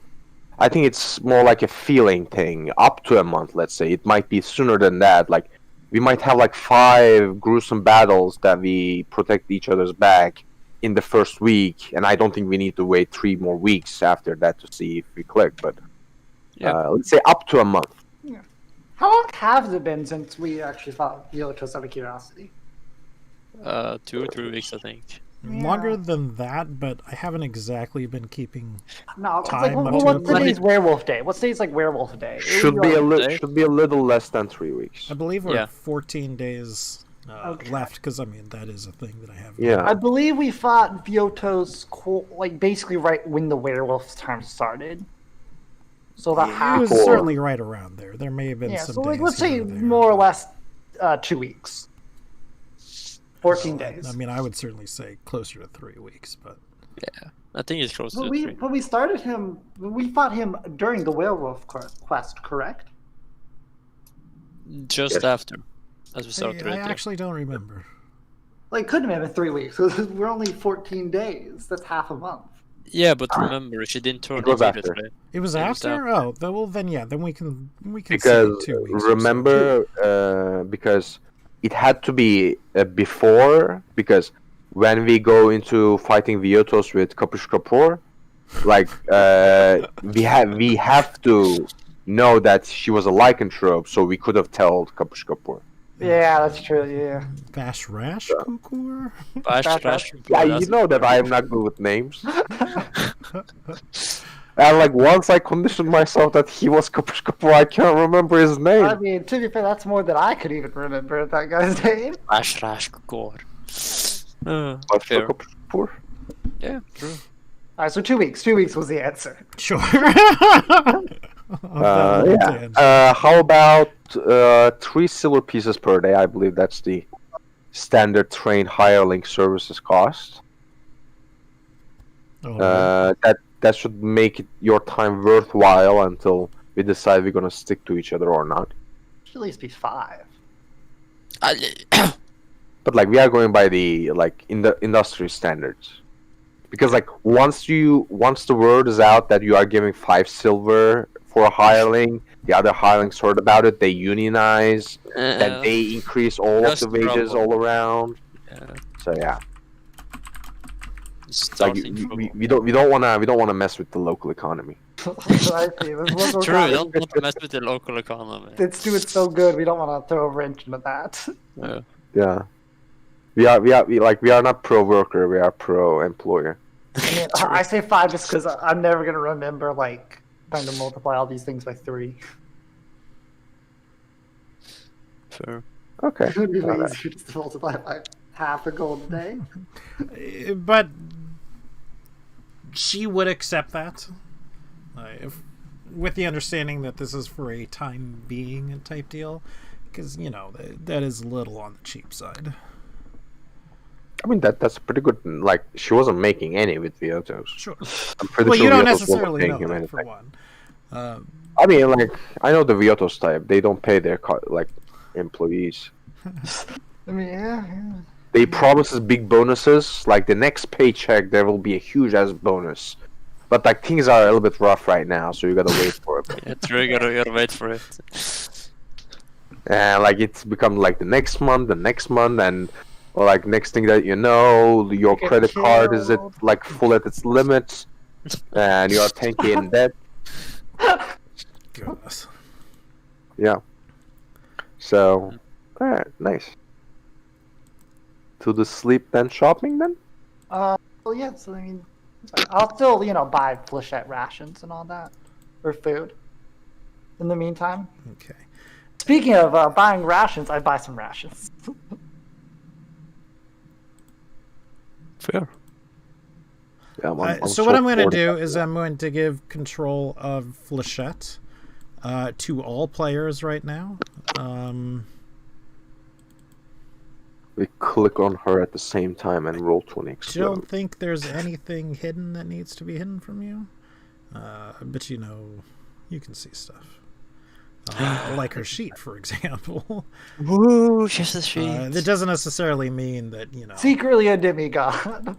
I think it's more like a feeling thing. Up to a month, let's say. It might be sooner than that. We might have 5 gruesome battles that we protect each other's back in the first week, and I don't think we need to wait 3 more weeks after that to see if we click, but let's say up to a month. Yeah. How long has it been since we actually fought Vyotos out of curiosity? 2 or 3 weeks, I think. Longer than that, but I haven't exactly been keeping time. What's today's Werewolf Day? What's today's Werewolf Day? Should be a little less than 3 weeks. I believe we're 14 days left, because that is a thing that I have. Yeah, I believe we fought Vyotos basically right when the werewolf's time started. So that it was certainly right around there. There may have been some. So let's say more or less 2 weeks. 14 days. I would certainly say closer to 3 weeks, but yeah, I think it's closer to 3. But we started him. We fought him during the werewolf quest, correct? Just after, as we started. I actually don't remember. Couldn't have been 3 weeks. We're only 14 days. That's half a month. Yeah, but remember, she didn't turn it after. It was after? Oh, then we can because 2 weeks. Remember, because it had to be before, because when we go into fighting Vyotos with Kapush Kapor, we have to know that she was a lycanthrope, so we could have told Kapush Kapor. Yeah, that's true. Yeah. Bash Rash Kukur? Bash, Rash, Yeah, you know that I am not good with names. And like once I conditioned myself that he was Kapush Kapur, I can't remember his name. I mean, to be fair, that's more than I could even remember that guy's name. Bash, Rash, Kukor. Fair. Kapush Kapur? Yeah, true. All right, so 2 weeks. 2 weeks was the answer. Sure. How about 3 silver pieces per day? I believe that's the standard trained hireling services cost. That should make your time worthwhile until we decide we're gonna stick to each other or not. Should at least be 5. But like we are going by the industry standards, because like once the word is out that you are giving 5 silver for a hireling, the other hirelings heard about it, they unionize, then they increase all of the wages all around. Yeah. So yeah. Like, we don't wanna mess with the local economy. True, you don't want to mess with the local economy. It's doing so good. We don't want to throw a wrench into that. Yeah. We are not pro worker. We are pro employer. I mean, I say 5 just because I'm never gonna remember like trying to multiply all these things by 3. Fair. Okay. It would be way easier just to multiply by half a gold a day. But she would accept that, with the understanding that this is for a time being type deal, because that is a little on the cheap side. I mean that's pretty good. Like she wasn't making any with Viotos. Sure. I'm pretty Well, sure you don't Viotos necessarily wasn't know paying him that, for anything. one. I mean, like I know the Viotos type. They don't pay their employees. I mean, yeah. They promise us big bonuses. Like the next paycheck, there will be a huge ass bonus. But like things are a little bit rough right now, so you gotta wait for it. Yeah, true. You gotta wait for it. And like it's become like the next month, and or like next thing that you know, your get credit card is killed. like full at its limit, and you are 10K in debt. Goodness. Yeah. So, alright, nice. To the sleep then shopping then? Well, yeah. So I mean, I'll still buy flechette rations and all that, or food. In the meantime. Okay. Speaking of buying rations, I buy some rations. Fair. Yeah, So what I'm going to do is I'm going to give control of Flechette to all players right now. We click on her at the same time and roll 20 explode. Don't think there's anything hidden that needs to be hidden from you. But you can see stuff. Like her sheet, for example. Woo, just the sheet. That doesn't necessarily mean that, Secretly a demigod.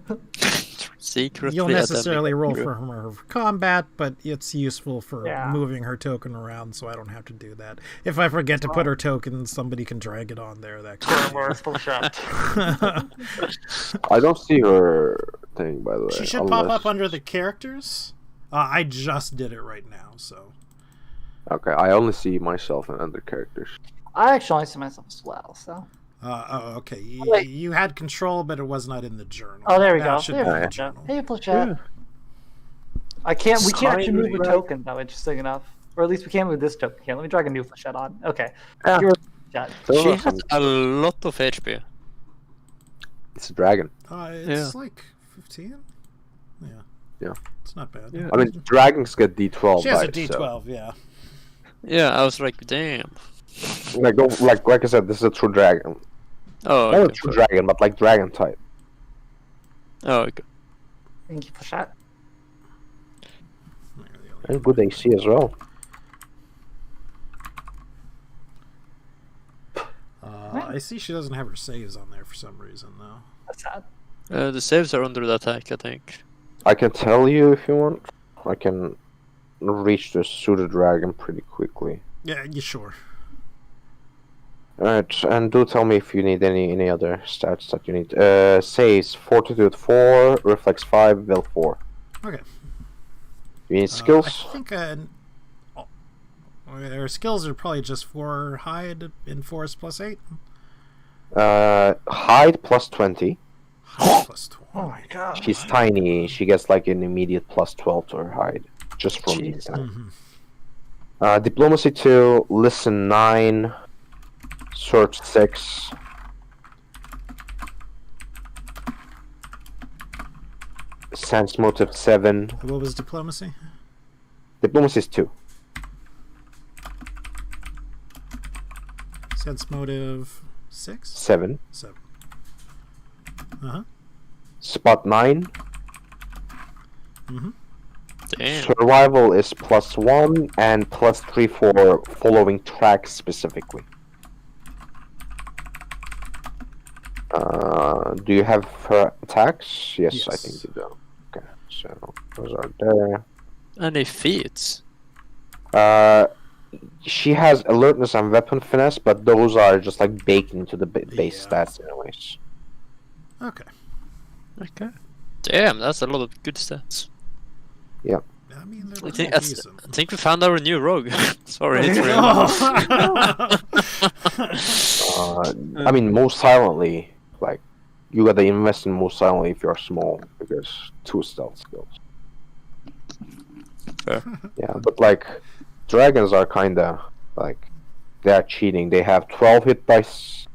Secretly you'll necessarily roll for for her for combat, but it's useful for Yeah. moving her token around, so I don't have to do that. If I forget to put her token, somebody can drag it on there. That I don't see her thing, by the way. She should pop up under the characters. I just did it right now, so. Okay, I only see myself and other characters. I actually only see myself as well, so. Okay. Wait. You had control, but it was not in the journal. Oh, there we That go. should There be we in go. the journal. Hey, Flechette. We can't actually move a Sorry. token, though, interesting enough. Or at least we can't move this token. Here, let me drag a new Flechette on. Okay. Yeah. You're Flechette. She has a lot of HP. It's a dragon. It's like 15? Yeah. Yeah. It's not bad. Yeah. I mean, dragons get D12. She has a dice, D12, yeah. Yeah, I was like, damn. So. Like I said, this is a true dragon. Oh, Not a okay. true dragon, but like dragon type. Oh, okay. Thank you, Flechette. And good AC as well. I see she doesn't have her saves on there for some reason, though. That's sad. The saves are under the attack, I think. I can tell you if you want. I can reach the suited dragon pretty quickly. Yeah, you sure. Alright, and do tell me if you need any other stats that you need. Saves Fortitude 4, Reflex 5, Will 4. Okay. You need skills? I think her skills are probably just 4 hide and force plus 8. Hide plus 20. Plus 20. Oh my god. She's tiny. She gets like an immediate plus 12 to her hide. Just from me. Diplomacy 2, listen 9, search 6. Sense motive 7. What was diplomacy? Diplomacy is 2. Sense motive 6? 7. 7. Uh-huh. Spot 9. Damn. Survival is plus 1 and plus 3 for following tracks specifically. Do you have her attacks? Yes, I Yes. think you do. Okay, so those are there. Any feats? She has alertness and weapon finesse, but those are just like baked into the base Yeah. stats anyways. Okay. Okay. Damn, that's a lot of good stats. I mean, they're I pretty think, decent. I think we found our new rogue. Sorry, it's real. I mean, most silently, like, you gotta invest in most silently if you're small, because 2 stealth skills. Fair. Yeah, but like, dragons are kinda, like, they're cheating. They have 12 hit dice,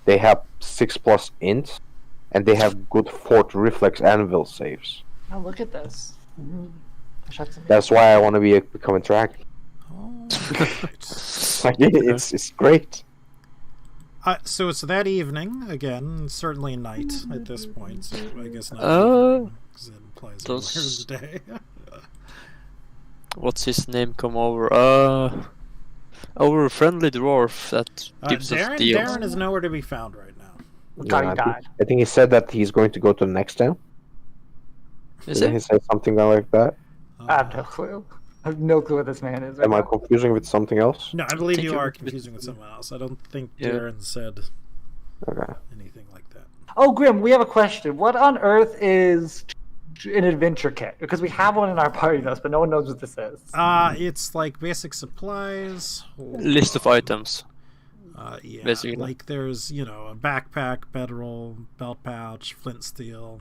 they have 6 plus int, and they have good fort reflex and will saves. Oh, look at this. That's why I want to become a dragon. All right. Like, it's great. So it's that evening again. Certainly night at this point. So I guess not. Because it implies those- earlier in the day. What's his name come over? Our friendly dwarf that gives us Darren, deals. Darren is nowhere to be found right now. God, he died. I think he said that he's going to go to the next town. Is Didn't he it? say something like that? I have no clue. I have no clue what this man is. Am I right now. confusing with something else? No, I believe think you it are would be- confusing with someone else. I don't think Yeah. Darren said Okay. anything like that. Oh, Grim, we have a question. What on earth is an adventure kit? Because we have one in our party list, but no one knows what this is. It's like basic supplies. List of items. Yeah, basically. like there's, a backpack, bedroll, belt pouch, flint steel,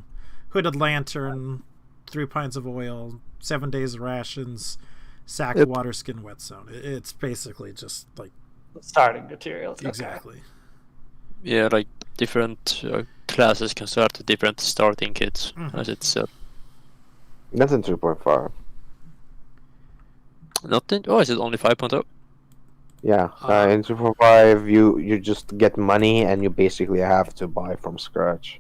hooded lantern, 3 pints of oil, 7 days of rations, sack Yep. water skin whetstone. It's basically just like Starting materials. okay. exactly. Yeah, like different classes can start with different starting kits, as it said. That's in 2.5. Nothing. Oh, is it only 5.0? Yeah. In 2.5, you just get money and you basically have to buy from scratch.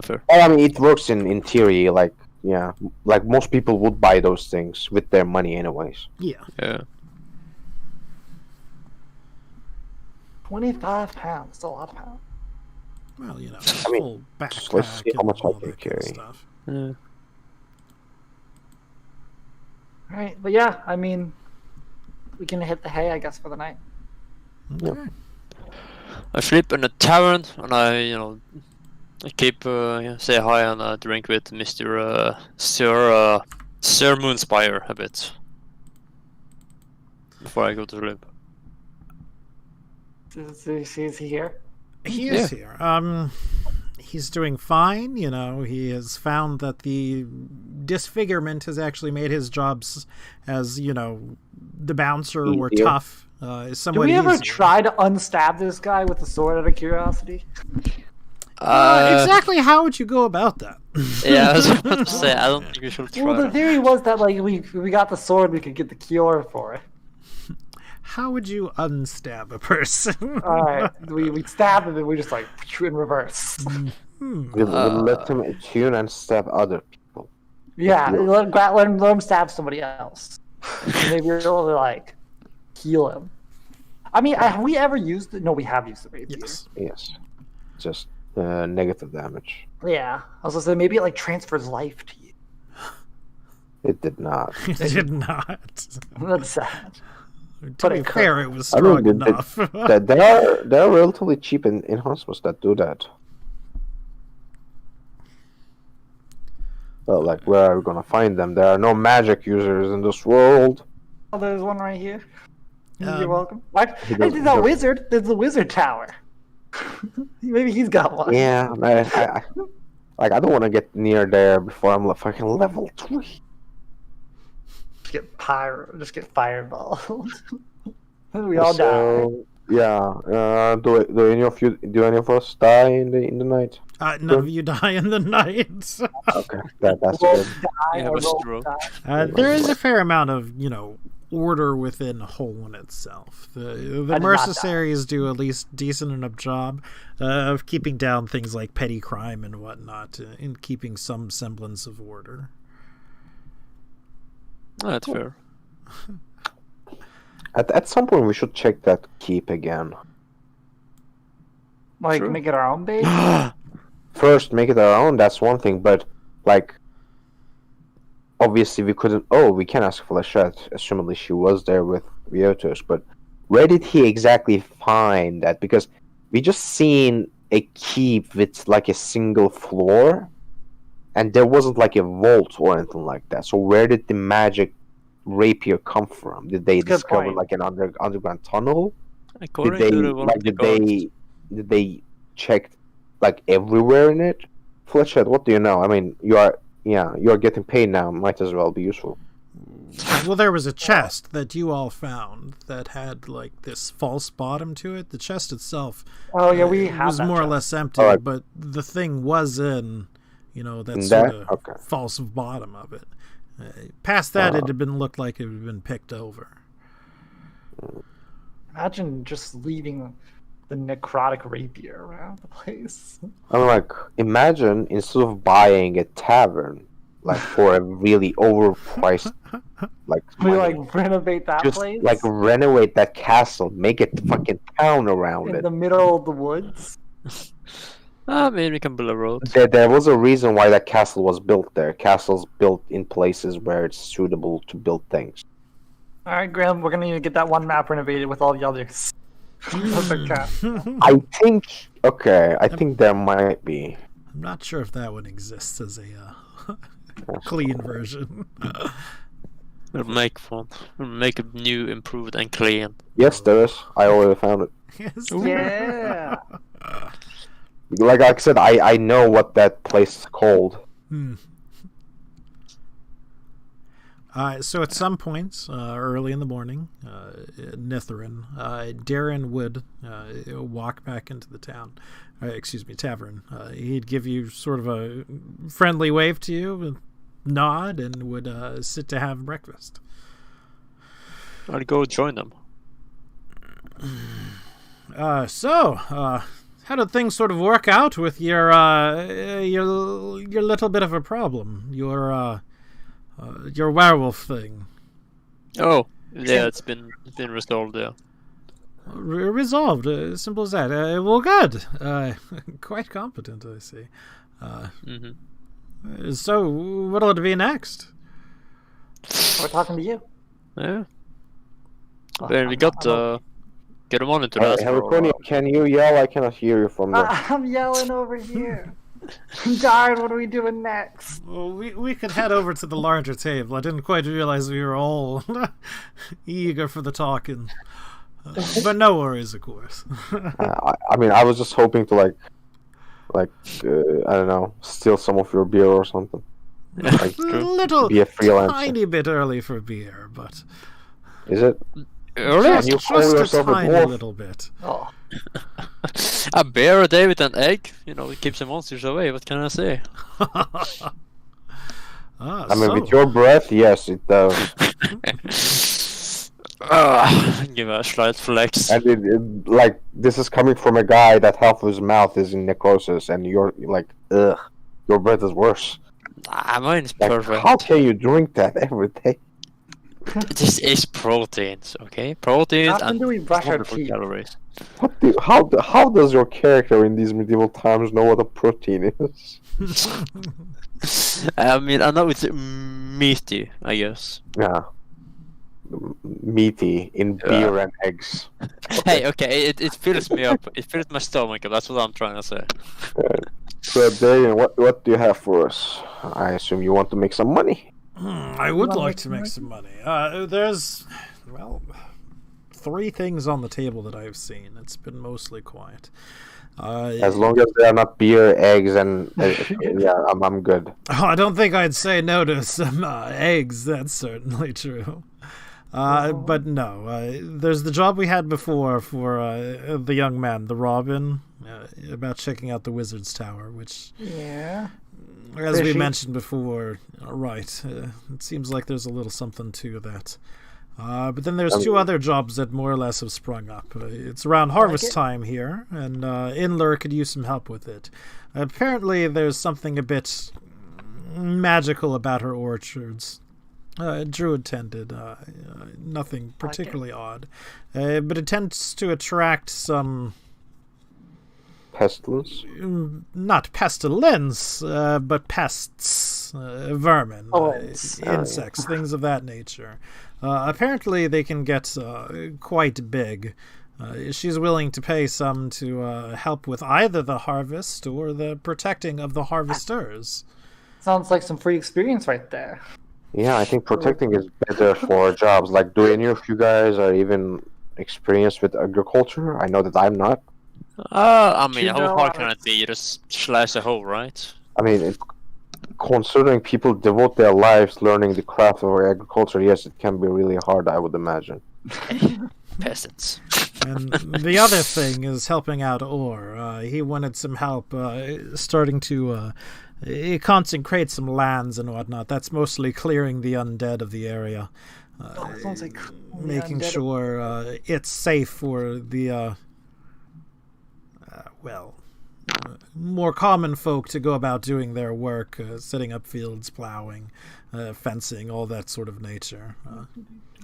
Fair. Oh, I mean, it works in theory, like, yeah. Like, most people would buy those things with their money anyways. Yeah. Yeah. 25 pounds. That's a lot of pounds. Well, I mean, full just let's see backpack how and much I all can that kind of carry. stuff. Yeah. All right. But yeah, I mean, we can hit the hay, I guess, for the night. Okay. I sleep in a tavern, and I keep say hi and drink with Mr. Sir Moonspire a bit before I go to sleep. Is he here? He is here. He's doing fine. He has found that the disfigurement has actually made his jobs as, the bouncer or Easier. tough Do somewhat we ever easier. try to unstab this guy with a sword out of curiosity? Exactly how would you go about that? Yeah, I was about to say, I don't think we should try Well, the that. theory was that like we got the sword, we could get the cure for it. How would you unstab a person? All right, we stab him and we just like in reverse. We'll let him attune and stab other people. Yeah, let him stab somebody else. And maybe we're able to like heal him. I mean, have we ever used it? No, we have used the rapier. Yes. Yes. Just negative damage. Yeah, I was gonna say maybe it like transfers life to you. It did not. It did not. That's sad. To But be it could. fair, it was I mean, strong enough. They're relatively cheap in hospitals that do that. Well, like, where are we gonna find them? There are no magic users in this world. Oh, there's one right here. You're Um, welcome. What? he Hey, doesn't- there's a wizard. There's a wizard tower. Maybe he's got one. Yeah, I don't want to get near there before I'm fucking level 3. Just get fireball. We all die. Yeah. Do any of us die in the night? None of you die in the night. Okay, that's Roll good. die, You have or a roll stroke. die. There is a fair amount of, order within Holland itself. The did not mercenaries do at least decent enough job of keeping down things like petty crime and whatnot, in keeping some semblance of order. Oh, that's fair. At some point, we should check that keep again. Like, True. make it our own base? First, make it our own. That's one thing, but like, obviously, we couldn't. Oh, we can ask Flechette. Assumedly, she was there with Viotus, but where did he exactly find that? Because we just seen a keep with like a single floor, and there wasn't like a vault or anything like that. So where did the magic rapier come from? Did they Good discover point. like an underground tunnel? According Did they to the one of the guards. did they check like everywhere in it? Flechette, what do you know? I mean, you are getting paid now. Might as well be useful. Well, there was a chest that you all found that had like this false bottom to it. The chest itself Oh, yeah, we have was that more or chest. less empty, Alright. but the thing was in, that In sort that? of Okay. false bottom of it. Past that, it Uh. had been looked like it had been picked over. Imagine just leaving the necrotic rapier around the place. I'm like, imagine instead of buying a tavern, like for a really overpriced, like We money, like renovate that just place like renovate that castle, make it fucking town around in it. the middle of the woods. I mean, we can build a road. There was a reason why that castle was built there. Castles built in places where it's suitable to build things. All right, Graham, we're gonna need to get that one map renovated with all the others. Okay. I think there might be. I'm not sure if that one exists as a clean version. We'll make one. We'll make a new, improved, and clean. Yes, there is. I already found it. Yes, Yeah. Like I said, I know what that place is called. So at some point, early in the morning, Nitherin, Darren would walk back into the tavern. He'd give you sort of a friendly wave to you, a nod, and would sit to have breakfast. I'll go join them. How did things sort of work out with your little bit of a problem? Your werewolf thing. Oh, yeah, it's been resolved. Yeah. Resolved. Simple as that. Well, good. Quite competent, I see. So, what'll it be next? We're talking to you. Yeah. Oh, Then we got get a monitor. Hey, as well. Heliconia, can you yell? I cannot hear you from there. I'm yelling over here. Darn, what are we doing next? Well, we could head over to the larger table. I didn't quite realize we were all eager for the talking. But no worries, of course. I mean, I was just hoping to I don't know, steal some of your beer or something. Like, Little be a freelancer. tiny bit early for beer, but Is it? Early? Can you call just a yourself a tiny dwarf? little bit. Oh, A bear a day with an egg? It keeps the monsters away. What can I say? I mean, with your breath, yes, it does. Give a slight flex. And like, this is coming from a guy that half of his mouth is in necrosis, and you're like, ugh, your breath is worse. Mine's Like, perfect. how can you drink that every day? This is proteins, okay? Proteins How often and do we brush our wonderful teeth? calories. How does your character in these medieval times know what a protein is? I mean, I know it's meaty, I guess. Yeah. Meaty in beer and eggs. Hey, okay, it fills me up. It fills my stomach up. That's what I'm trying to say. So, Darian, what do you have for us? I assume you want to make some money. I would like to make some money. There's, 3 things on the table that I've seen. It's been mostly quiet. As long as they are not beer, eggs, and yeah, I'm good. Oh, I don't think I'd say no to some eggs. That's certainly true. But no, there's the job we had before for the young man, the Robin, about checking out the Wizard's Tower, which, Yeah. as we mentioned before, right, it seems like there's a little something to that. But then there's two other jobs that more or less have sprung up. It's around harvest time here, and Inler could use some help with it. Apparently, there's something a bit magical about her orchards. Druid tended, nothing particularly odd, but it tends to attract some Pestilence? not pestilence, but pests, vermin, insects, things of that nature. Apparently, they can get quite big. She's willing to pay some to help with either the harvest or the protecting of the harvesters. Sounds like some free experience right there. Yeah, I think protecting is better for jobs. Like, do any of you guys are even experienced with agriculture? I know that I'm not. I mean, how hard can it be? You just slash a hole, right? I mean, considering people devote their lives learning the craft of agriculture, yes, it can be really hard, I would imagine. Peasants. And the other thing is helping out Orr. He wanted some help starting to consecrate some lands and whatnot. That's mostly clearing the undead of the area. Sounds like making undead. sure it's safe for the more common folk to go about doing their work, setting up fields, plowing, fencing, all that sort of nature.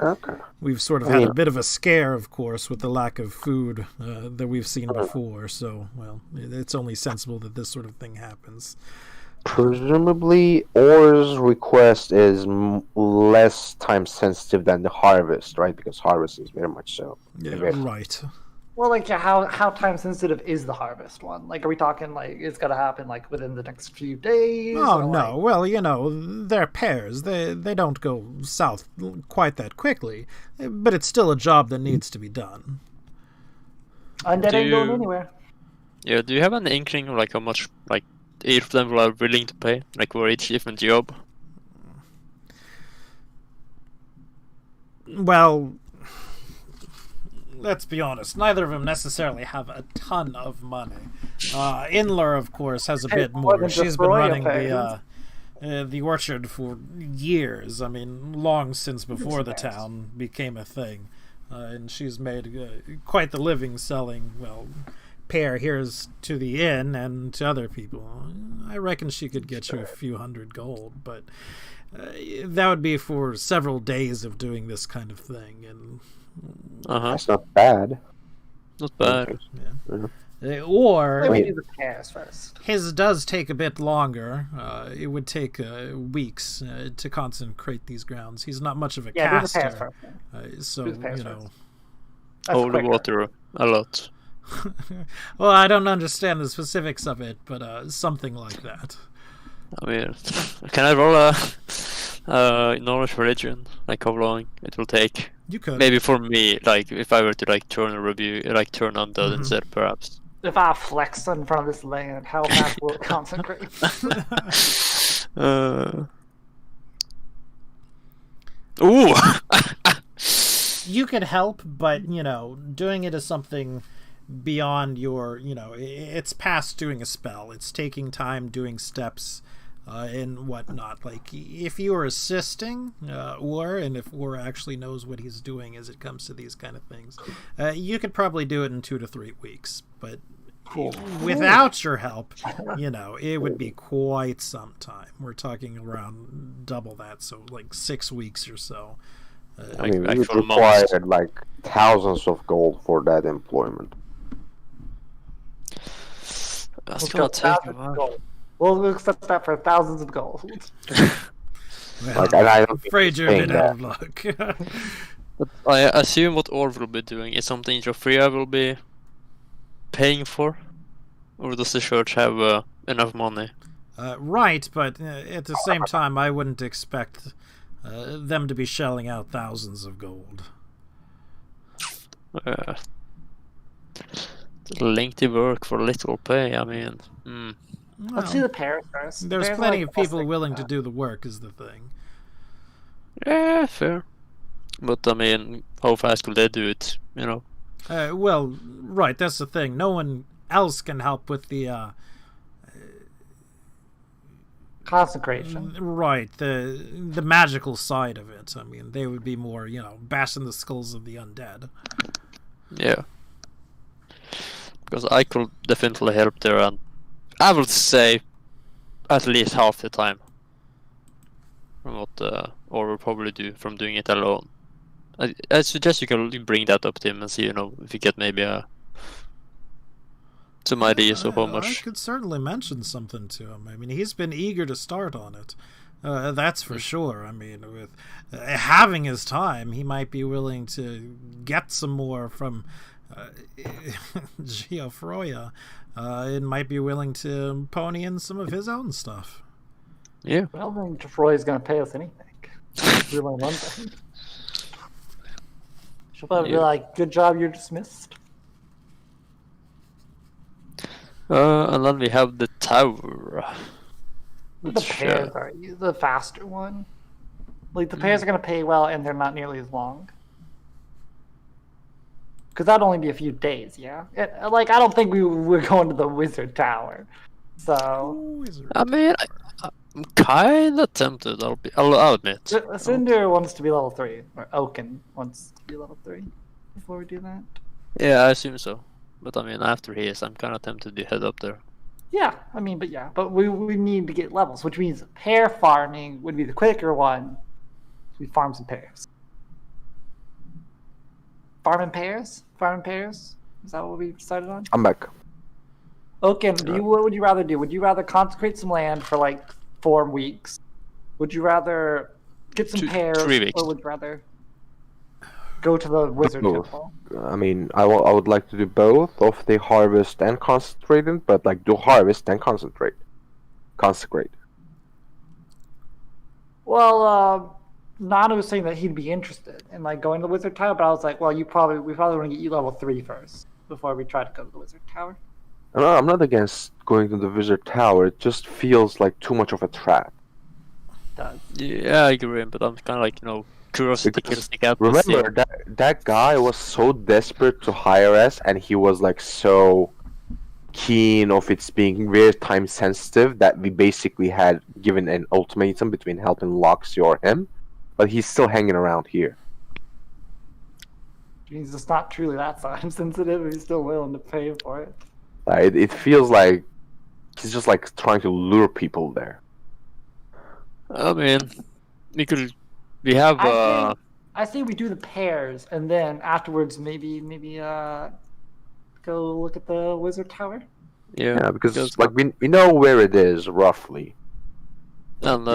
Okay. We've sort of had a bit of a scare, of course, with the lack of food that we've seen before, so, well, it's only sensible that this sort of thing happens. Presumably, Or's request is less time sensitive than the harvest, right? Because harvest is very much so. Yeah, right. Well, like, how time sensitive is the harvest one? Like, are we talking like it's gotta happen like within the next few days? Oh, or, no. like... Well, you know, they're pairs. They don't go south quite that quickly, but it's still a job that needs to be done. Undead ain't going anywhere. Yeah, do you have an inkling of like how much like each of them are willing to pay, like for each different job? Well, let's be honest. Neither of them necessarily have a ton of money. Inler, of course, has a bit more. She's been running the orchard for years. I mean, long since before the town became a thing. And she's made quite the living selling, well, pear here's to the inn and to other people. I reckon she could get you a few hundred gold, but that would be for several days of doing this kind of thing. And That's not bad. Not bad. Or Let me do the pears first. his does take a bit longer. It would take weeks to consecrate these grounds. He's not much of a Do the pears caster, first. so Do the pears you know. first. That's Hold the quicker. water a lot. Well, I don't understand the specifics of it, but something like that. I mean, can I roll a knowledge religion? Like how long it will take? You could. Maybe for me, like if I were to like turn a review, like turn undead instead, perhaps. If I flex in front of this land, how fast will it concentrate? Ooh. You could help, but you know, doing it as something beyond your, you know, it's past doing a spell. It's taking time, doing steps, and whatnot. Like if you were assisting, and if Or actually knows what he's doing as it comes to these kind of things, you could probably do it in 2 to 3 weeks. But without your help, you know, it would be quite some time. We're talking around double that, so like 6 weeks or so. I mean, we actual required like thousands of gold for that employment. That's Let's gonna go take a 1,000 while. gold. We'll accept that for thousands of gold. Well, Like, and I don't I'm think afraid he's you're a paying bit out of luck. But I assume what Orv will be doing is something Jofria will be paying for, or does the church have enough money? Right, but at the same time, I wouldn't expect them to be shelling out thousands of gold. lengthy work for little pay. I mean, Let's see the pears first. There's Pears are, plenty like, of people plastic, willing to do the work, is the thing. yeah, fair. But I mean, how fast could they do it? You know. Well, right, that's the thing. No one else can help with the consecration. right, the magical side of it. I mean, they would be more, bashing the skulls of the undead. Yeah. Because I could definitely help there, and I would say at least half the time from what or will probably do from doing it alone. I suggest you can bring that up to him and see, if you get maybe some ideas of how I much. could certainly mention something to him. I mean, he's been eager to start on it. That's for sure. I mean, with having his time, he might be willing to get some more from Geoffroya. It might be willing to pony in some of his own stuff. Yeah. I don't think Geoffroy is going to pay us anything. We learn one thing. She'll probably be like, "Good job, you're dismissed." And then we have the tower. The Which, pears are the faster one. Like, the pears are going to pay well, and they're not nearly as long. Because that'd only be a few days, yeah? I don't think we're going to the wizard tower. So... I mean, I'm kind of tempted, I'll admit. Cinder wants to be level 3, or Oaken wants to be level 3 before we do that. Yeah, I assume so. But I mean, after he is, I'm kind of tempted to head up there. Yeah, but we need to get levels, which means pear farming would be the quicker one. We farm some pears. Farming pears? Is that what we decided on? I'm back. Okay, what would you rather do? Would you rather consecrate some land for like 4 weeks? Would you rather get some pears? 3 weeks. Or would you rather go to the wizard Both. temple? I mean, I would like to do both of the harvest and concentrated, but like do harvest and consecrate. Well, Nana was saying that he'd be interested in like going to the wizard tower, but I was like, well, we probably want to get you level 3 first before we try to go to the wizard tower. I'm not against going to the wizard tower. It just feels like too much of a trap. It does. Yeah, I agree, but I'm kind of like, curiosity kills the cat. Remember that guy was so desperate to hire us, and he was like so keen of its being very time sensitive that we basically had given an ultimatum between helping Loxy or him, but he's still hanging around here. He's just not truly that time sensitive. He's still willing to pay for it. It feels like he's just like trying to lure people there. I mean, we have I say we do the pears, and then afterwards maybe go look at the wizard tower. Yeah, because like we know where it is roughly. And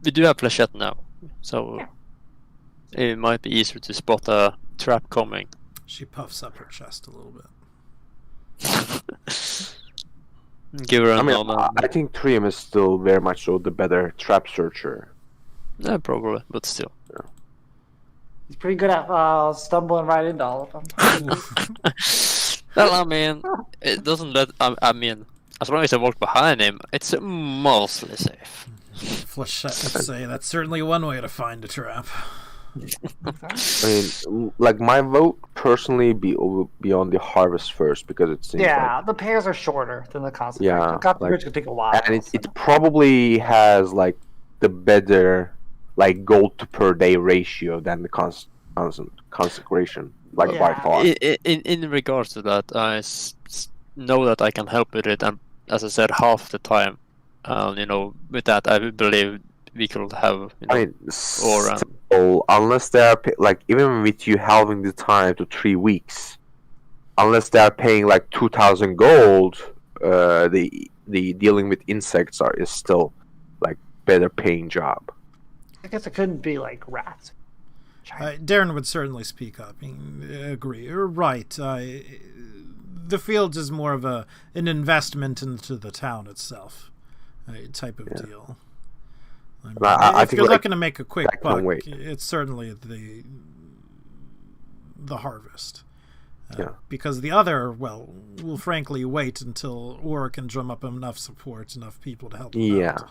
we do have flechette now, so it might be easier to spot a trap coming. She puffs up her chest a little bit. Give her a moment. I think Trium is still very much so the better trap searcher. Yeah, probably, but still. He's pretty good at stumbling right into all of them. Well, I mean, it doesn't let. I mean, as long as I walk behind him, it's mostly safe. Flechette would say that's certainly one way to find a trap. I mean, like my vote personally be on the harvest first because it seems the pears are shorter than the concentration. Yeah, the concentration could take a while. And it probably has like the better like gold to per day ratio than the consecration, like by far. In regards to that, I know that I can help with it, and as I said, half the time, with that, I believe we could have. Unless they are like even with you halving the time to 3 weeks, unless they are paying like 2,000 gold, the dealing with insects is still like better paying job. I guess it couldn't be like rats. Darren would certainly speak up. Agree. You're right. The fields is more of an investment into the town itself, type of deal. I if you're looking to make a quick buck, it's certainly the harvest. Because the other, well, will frankly wait until Ora can drum up enough support, enough people to help him out.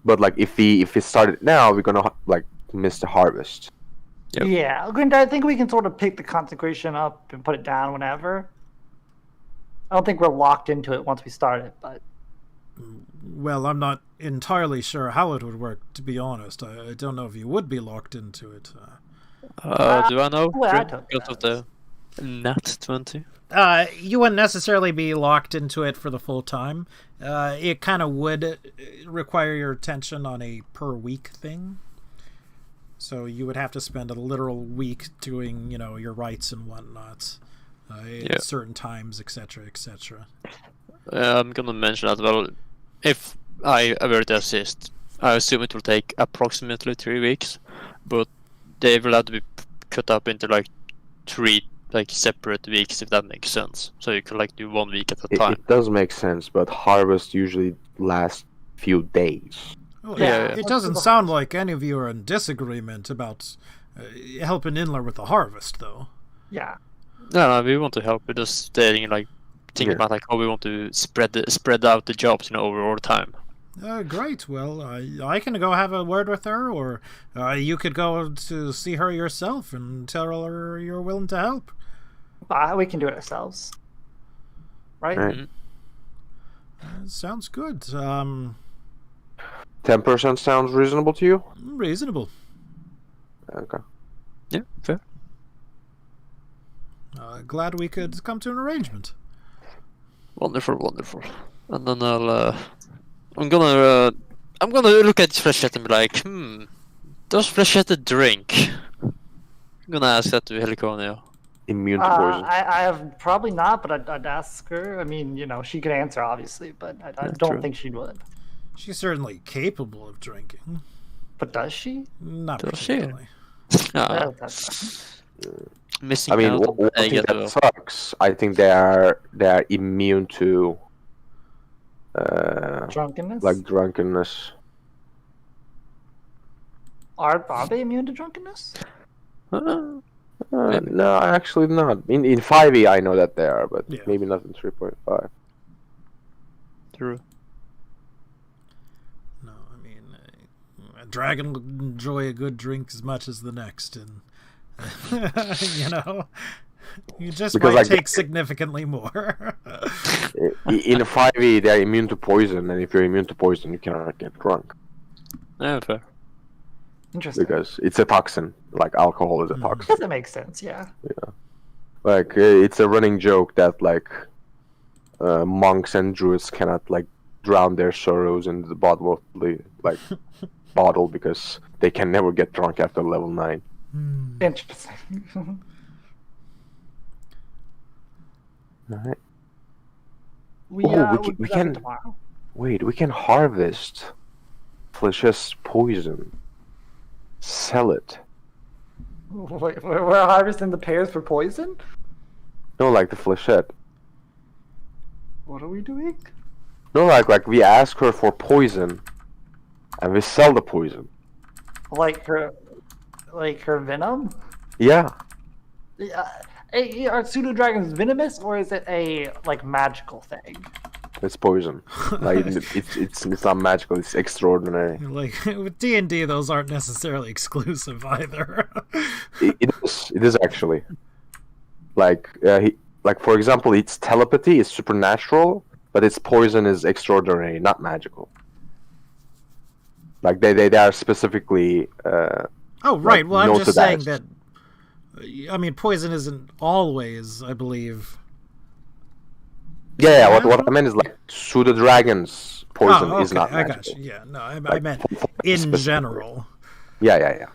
But like if we start it now, we're gonna like miss the harvest. Yep. Yeah, I think we can sort of pick the consecration up and put it down whenever. I don't think we're locked into it once we start it, but... Well, I'm not entirely sure how it would work, to be honest. I don't know if you would be locked into it. Do I know? Well, I Because of the Nat 20? You wouldn't necessarily be locked into it for the full time. It kind of would require your attention on a per week thing. So you would have to spend a literal week doing, your rites and whatnot, at certain times, etc., etc. I'm gonna mention as well. If I were to assist, I assume it will take approximately 3 weeks, but they will have to be cut up into like 3 separate weeks, if that makes sense. So you can do 1 week at a time. It does make sense, but harvest usually lasts few days. Well, it doesn't sound like any of you are in disagreement about helping Inler with the harvest, though. Yeah. No, we want to help. We're just stating thinking about how we want to spread out the jobs, over all the time. Great. Well, I can go have a word with her, or you could go to see her yourself and tell her you're willing to help. We can do it ourselves. Right? Mm-hmm. Sounds good. 10% sounds reasonable to you? Reasonable. Okay. Yeah, fair. Glad we could come to an arrangement. Wonderful. And then I'm gonna look at Flechette and be like, does Flechette drink? I'm gonna ask that to Heliconia. Immune to poison. I have probably not, but I'd ask her. I mean, she could answer, obviously, but I don't think she would. She's certainly capable of drinking. But does she? Not Does particularly. Missing I mean, out. one thing that sucks. I think they are immune to drunkenness. Like drunkenness. Are they immune to drunkenness? No, actually not. In 5e, I know that they are, but maybe not in 3.5. True. No, I mean, a dragon will enjoy a good drink as much as the next, and you just because, might take significantly more. In 5e, they're immune to poison, and if you're immune to poison, you cannot get drunk. Yeah, fair. Interesting. Because it's a toxin, like alcohol is a toxin. That makes sense, yeah. It's a running joke that monks and druids cannot drown their sorrows in the bottom of the bottle because they can never get drunk after level 9. Interesting. Alright. We can tomorrow. Wait, we can harvest Flechette's poison. Sell it. Wait, we're harvesting the pears for poison? No, the Flechette. What are we doing? No, we ask her for poison, and we sell the poison. Like her venom? Yeah. Are pseudo dragons venomous, or is it a magical thing? It's poison. It's not magical. It's extraordinary. With D&D, those aren't necessarily exclusive either. It is actually. For example, its telepathy is supernatural, but its poison is extraordinary, not magical. They are specifically. Oh right. Well, I'm just saying that. I mean, poison isn't always, I believe. Yeah. What I meant is pseudo dragons poison is not magical. I got you. Yeah. No, I meant in general. Yeah.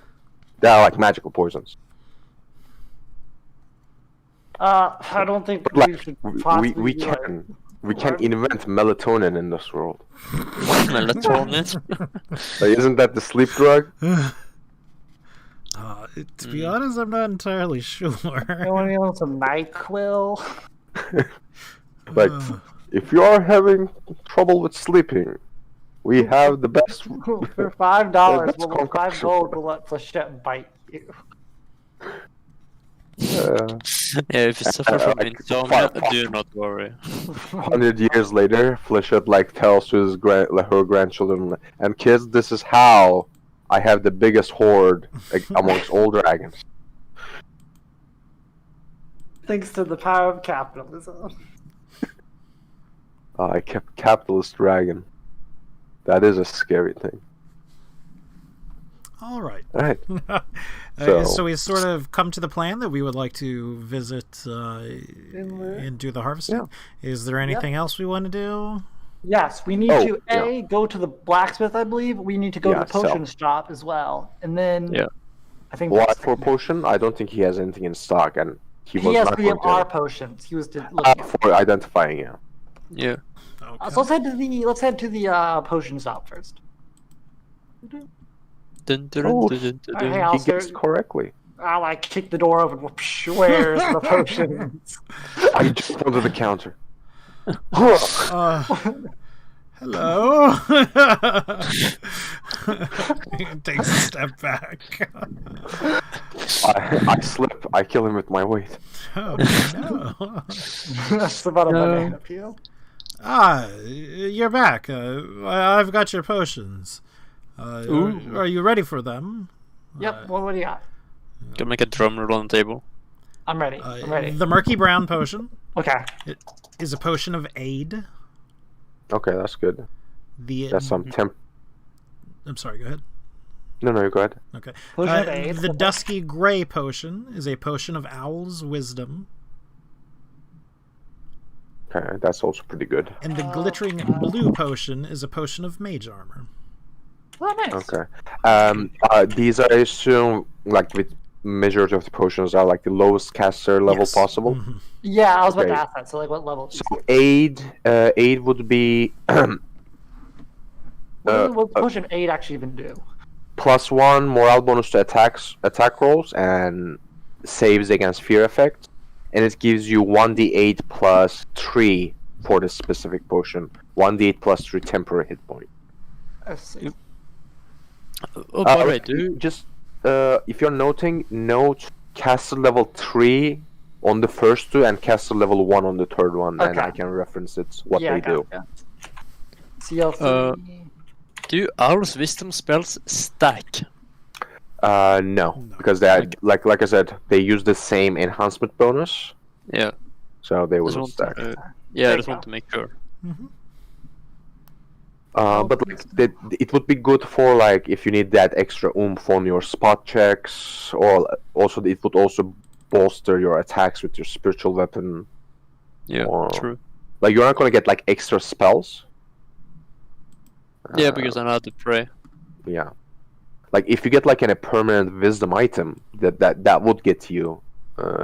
They are magical poisons. I don't think we should possibly we can invent melatonin in this world. Melatonin? Isn't that the sleep drug? To be honest, I'm not entirely sure. You want some NyQuil? If you are having trouble with sleeping, we have the best. For $5, $5 gold, we'll let Flechette bite you. Yeah, if you suffer from like, insomnia, fuck. do not worry. 100 years later, Flechette like tells to her grandchildren, and kids, this is how I have the biggest horde amongst all dragons. Thanks to the power of capitalism. I kept capitalist dragon. That is a scary thing. All right. All right. So we sort of come to the plan that we would like to visit and do the harvesting. Yeah. Is there anything else we want to do? Yes, we need to go to the blacksmith. I believe we need to go to the potion shop as well, and then I think. Why for potion? I don't think he has anything in stock, and he was has not three of going to- our potions. He was looking for identifying him. Yeah. Okay. So let's head to the potion shop first. Dun, dun, Oh, dun, dun, dun, Hey, dun. I'll He guessed correctly. I'll like kick the door open. Where's the potions? I just onto the counter. Hello. He takes a step back. I slip. I kill him with my weight. Oh no. That's about a banana peel. You're back. I've got your potions. Are you ready for them? Yep. What do you got? Can make a drum roll on the table. I'm ready. I'm ready. The murky brown potion Okay. is a potion of aid. Okay, that's good. That's some temp. I'm sorry. Go ahead. No, you go ahead. Okay. Potion of aid. The dusky gray potion is a potion of owl's wisdom. Okay, that's also pretty good. And the glittering blue potion is a potion of mage armor. Oh, nice. Okay. These I assume, like with majority of the potions, are like the lowest caster level Yes. possible. Mhm. Yeah, I was about to Okay. ask that. So, like, what level? So aid would be What potion 8 actually even do? +1 morale bonus to attack rolls and saves against fear effects, and it gives you 1d8 +3 for this specific potion. 1d8 +3 temporary hit point. Let's see. Oh, by the way, just if you're note caster level 3 on the first two and caster level 1 on the third one, and Okay. I can reference it what Yeah, they do. CL3. do Owl's wisdom spells stack? No, because they are, like I said, they use the same enhancement bonus, Yeah. so they will Just not want stack. I There just you want to make sure. Mhm. But like it would be good for like if you need that extra oomph on your spot checks, or also it would also bolster your attacks with your spiritual weapon. Yeah, Or- true. Like you're not gonna get like extra spells. Yeah, because I know how to pray. Yeah. Like if you get like a permanent wisdom item, that would get you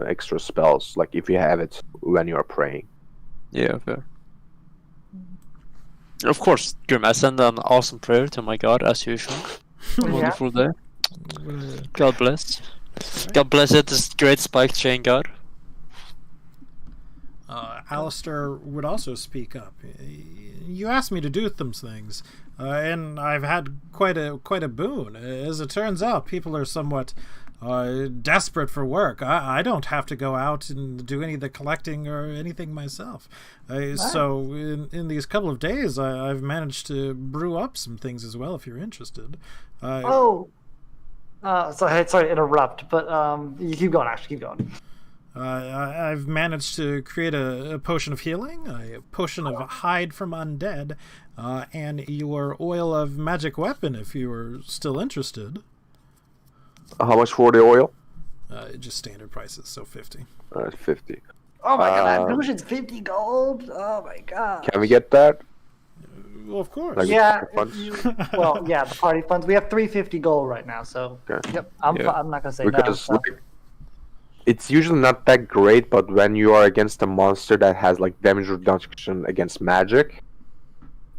extra spells. Like if you have it when you're praying. Yeah, fair. Of course, Grim, I send an awesome prayer to my God as usual. Wonderful day. God bless. God bless it, this great spike chain God. Alistair would also speak up. You asked me to do some things, and I've had quite a boon. As it turns out, people are somewhat desperate for work. I don't have to go out and do any of the collecting or anything myself. So in these couple of days, I've managed to brew up some things as well. If you're interested. Sorry to interrupt, but you keep going. Actually, keep going. I've managed to create a potion of healing, a potion of hide from undead, and your oil of magic weapon if you are still interested. How much for the oil? Just standard prices, so 50. 50. Oh my god, that potion's 50 gold. Oh my god. Can we get that? Well, of course. Like- Yeah. funds? The party funds. We have 350 gold right now, so Okay. yep. I'm not gonna say no. Because So. like, it's usually not that great, but when you are against a monster that has like damage reduction against magic,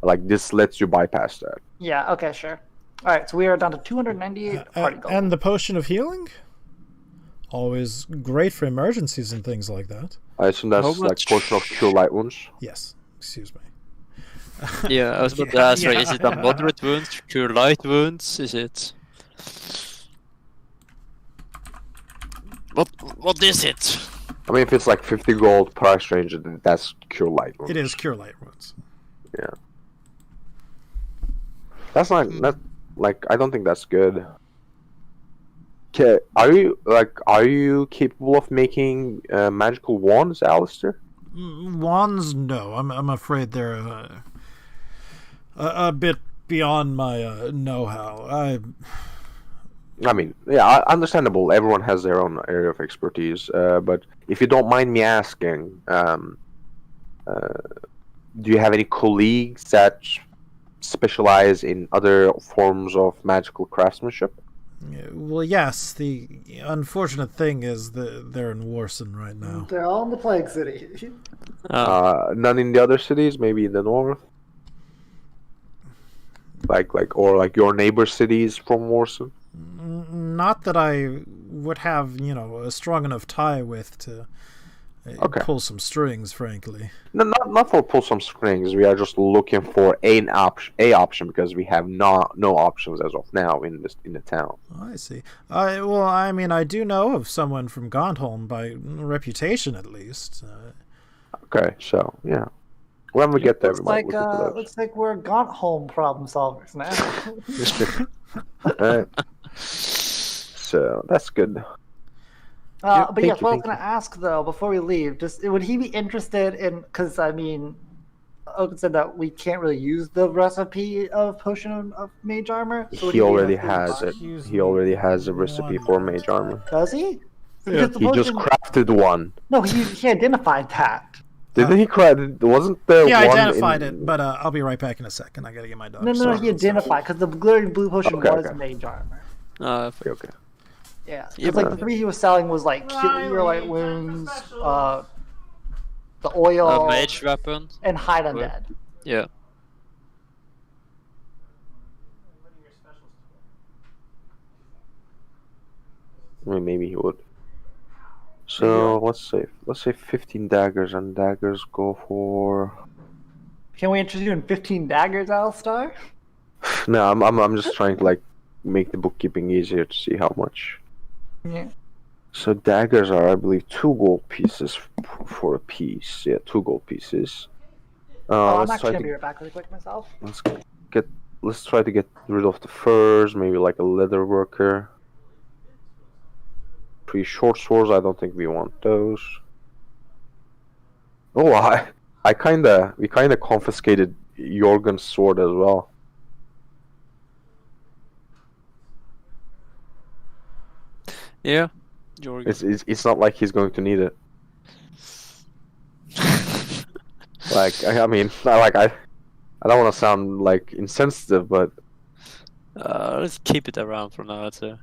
like this lets you bypass that. Yeah. Okay. Sure. All right. So we are down to 298 party gold. And the potion of healing? Always great for emergencies and things like that. I assume that's How like much- potion of cure light wounds. Yes, excuse me. Yeah, I was about to ask, Yeah, is it a moderate wound, cure light wounds? Is it? What is it? I mean, if it's like 50 gold price range, then that's cure light wounds. It is cure light wounds. Yeah. That's not like I don't think that's good. Okay, are you capable of making magical wands, Alistair? Wands, no. I'm afraid they're a bit beyond my know-how. I mean, yeah, understandable. Everyone has their own area of expertise. But if you don't mind me asking, do you have any colleagues that specialize in other forms of magical craftsmanship? Well, yes. The unfortunate thing is that they're in Warson right now. They're all in the Plague City. None in the other cities, maybe in the north, like your neighbor cities from Warson. Not that I would have, a strong enough tie with to pull some strings, frankly. No, not for pull some strings. We are just looking for a option because we have no options as of now in the town. I see. Well, I mean, I do know of someone from Gauntholm by reputation, at least. Okay, so yeah, when we get there, Looks we might like look into those. looks like we're Gauntholm problem solvers now. Alright. So that's good. But thank yes, you, what I was thank going to ask though, before we leave, just would he be interested in? Because I mean, Oaken said that we can't really use the recipe of potion of mage armor. So would He be already interested in has buying- it. He already has a recipe for mage armor. Does he? Yeah. Because the He just potion- crafted one. No, he identified that. Didn't he craft? Wasn't there He one identified in... it, but I'll be right back in a second. I gotta get my dog. No, sorted. he identified because the glittering blue potion Okay, was okay. mage armor. Okay. Yeah, Yeah, because like but- the three he was selling was like cure light wounds, the oil, Mage weapon. and hide undead. Yeah. I mean, maybe he would. So let's say 15 daggers, and daggers go for. Can we interest you in 15 daggers, Alistar? No, I'm just trying to like make the bookkeeping easier to see how much. Yeah. So daggers are, I believe, 2 gold pieces for a piece. Yeah, 2 gold pieces. I'm Let's actually try gonna be to right back really quick myself. let's try to get rid of the furs. Maybe like a leather worker. 3 short swords. I don't think we want those. Oh, we kinda confiscated Jorgen's sword as well. Yeah. Jorgen. It's not like he's going to need it. Like I mean, I don't want to sound like insensitive, but Let's keep it around for now. It's who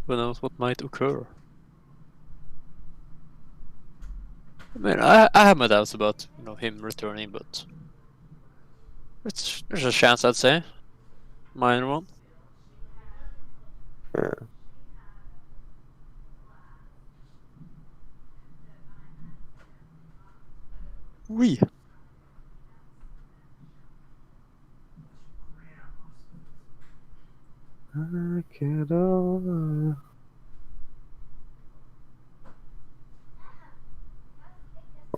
knows what might occur. I mean, I have my doubts about him returning, but there's a chance, I'd say. Minor one. yeah. We. I get over.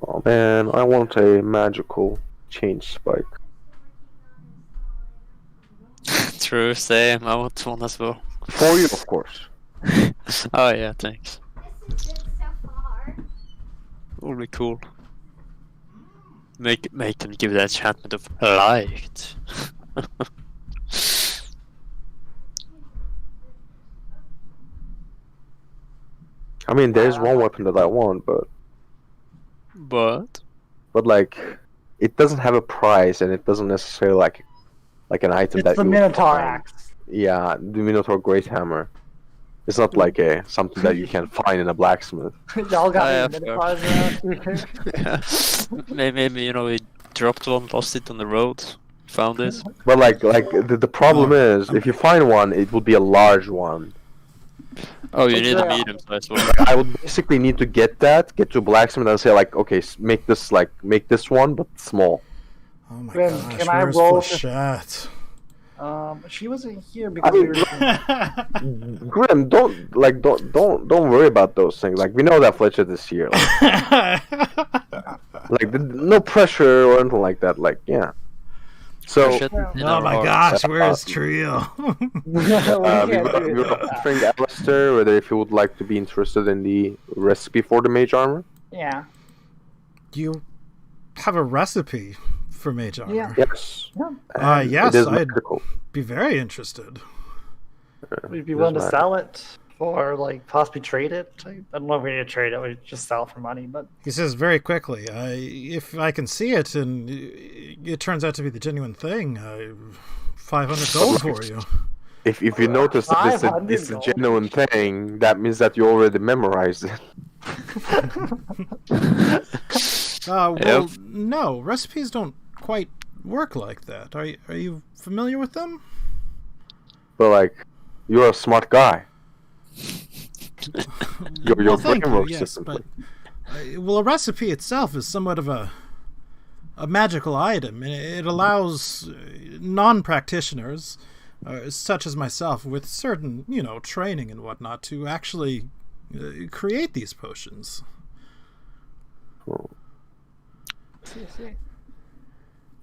Oh man, I want a magical change spike. True, same. I want one as well. For you, of course. Oh yeah, thanks. This is so far. Will be cool. Make them give the enchantment of light. I mean, there's one weapon that I want, But like, it doesn't have a price, and it doesn't necessarily like an item It's that the you would Minotaur find. axe. Yeah, the Minotaur Great Hammer. It's not like something that you can find in a blacksmith. Y'all got yeah, any fair. Minotaurs around here? maybe we dropped one, lost it on the road, found it. But like the problem is, if you find one, it would be a large one. Oh, you need a Yeah. medium size one. I would basically need to get to a blacksmith and say like, okay, make this one, but small. Oh my Grim, gosh, can I where's roll Flechette? She wasn't here because we were. Grim, don't worry about those things. Like we know that Fletcher this year. No pressure or anything like that. Like yeah. So. Oh my gosh, where is Trio? We were offering Alistair whether if he would like to be interested in the recipe for the mage armor. Yeah. You have a recipe for mage armor? Yeah. Yes. Yes, it is I'd magical. be very interested. We'd be willing to sell it or like possibly trade it. I don't know if we need to trade it. We just sell it for money, but He says very quickly, if I can see it and it turns out to be the genuine thing, 500 gold for you. If you notice that it's a genuine thing, that means that you already memorized it. Well, no, recipes don't quite work like that. Are you familiar with them? But like, you're a smart guy. Your brain thank you, works yes, differently. but a recipe itself is somewhat of a magical item, and it allows non-practitioners, such as myself, with certain training and whatnot, to actually create these potions.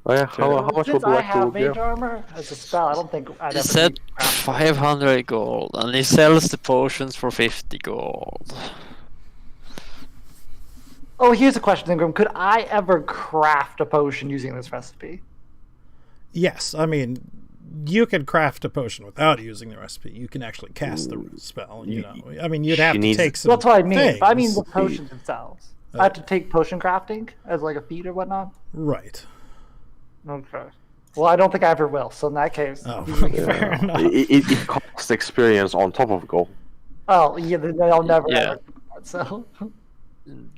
Oh yeah, how much would since you I like have to mage armor as a spell, I don't think I'd He ever said need craft. 500 gold, and he sells the potions for 50 gold. Oh, here's a question, Ingram. Could I ever craft a potion using this recipe? Yes, I mean, you can craft a potion without using the recipe. You can actually cast the spell. I mean, you'd have to take some. That's what I mean. things. I mean the potions themselves. I have to take potion crafting as like a feat or whatnot. Right. Okay. Well, I don't think I ever will. So in that case, Oh, fair enough. It costs experience on top of gold. oh yeah, then I'll never. Yeah. Ever do that, so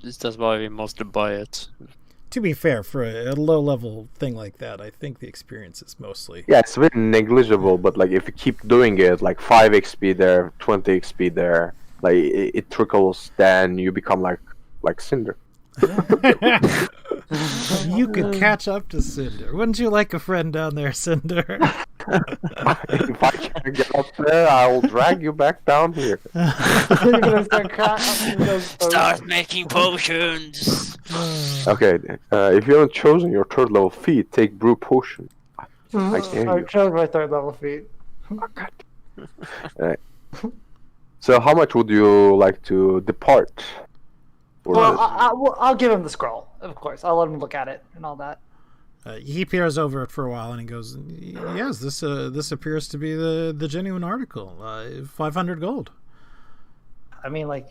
That's why we mostly buy it. To be fair, for a low-level thing like that, I think the experience is mostly... Yeah, it's very negligible, but like if you keep doing it, like 5 XP there, 20 XP there, like it trickles, then you become like Cinder. You could catch up to Cinder. Wouldn't you like a friend down there, Cinder? If I can't get up there, I will drag you back down here. you're gonna start crafting those Start making potions! Okay, if you haven't chosen your 3rd level feat, take brew potion. I dare I you. chose my 3rd level feat. Alright. So how much would you like to depart? Or Well, I'll give him the scroll, of course. I'll let him look at it and all that. He peers over it for a while and he goes, yes, this appears to be the genuine article. 500 gold. I mean, like,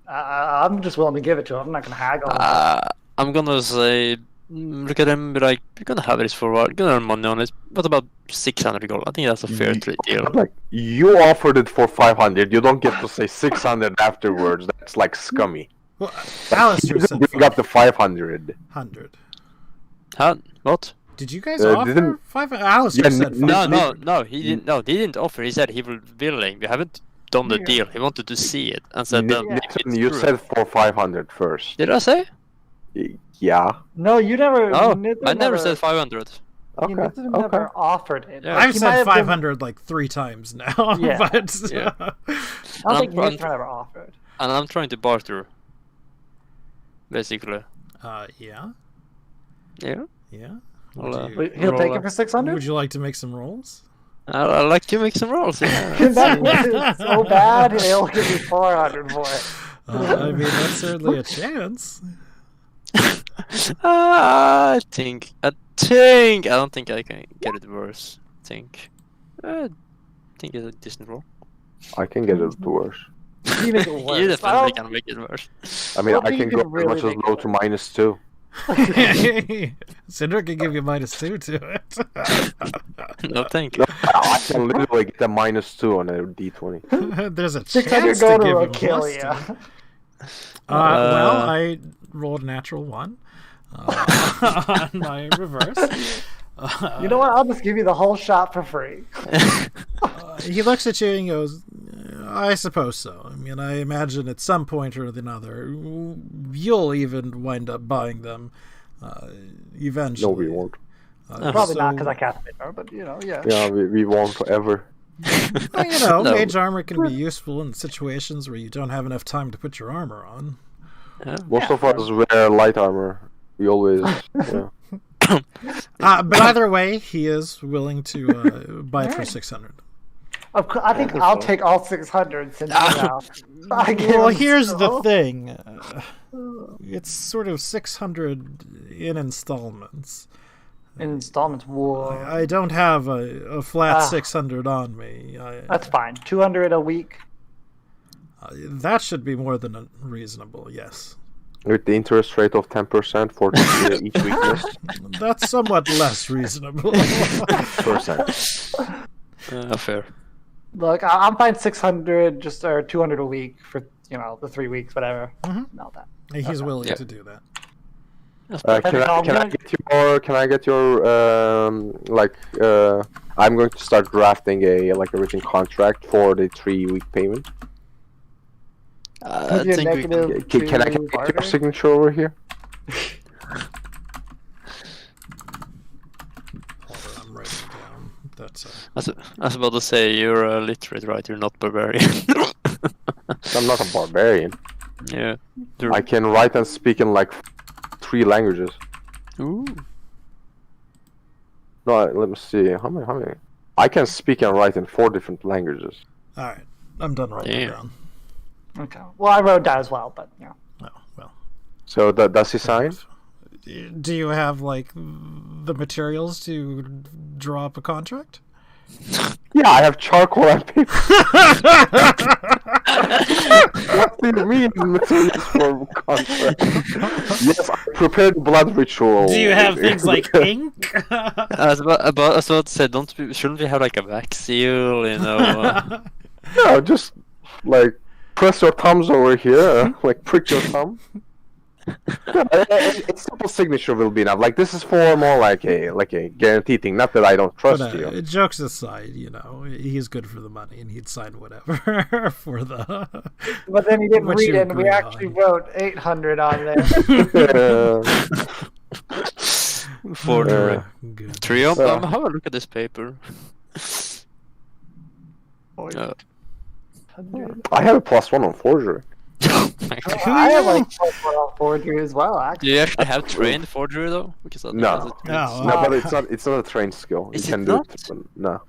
I'm just willing to give it to him. I'm not gonna haggle. I'm gonna say, look at him, be like, you're gonna have this for a while, you're gonna earn money on it. What about 600 gold? I think that's a fair deal. like you offered it for 500, you don't get to say 600 afterwards. That's like scummy. Well, Alistair You said bring up the 500. 500. Huh? What? Did you guys offer didn't- 500? Alistair Yeah, said no, 500. No, he didn't. No, he didn't offer. He said he was willing. We haven't done the deal. He wanted to see it and said that. Nathan, you said for 500 first. Did I say? Yeah. No, you never. Oh, Nathan I never said 500. Okay. Nathan Okay. never offered it. Yeah. I've He might said have been- 500 like 3 times now. Yeah. But Yeah. I don't think I'm- Nathan ever offered. And I'm trying to barter. Basically. Yeah. Yeah. Yeah. Well, Would you, Wait, he'll roll take a- it for 600. would you like to make some rolls? I like to make some rolls. Yeah. That was so bad. He'll give me 400 for it. I mean, that's certainly a chance. I think. I don't think I can get it worse. I think it's a decent roll. I can get it to worse. You make it worse. You I definitely don't- can make it worse. I mean, Well, I you can can go as really much as make it low to worse. -2. Cinder can give you -2 to it. No, thank No, you. I can literally get a -2 on a D20. There's a 600 chance to gold give will him kill plus you. 2. Well, I rolled a natural 1 on my reverse. You know what? I'll just give you the whole shot for free. He looks at you and goes, I suppose so. I mean, I imagine at some point or another, you'll even wind up buying them eventually. No, we won't. Probably not so- because I cast Mage Armor, but yeah. Yeah, we won't forever. Well, No. mage armor can be useful in situations where you don't have enough time to put your armor on. Most of us wear light armor. We always. Yeah. But either way, he is willing to buy it for 600. Of course, I think that's I'll fine. take all 600 since I give Well, him here's the so- thing. It's sort of 600 in installments. in installments. Whoa, I don't have a flat Ah. 600 on me. that's fine. 200 a week. That should be more than reasonable, yes. With the interest rate of 10% for each weakness. That's somewhat less reasonable. Percent. Fair. Look, I'm fine 600 or 200 a week for the 3 weeks, whatever. Mhm. Not that. He's willing Yeah. to do that. Can I get your I'm going to start drafting a written contract for the 3-week payment. I Your think we negative Can I to get barter? your signature over here? Hold on, I'm writing down. That's I was about to say you're literate, right? You're not barbarian. I'm not a barbarian. Yeah. I can write and speak in like 3 languages. Ooh. No, let me see. How many? I can speak and write in 4 different languages. all right. I'm done writing it Damn. down. Okay. Well, I wrote that as well, but Oh, well. So does he sign? Do you have like the materials to draw up a contract? Yeah, I have charcoal and paper. What do you mean materials for contract? Yes, I prepared blood ritual. Do you have things like ink? I was about to say, shouldn't we have like a wax seal, you know? No, just like press your thumbs over here, like prick your thumb. A simple signature will be enough. Like this is for more like a guaranteed thing. Not that I don't trust But, you. jokes aside, he's good for the money and he'd sign whatever for the. but then he didn't What read you it, and we agree actually on. wrote 800 on there. Forgery. Good. Triumph. Uh. Have a look at this paper. I have a +1 on forgery. I have like forgery as well. Do Actually, you actually have trained forgery though? Because No. No, No, but it's not a trained skill. Is you it can not? do it. But no.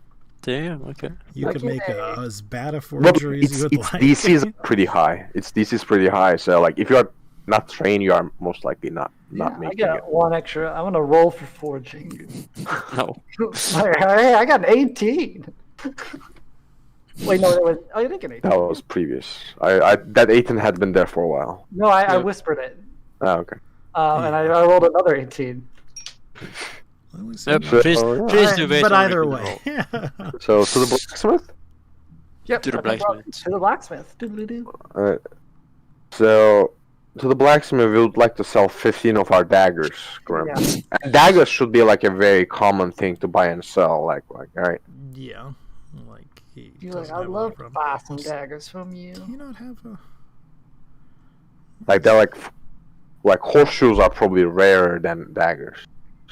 Damn. Okay. You could make Okay. as bad a But forgery as its you would like. DC is pretty high. Its DC is pretty high. So like if you're not trained, you are most likely not I making got it. 1 extra. I'm gonna roll for forging. No. Hey, I got an 18. Wait, no, it was. I didn't get an 18. That was previous. I that 18 had been there for a while. No, I Yeah. whispered it, Oh, okay. and I rolled another 18. Well, we Yep. said So- Please, yeah. please do wait. but on either the way. roll. So to the blacksmith. Yep. To the I think I'll- blacksmith. To the blacksmith. Doodly-doo. So to the blacksmith, we would like to sell 15 of our daggers, Grim. Yeah. And daggers should be like a very common thing to buy and sell. Like all right. Yeah. Like he You're like, doesn't I'd have love a to problem. buy some daggers from you. Do you not have a? Like they're like horseshoes are probably rarer than daggers.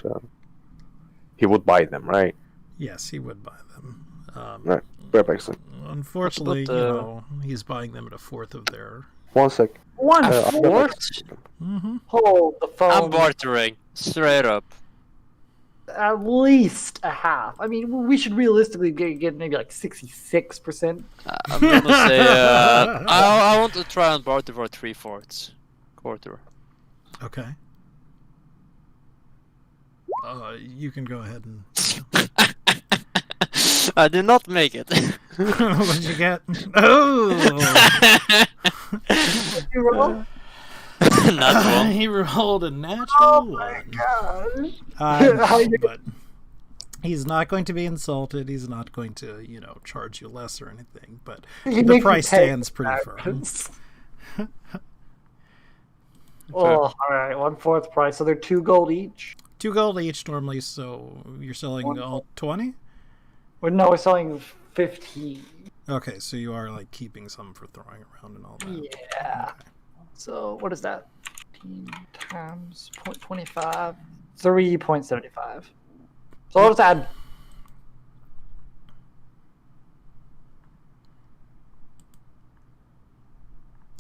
So he would buy them, right? Yes, he would buy them. Right. Very excellent. Unfortunately, But, he's buying them at a fourth of their. 1 sec. 1/4. Mm-hmm. Hold the phone. I'm bartering straight up. At least a half. I mean, we should realistically get maybe like 66%. I'm gonna say I want to try and barter for 3/4 quarter. Okay. You can go ahead and. I did not make it. What'd you get? Oh! You roll? Not one. He rolled a natural Oh my one. gosh. But he's not going to be insulted. He's not going to, charge you less or anything. But He the makes me price pay stands pretty for firm. that. Oh, all right, 1/4 price. So they're 2 gold each. 2 gold each normally, so you're selling One all 20? Well, no, we're selling 15. Okay, so you are like keeping some for throwing around and all that. Yeah. So what is that? 15 times 0.25, 3.75. So I'll just add.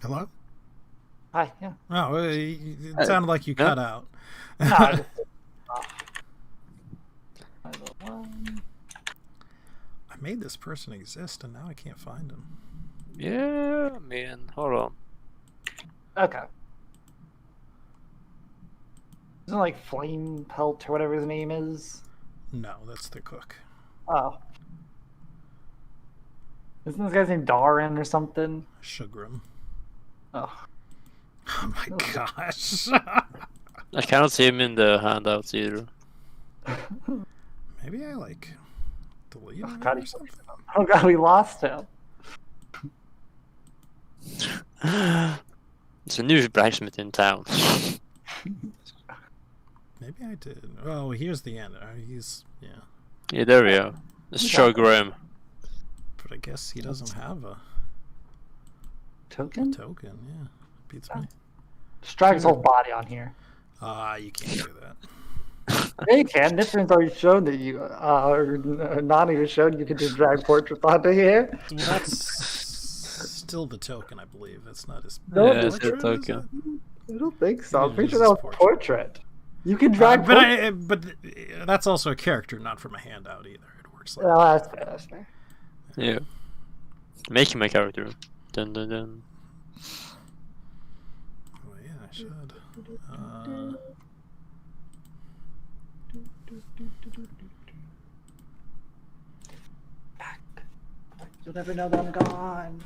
Hello? Hi, yeah. Oh, it sounded like you no. cut out. No, I just- I made this person exist, and now I can't find him. Yeah, man. Hold on. Okay. Isn't it like Flame Pelt or whatever his name is? No, that's the cook. Oh. Isn't this guy's name Darin or something? Shugrim. Oh. Oh my gosh. I cannot see him in the handouts either. Maybe I like deleted Oh, him God, or he's- something. Oh god, we lost him. There's a new blacksmith in town. Maybe I did. Oh, here's the end. He's Yeah, there we go. Let's show Graham. but I guess he doesn't have a Token? token. Yeah, beats me. Just drag his whole body on here. You can't do that. Yeah, you can. Difference already shown that you, or not even shown you can just drag portraits onto here. Well, that's still the token, I believe. That's not his. No, Yeah, it's a portrait, is token. I don't think so. I'm It pretty is sure that was his portrait. You can drag but that's also a character, not from a handout either. It works like Oh, that's fair. That's fair. Yeah. Making my character. Dun dun dun. Oh yeah, I should. You'll never know that I'm gone.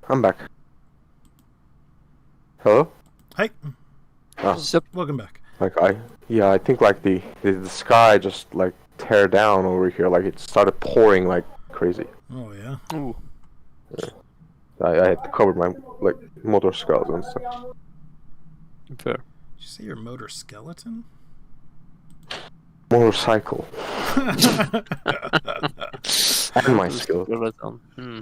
I'm back. Hello? Hey, Sup? welcome back. I think like the sky just like tear down over here, like it started pouring like crazy. Oh yeah. Ooh. I had to cover my like motor skulls and stuff. Fair. Did you say your motor skeleton? Motorcycle and my skill. Well, that's on. Hmm.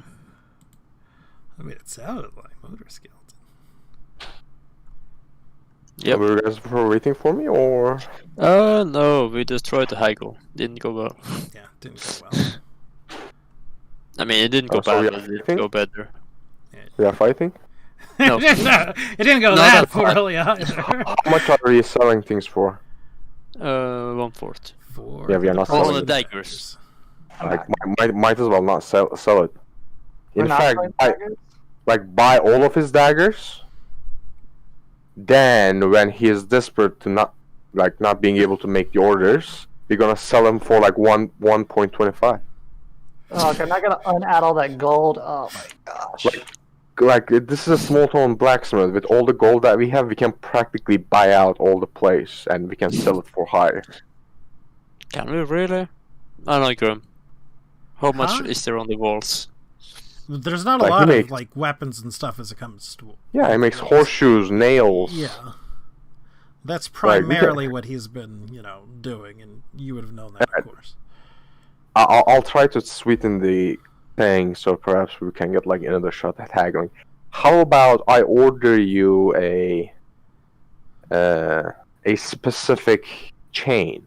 I mean, it sounded like motor skeleton. Yep. Were you guys waiting for me or? No, we just tried to haggle. Didn't go well. Yeah, didn't go well. I mean, it didn't go Oh, so we bad, are but it did fighting? go better. We are fighting. No. It didn't go No, that that's fine. poorly either. How much are we selling things for? 1/4. For Yeah, we are not All selling the it. daggers. Like might as well not sell it. We're In not fact, playing buy, daggers? like buy all of his daggers. Then when he is desperate to not being able to make the orders, we're gonna sell them for like 1.25. Oh, okay, I'm not gonna unadd all that gold. Oh my gosh. Like this is a small town blacksmith. With all the gold that we have, we can practically buy out all the place and we can sell it for higher. Can we really? I know, Graham. How much Huh? is there on the walls? There's not a Like, he lot makes- of like weapons and stuff as it comes to. Yeah, it makes horseshoes, nails. Yeah. That's Right, we can- primarily what he's been, doing, and you would have known that, of course. I'll try to sweeten the thing so perhaps we can get like another shot at haggling. How about I order you a specific chain,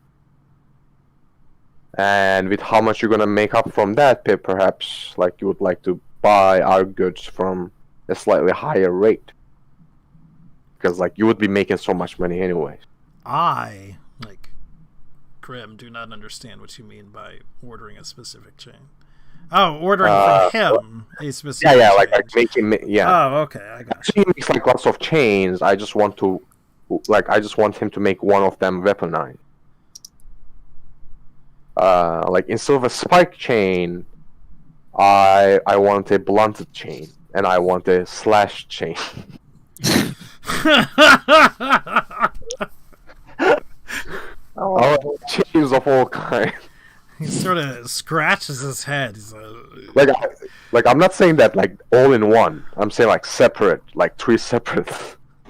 and with how much you're gonna make up from that, perhaps like you would like to buy our goods from a slightly higher rate, because like you would be making so much money anyway. I, like, Grim, do not understand what you mean by ordering a specific chain. Oh, ordering from him a specific Yeah, chain. like making Oh, okay, I got you. He makes like lots of chains. I just want him to make one of them weaponized. Like instead of a spike chain, I want a blunted chain, and I want a slash chain. Oh, I want chains of all kinds. He sort of scratches his head. He's like, I'm not saying that like all in one. I'm saying like separate, like 3 separate.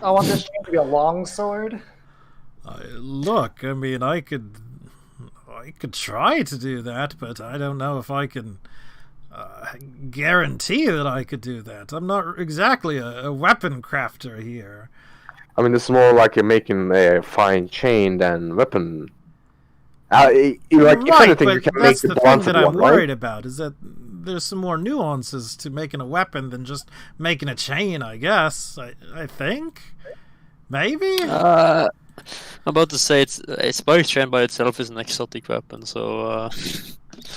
I want this chain to be a long sword. look, I mean, I could try to do that, but I don't know if I can Guarantee that I could do that. I'm not exactly a weapon crafter here. I mean, this is more like making a fine chain than weapon. Like, if anything, you can that's make the a thing blunted that I'm one, right? worried about, is that there's some more nuances to making a weapon than just making a chain, I guess. I think? Maybe? I'm about to say a spike chain by itself is an exotic weapon, so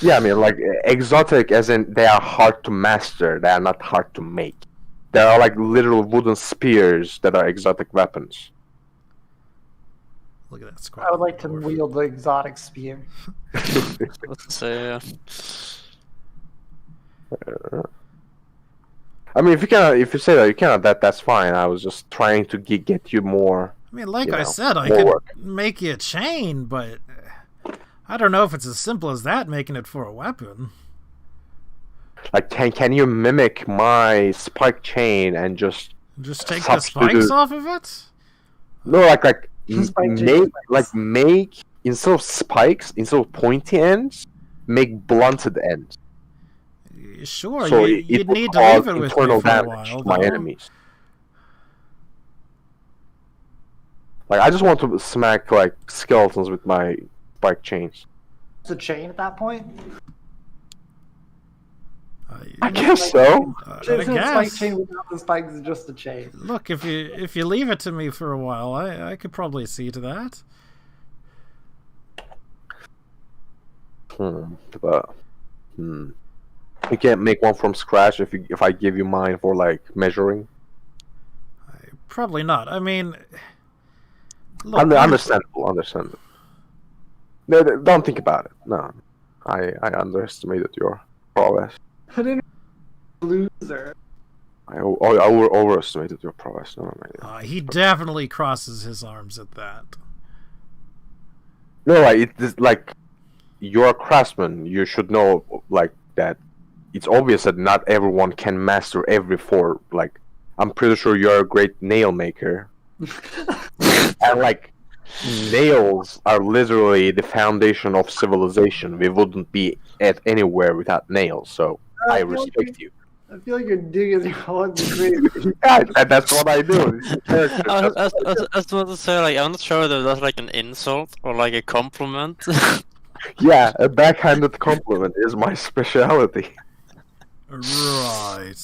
Yeah, I mean, like, exotic as in they are hard to master, they are not hard to make. There are, like, literal wooden spears that are exotic weapons. Look at that squad. I would like to wield the exotic spear. let's say I mean, if you say that you cannot, that's fine. I was just trying to get you more. I mean, like you I know, said, I more could work. make you a chain, but I don't know if it's as simple as that, making it for a weapon. Like, can you mimic my spike chain and just Just take the substitute- spikes off of it? no, like Spike chain make spikes. make instead of spikes, instead of pointy ends, make blunted ends. Sure, So you'd will need to cause leave it with me internal for a damage while. to my though. enemies. Like, I just want to smack like skeletons with my spike chains. It's a chain at that point. I guess so. I It's a spike guess. chain without the spikes is just a chain. Look, if you leave it to me for a while, I could probably see to that. You can't make one from scratch if I give you mine for like measuring. Probably not. I mean, look, Understandable. No, don't think about it. No, I underestimated your prowess. Loser. I overestimated your prowess. No, he definitely crosses his arms at that. no, it's like you're a craftsman. You should know like that. It's obvious that not everyone can master every four. Like, I'm pretty sure you're a great nail maker, and like nails are literally the foundation of civilization. We wouldn't be at anywhere without nails. So I respect you. I feel like you're digging your own grave. Yeah, and that's what I do. I was about to say, like, I'm not sure whether that's like an insult or like a compliment. Yeah, a backhanded compliment is my specialty. Right.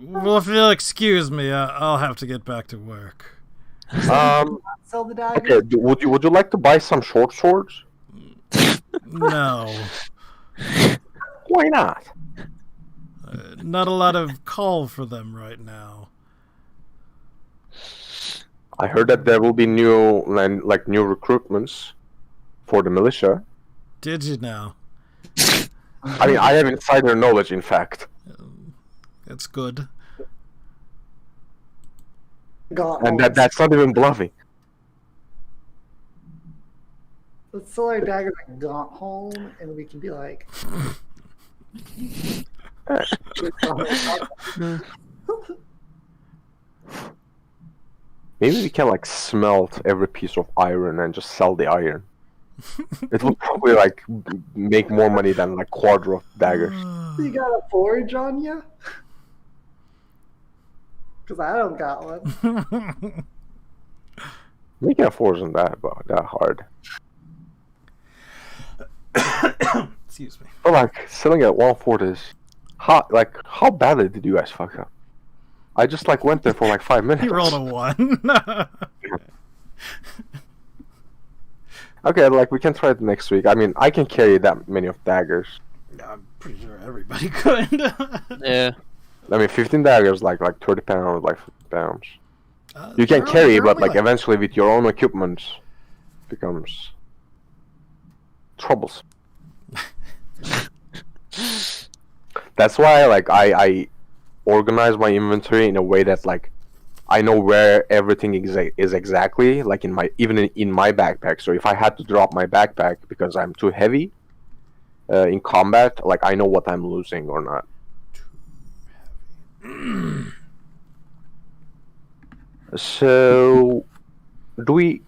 Well, if you'll excuse me, I'll have to get back to work. Sell the dagger. Okay. Would you like to buy some short swords? No. Why not? Not a lot of call for them right now. I heard that there will be new recruitments for the militia. Did you now? I mean, I have insider knowledge, in fact. That's good. And that's not even bluffing. Let's sell our daggers at Gaunt Home, and we can be like. Maybe we can like smelt every piece of iron and just sell the iron. It will probably like make more money than like quarter of daggers. You got a forge on you? Because I don't got one. Making a forge isn't that hard. Excuse me. But like selling at 140 is how badly did you guys fuck up? I just like went there for like 5 minutes. He rolled a 1. Okay, like we can try it next week. I mean, I can carry that many of daggers. I'm pretty sure everybody could. Yeah. I mean, 15 daggers, like 30 pounds, like 50 pounds. You can They're carry, only but like eventually with your own equipment, becomes troublesome. That's why, like, I organize my inventory in a way that like I know where everything is exactly, like in my backpack. So if I had to drop my backpack because I'm too heavy in combat, like I know what I'm losing or not. So, do we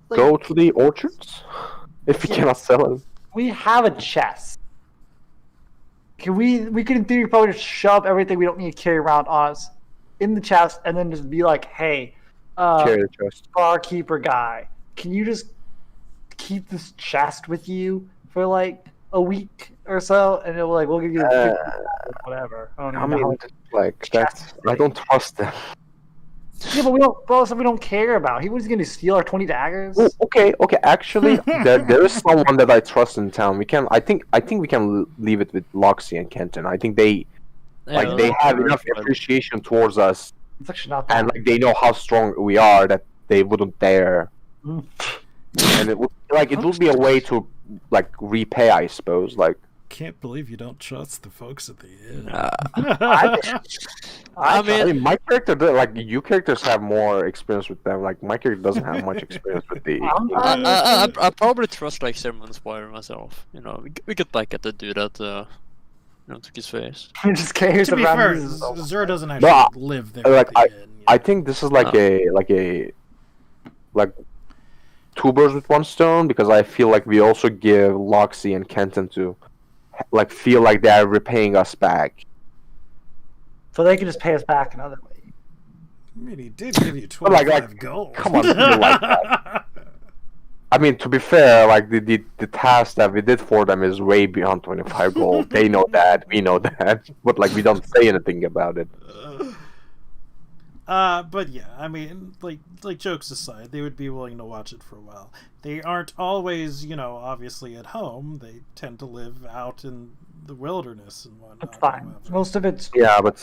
go to the orchards if we cannot sell them? We have a chest. we could in theory probably just shove everything we don't need to carry around on us in the chest, and then just be like, hey, Carry the chest. barkeeper guy, can you just keep this chest with you for like a week or so, and we'll give you whatever. I don't I even know mean, how like that's. I don't trust them. yeah, but we don't. Well, we don't care about. He was going to steal our 20 daggers. Oh, okay. Actually, there is someone that I trust in town. We can. I think we can leave it with Loxy and Kenton. I think they they have enough appreciation towards us, It's actually not that. and like they know how strong we are that they wouldn't dare. Mm. And it would be a way to like repay, I suppose. Like Can't believe you don't trust the folks at the inn. I I mean, mean, my character, like you characters, have more experience with them. Like my character doesn't have much experience with the. I probably trust like Sermon Spire myself. You know, we could like get the dude that took his face. He just cares To be about fair, his- Zur doesn't actually No, live there. like, at the inn, you I know. think this is like like two birds with one stone, because I feel like we also give Loxy and Kenton to like feel like they are repaying us back. So they can just pay us back another way. I mean, he did give you But, like, 25 gold. come on, people like that. I mean, to be fair, like the task that we did for them is way beyond 25 gold. They know that, we know that, but like we don't say anything about it. But yeah, I mean, like jokes aside, they would be willing to watch it for a while. They aren't always, obviously at home. They tend to live out in the wilderness and whatnot. That's fine. however. Most of it's Yeah, but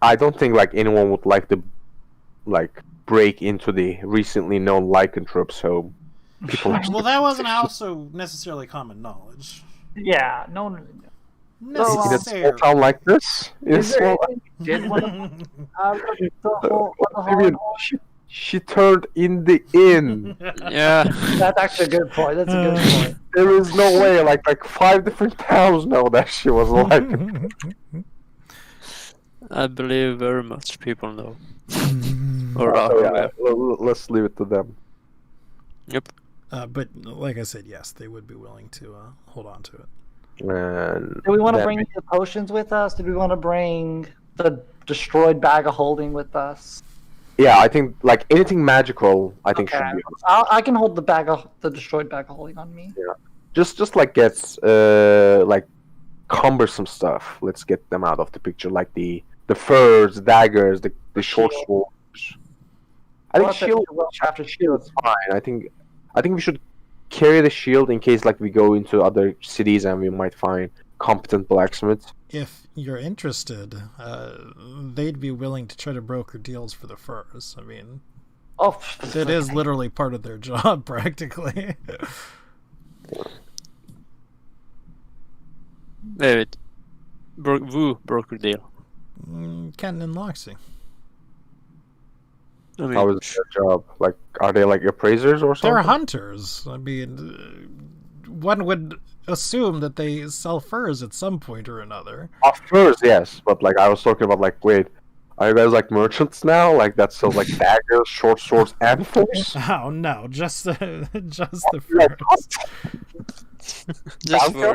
I don't think like anyone would like to like break into the recently known lycanthrope's home. People actually Well, that wasn't also necessarily common knowledge. yeah. No one in a small Necessarily. town like this. In a Is there small, anything you did want to Vivian, she turned in the inn. Yeah, That's actually a good point. That's a good point. There is no way. Like 5 different towns know that she was like. I believe very much people know. Or So, yeah, let's leave it to them. Yep. But like I said, yes, they would be willing to hold on to it. And Do we want to then- bring the potions with us? Do we want to bring the destroyed bag of holding with us? Yeah, I think like anything magical, I think Okay. should be on. I can hold the destroyed bag of holding on me. Just like gets like cumbersome stuff. Let's get them out of the picture, like the furs, the daggers, the short shield. swords. I think shield. After shield. Shield's fine. I think we should carry the shield in case like we go into other cities and we might find competent blacksmiths. If you're interested, they'd be willing to try to broker deals for the furs. I mean, Oh, it is literally part of their job, practically. Wait. Broker deal. Kenton and Loxy. I mean, How is their job? Like, are they like appraisers or something? They're hunters. I mean, one would assume that they sell furs at some point or another. Furs, yes, but like I was talking about, like, wait, are you guys like merchants now? Like that sells like daggers, short swords, and furs? Oh no, just the Like, furs. just for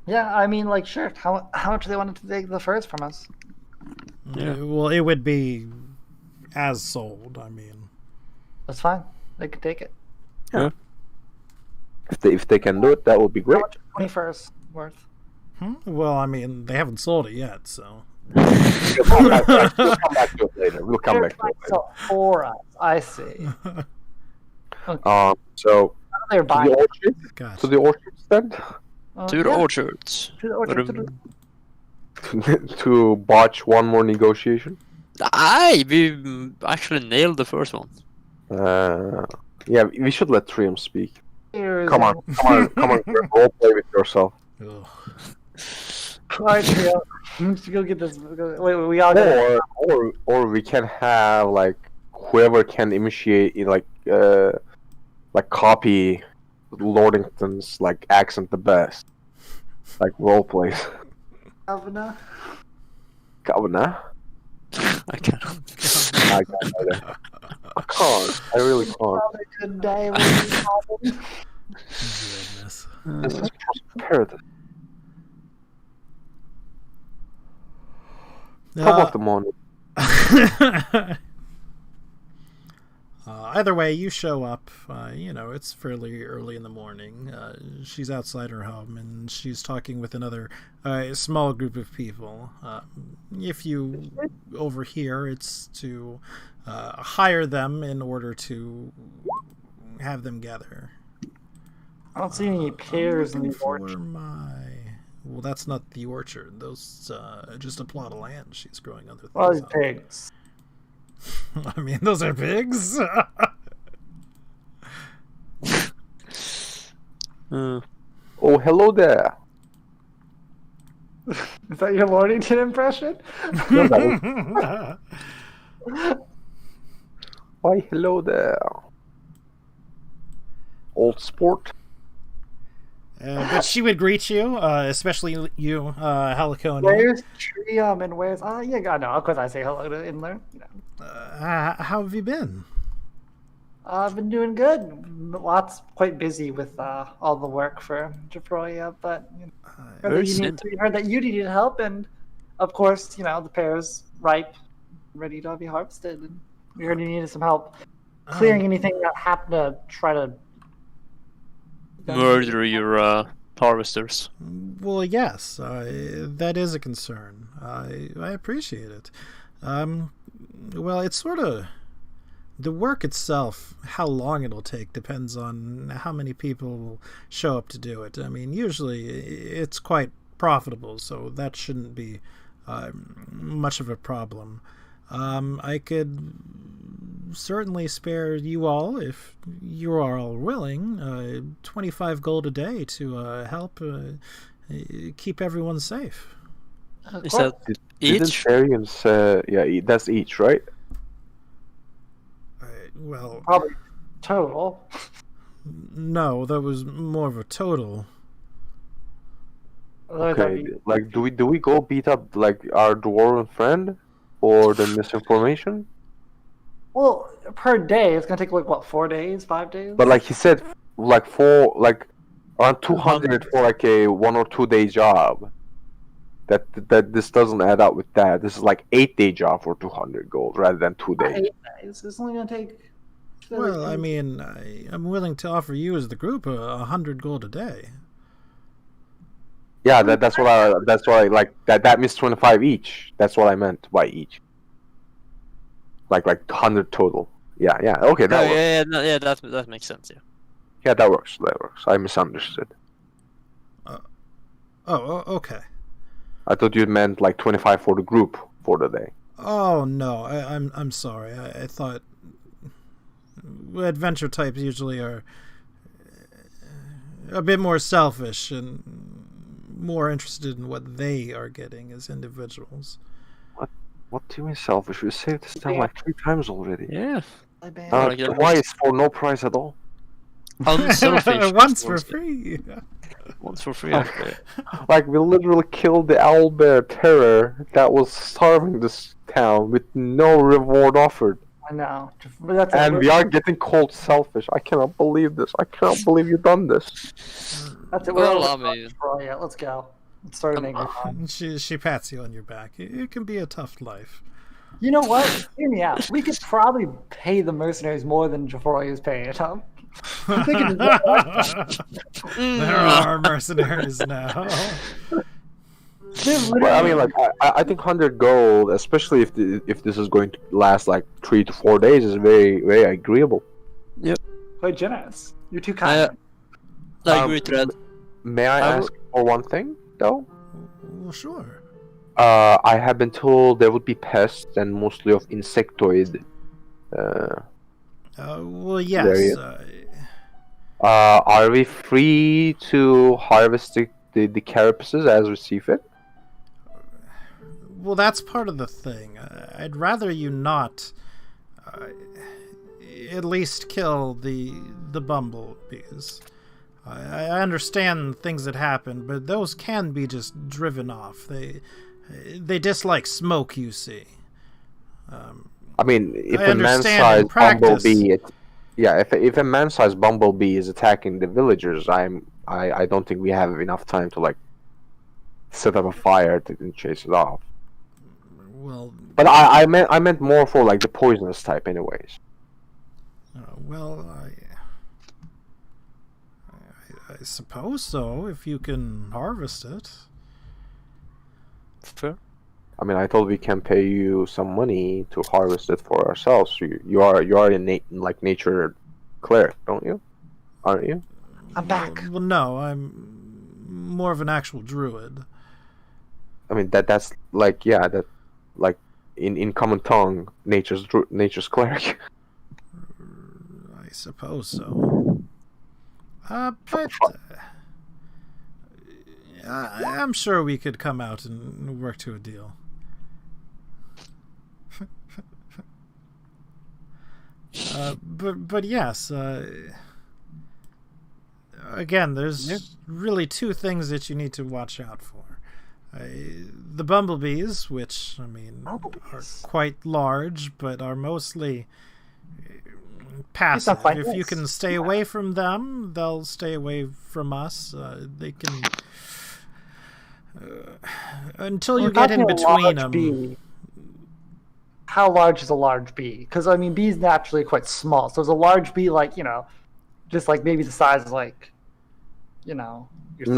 yeah. I mean, like, sure. How much do they want to take the furs from us? Yeah. Well, it would be as sold. I mean, That's fine. They could take it. If they can do it, that would be How great. much? 20 furs worth. well, I mean, they haven't sold it yet, so. We'll come back to it later. We'll come back to it later. So for us, I see. So They're to buying. the orchard, Gotcha. to the orchards then, to the orchards. To the orchard. To the... to botch one more negotiation. We actually nailed the first one. Yeah, we should let Trium speak. Here's Come on, role play with yourself. Ugh. Alright, Trio. Let's go get this. Wait, we all got Or we can have like whoever can initiate like copy Lordington's like accent the best, like role plays. Governor. Governor, I can't. I can't either. I can't. I really can't. Have a good day. What do you call them? Goodness. This is prosperity. Top of the morning. Either way, you show up. It's fairly early in the morning. She's outside her home, and she's talking with another small group of people. If you overhear, it's to hire them in order to have them gather. I don't see any pears in the orchard. Well, that's not the orchard. Those just a plot of land she's growing other things Well, these on. pigs. I mean, those are pigs. Oh, hello there. Is that your Mornington impression? Why, hello there. Old sport. But she would greet you, especially you, Haliconia. Where's Trium and where's... yeah, no, of course I say hello to Inler. How have you been? I've been doing good. Quite busy with all the work for Jafroya, but heard that you needed help, and of course, the pear's ripe, ready to be harvested, and we heard you needed some help clearing anything that happened to try to murder your harvesters. Well, yes, that is a concern. I appreciate it. Well, it's sort of... The work itself, how long it'll take, depends on how many people will show up to do it. I mean, usually it's quite profitable, so that shouldn't be much of a problem. I could certainly spare you all, if you are all willing, 25 gold a day to help keep everyone safe. Is that Didn't each? Arian say... Yeah, that's each, right? Well, probably total. no, that was more of a total. Okay, like, do we go beat up, like, our dwarven friend for the misinformation? Well, per day, it's gonna take like what, 4 days, 5 days? But like he said, like around 200 for like a 1 or 2 day job. That this doesn't add up with that. This is like 8-day job for 200 gold rather than 2 days. 8 days. It's only gonna take. Well, I mean, I'm willing to offer you as the group 100 gold a day. Yeah, that's what I like. That means 25 each. That's what I meant by each. Like 100 total. Yeah. Okay, that works. That makes sense. Yeah. Yeah, that works. I misunderstood. Okay. I thought you meant like 25 for the group for the day. Oh no, I'm sorry. I thought adventure types usually are a bit more selfish and more interested in what they are getting as individuals. What do you mean selfish? We saved this town like 3 times already. Yeah. Twice for no price at all. Unselfish. Once for free. Once for free. Okay. Like, we literally killed the owlbear terror that was starving this town with no reward offered. I know. And we are getting cold selfish. I cannot believe this. I cannot believe you've done this. That's it. Well, I mean... Yeah, let's go. Let's start making fun. She pats you on your back. It can be a tough life. You know what? Hear me out. We could probably pay the mercenaries more than Jafari is paying them. There are mercenaries now. Well, I mean, like, I think 100 gold, especially if this is going to last like 3 to 4 days, is very, very agreeable. Yep. Quite generous. You're too kind. I agree to that. May I ask for one thing, though? Well, sure. I have been told there would be pests and mostly of insectoid. Well, yes. Are we free to harvest the carapaces as we see fit? Well, that's part of the thing. I'd rather you not at least kill the bumblebees. I understand things that happen, but those can be just driven off. They dislike smoke, you see. I mean, if a man-sized bumblebee, if a man-sized bumblebee is attacking the villagers, I don't think we have enough time to like set up a fire and chase it off. Well, But I meant more for like the poisonous type, anyways. well, I suppose so. If you can harvest it. Fair. I mean, I thought we can pay you some money to harvest it for ourselves. You are a like nature cleric, don't you? Aren't you? I'm back. Well, no, I'm more of an actual druid. I mean that's like that like in common tongue, nature's cleric. I suppose so. But I'm sure we could come out and work to a deal. But yes. Again, there's really two things that you need to watch out for. The bumblebees, which, I mean, are quite large, but are mostly passive. If you can stay away from them, they'll stay away from us. They can... until you get in between them... Bee. How large is a large bee? Because, I mean, bees naturally are quite small. So is a large bee like, just like maybe the size of like, No,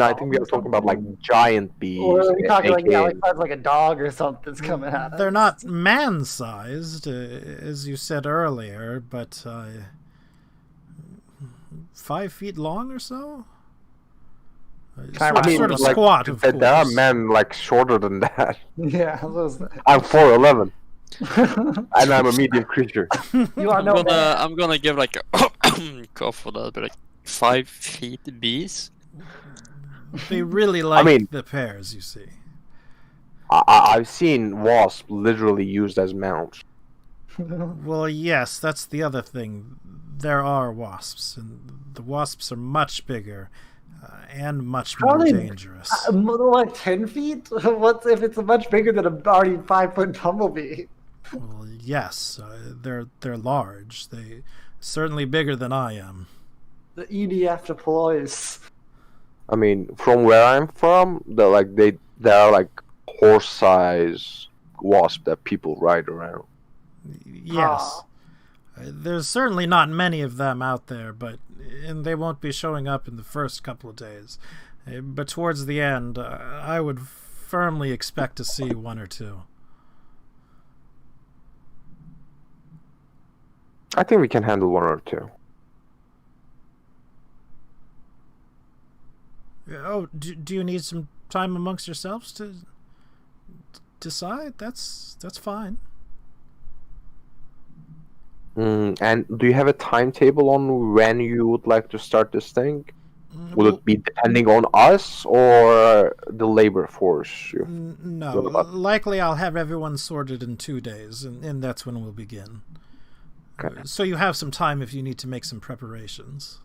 I think we are talking about like giant bees. Or are we talking like a dog or something's coming at us? They're not man-sized, as you said earlier, but 5 feet long or so? Sort of squat, of course. There are men like shorter than that. Yeah. I'm 4'11". And I'm a medium creature. I'm gonna give like a cough for that, but like 5 feet bees. They really like the pears, you see. I've seen wasps literally used as mounts. Well, yes, that's the other thing. There are wasps, and the wasps are much bigger and much more dangerous. Like 10 feet? What if it's much bigger than a already 5-foot bumblebee? Well, yes, they're large. They certainly bigger than I am. The EDF deploys. I mean, from where I'm from, there are like horse-size wasps that people ride around. Yes. There's certainly not many of them out there, and they won't be showing up in the first couple of days. But towards the end, I would firmly expect to see one or two. I think we can handle one or two. Oh, do you need some time amongst yourselves to decide? That's fine. And do you have a timetable on when you would like to start this thing? Will it be depending on us or the labor force? No, likely I'll have everyone sorted in 2 days, and that's when we'll begin. Okay. So you have some time if you need to make some preparations.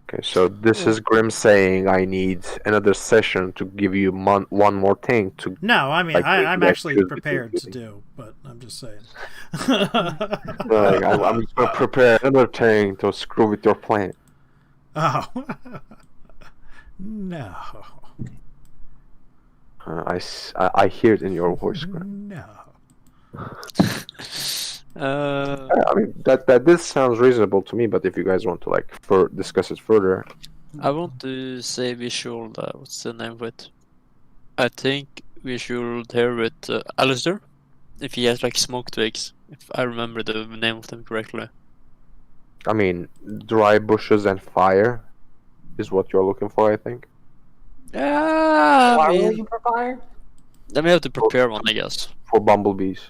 Okay, so this is Grim saying I need another session to give you one more thing to... No, I mean, I'm actually prepared to do, but I'm just saying. I'm just going to prepare another thing to screw with your plan. Oh. No. I hear it in your voice, Grim. No. I mean that this sounds reasonable to me, but if you guys want to discuss it further, I want to say we should what's the name of it? I think we should hear with Alistair if he has like smoke twigs, if I remember the name of them correctly. I mean, dry bushes and fire is what you're looking for, I think. Yeah. Why are we looking for fire? Then we have to prepare one, I guess. For bumblebees.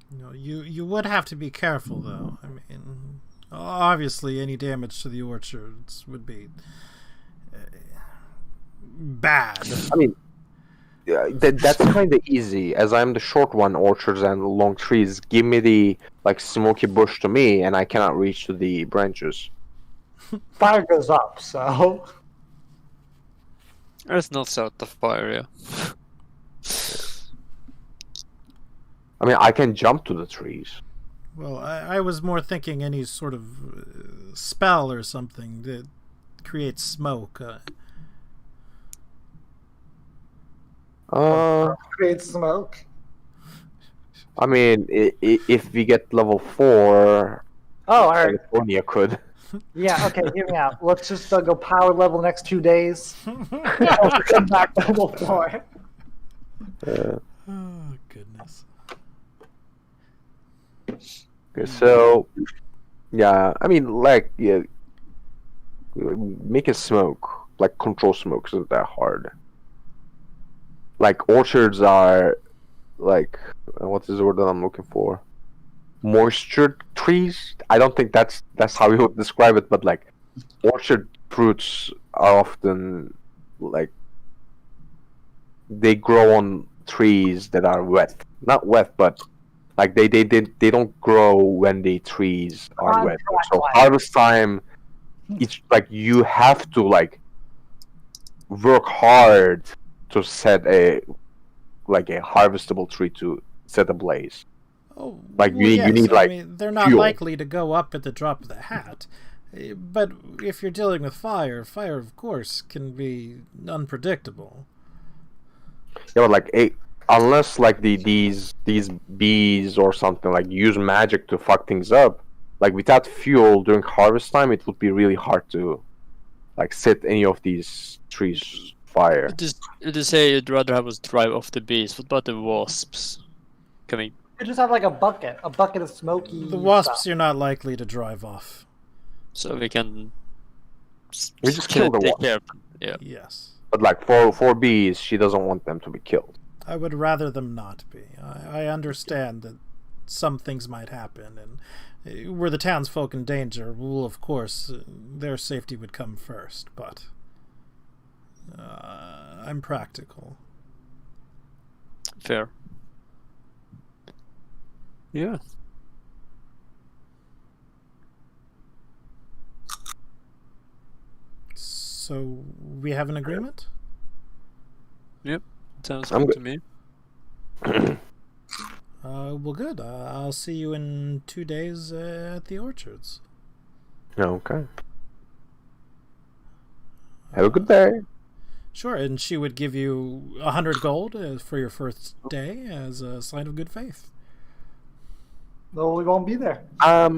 No, you would have to be careful, though. I mean, obviously, any damage to the orchards would be bad. I mean, that's kind of easy. As I'm the short one, orchards and long trees. Give me the smoky bush to me, and I cannot reach to the branches. Fire goes up, so. It's not south of fire, yeah. I mean, I can jump to the trees. Well, I was more thinking any sort of spell or something that creates smoke. Creates smoke? I mean, if we get level 4, Oh, all right. California could. Yeah, okay, hear me out. Let's just go power level next 2 days. I'll come back to level 4. Uh, Oh, goodness. okay, so, yeah, I mean, like, yeah, making smoke, like control smoke, isn't that hard. Like orchards are, like, what is the word that I'm looking for? Moisture trees. I don't think that's how you would describe it, but like orchard fruits are often like they grow on trees that are wet. Not wet, but like they don't grow when the trees are wet. So harvest time, it's like you have to like work hard to set a harvestable tree to set ablaze. Oh, Like well, you need I like mean, they're not fuel. likely to go up at the drop of the hat. But if you're dealing with fire, of course can be unpredictable. Yeah, but like unless like these bees or something like use magic to fuck things up, like without fuel during harvest time, it would be really hard to like set any of these trees fire. Just say you'd rather have us drive off the bees. What about the wasps? Coming. You just have like a bucket of smoky. The wasps stuff. you're not likely to drive off. So we can. We just kill the take wasps. care of them. Yeah. Yes. But like for bees, she doesn't want them to be killed. I would rather them not be. I understand that some things might happen, and were the townsfolk in danger, well, of course, their safety would come first, but I'm practical. Fair. Yeah. So, we have an agreement? Yep. Sounds I'm good to me. Well, good. I'll see you in 2 days at the orchards. Okay. Have a good day. Sure, and she would give you 100 gold for your first day as a sign of good faith. No, we won't be there. I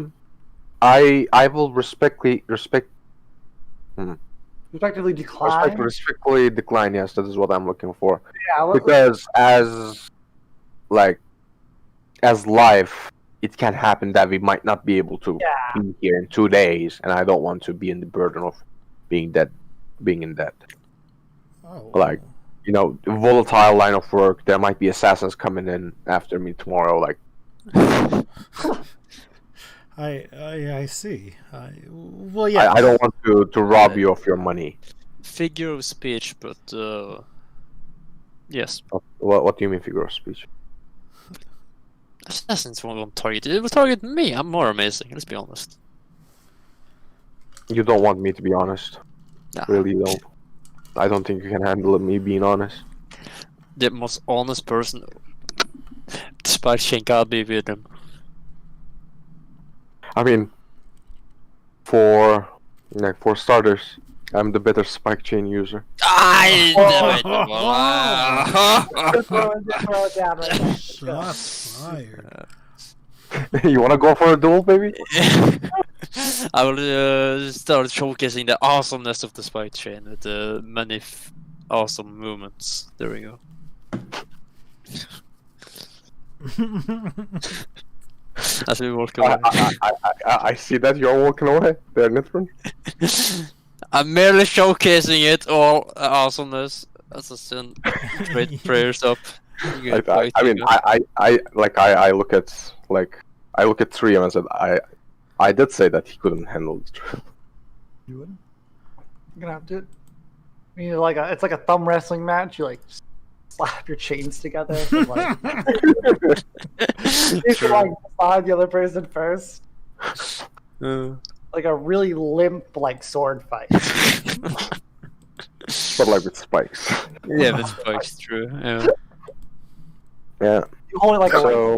will respectfully Respectively decline. Yes, that is what I'm looking for. Yeah, Because as life, it can happen that we might not be able to be here in 2 days, and I don't want to be in the burden of being in debt. Oh. Like, you know, volatile line of work. There might be assassins coming in after me tomorrow. Like, I see. Well, yeah. I don't want to rob you of your money. Figure of speech, but yes. What do you mean figure of speech? Assassins won't target it. It will target me. I'm more amazing. Let's be honest. You don't want me to be honest. Nah. Really, you don't. I don't think you can handle me being honest. The most honest person, despite Shenk, I'll be with him. I mean, for starters, I'm the better spike chain user. I throw it down right now. Shots fired. You wanna go for a duel, baby? I will start showcasing the awesomeness of the spike chain with many awesome movements. There we go. As we walk away. I see that you're walking away there, Nitron. I'm merely showcasing it all awesomeness. As a sin. Great prayers up. I mean, I look at Toria and I said I did say that he couldn't handle it. You wouldn't? You're gonna have to. I mean, it's like a thumb wrestling match. You like slap your chains together. And, like, you can like massage the other person first. Like a really limp like sword fight. But like with spikes. Yeah, with spikes, true. Yeah. Yeah. You hold it like So, a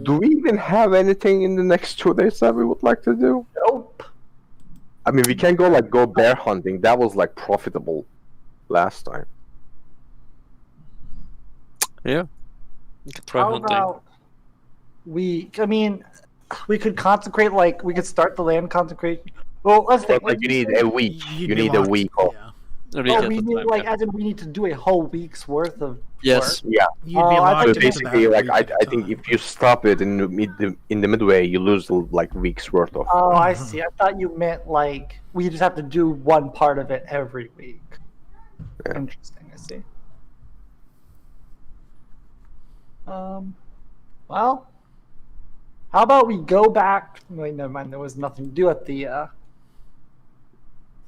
do we even have anything in the next 2 days that we would like to do? Nope. I mean, we can go bear hunting. That was like profitable last time. Yeah. You could try How hunting. about week. I mean, we could consecrate, like, we could start the land consecration. Well, let's think. But, like, you need a week. You'd You be need a locked- week off. Yeah. A week Oh, at we a need, time, like, yeah. as in we need to do a whole week's worth of Yes. work. Yeah. You'd be Oh, I locked thought So into basically, that like week I at a think time. if you stop it in the midway, you lose like weeks worth of. Oh, I see. I thought you meant, like, we just have to do one part of it every week. Yeah. Interesting, I see. Well, how about we go back? Wait, never mind. There was nothing to do at the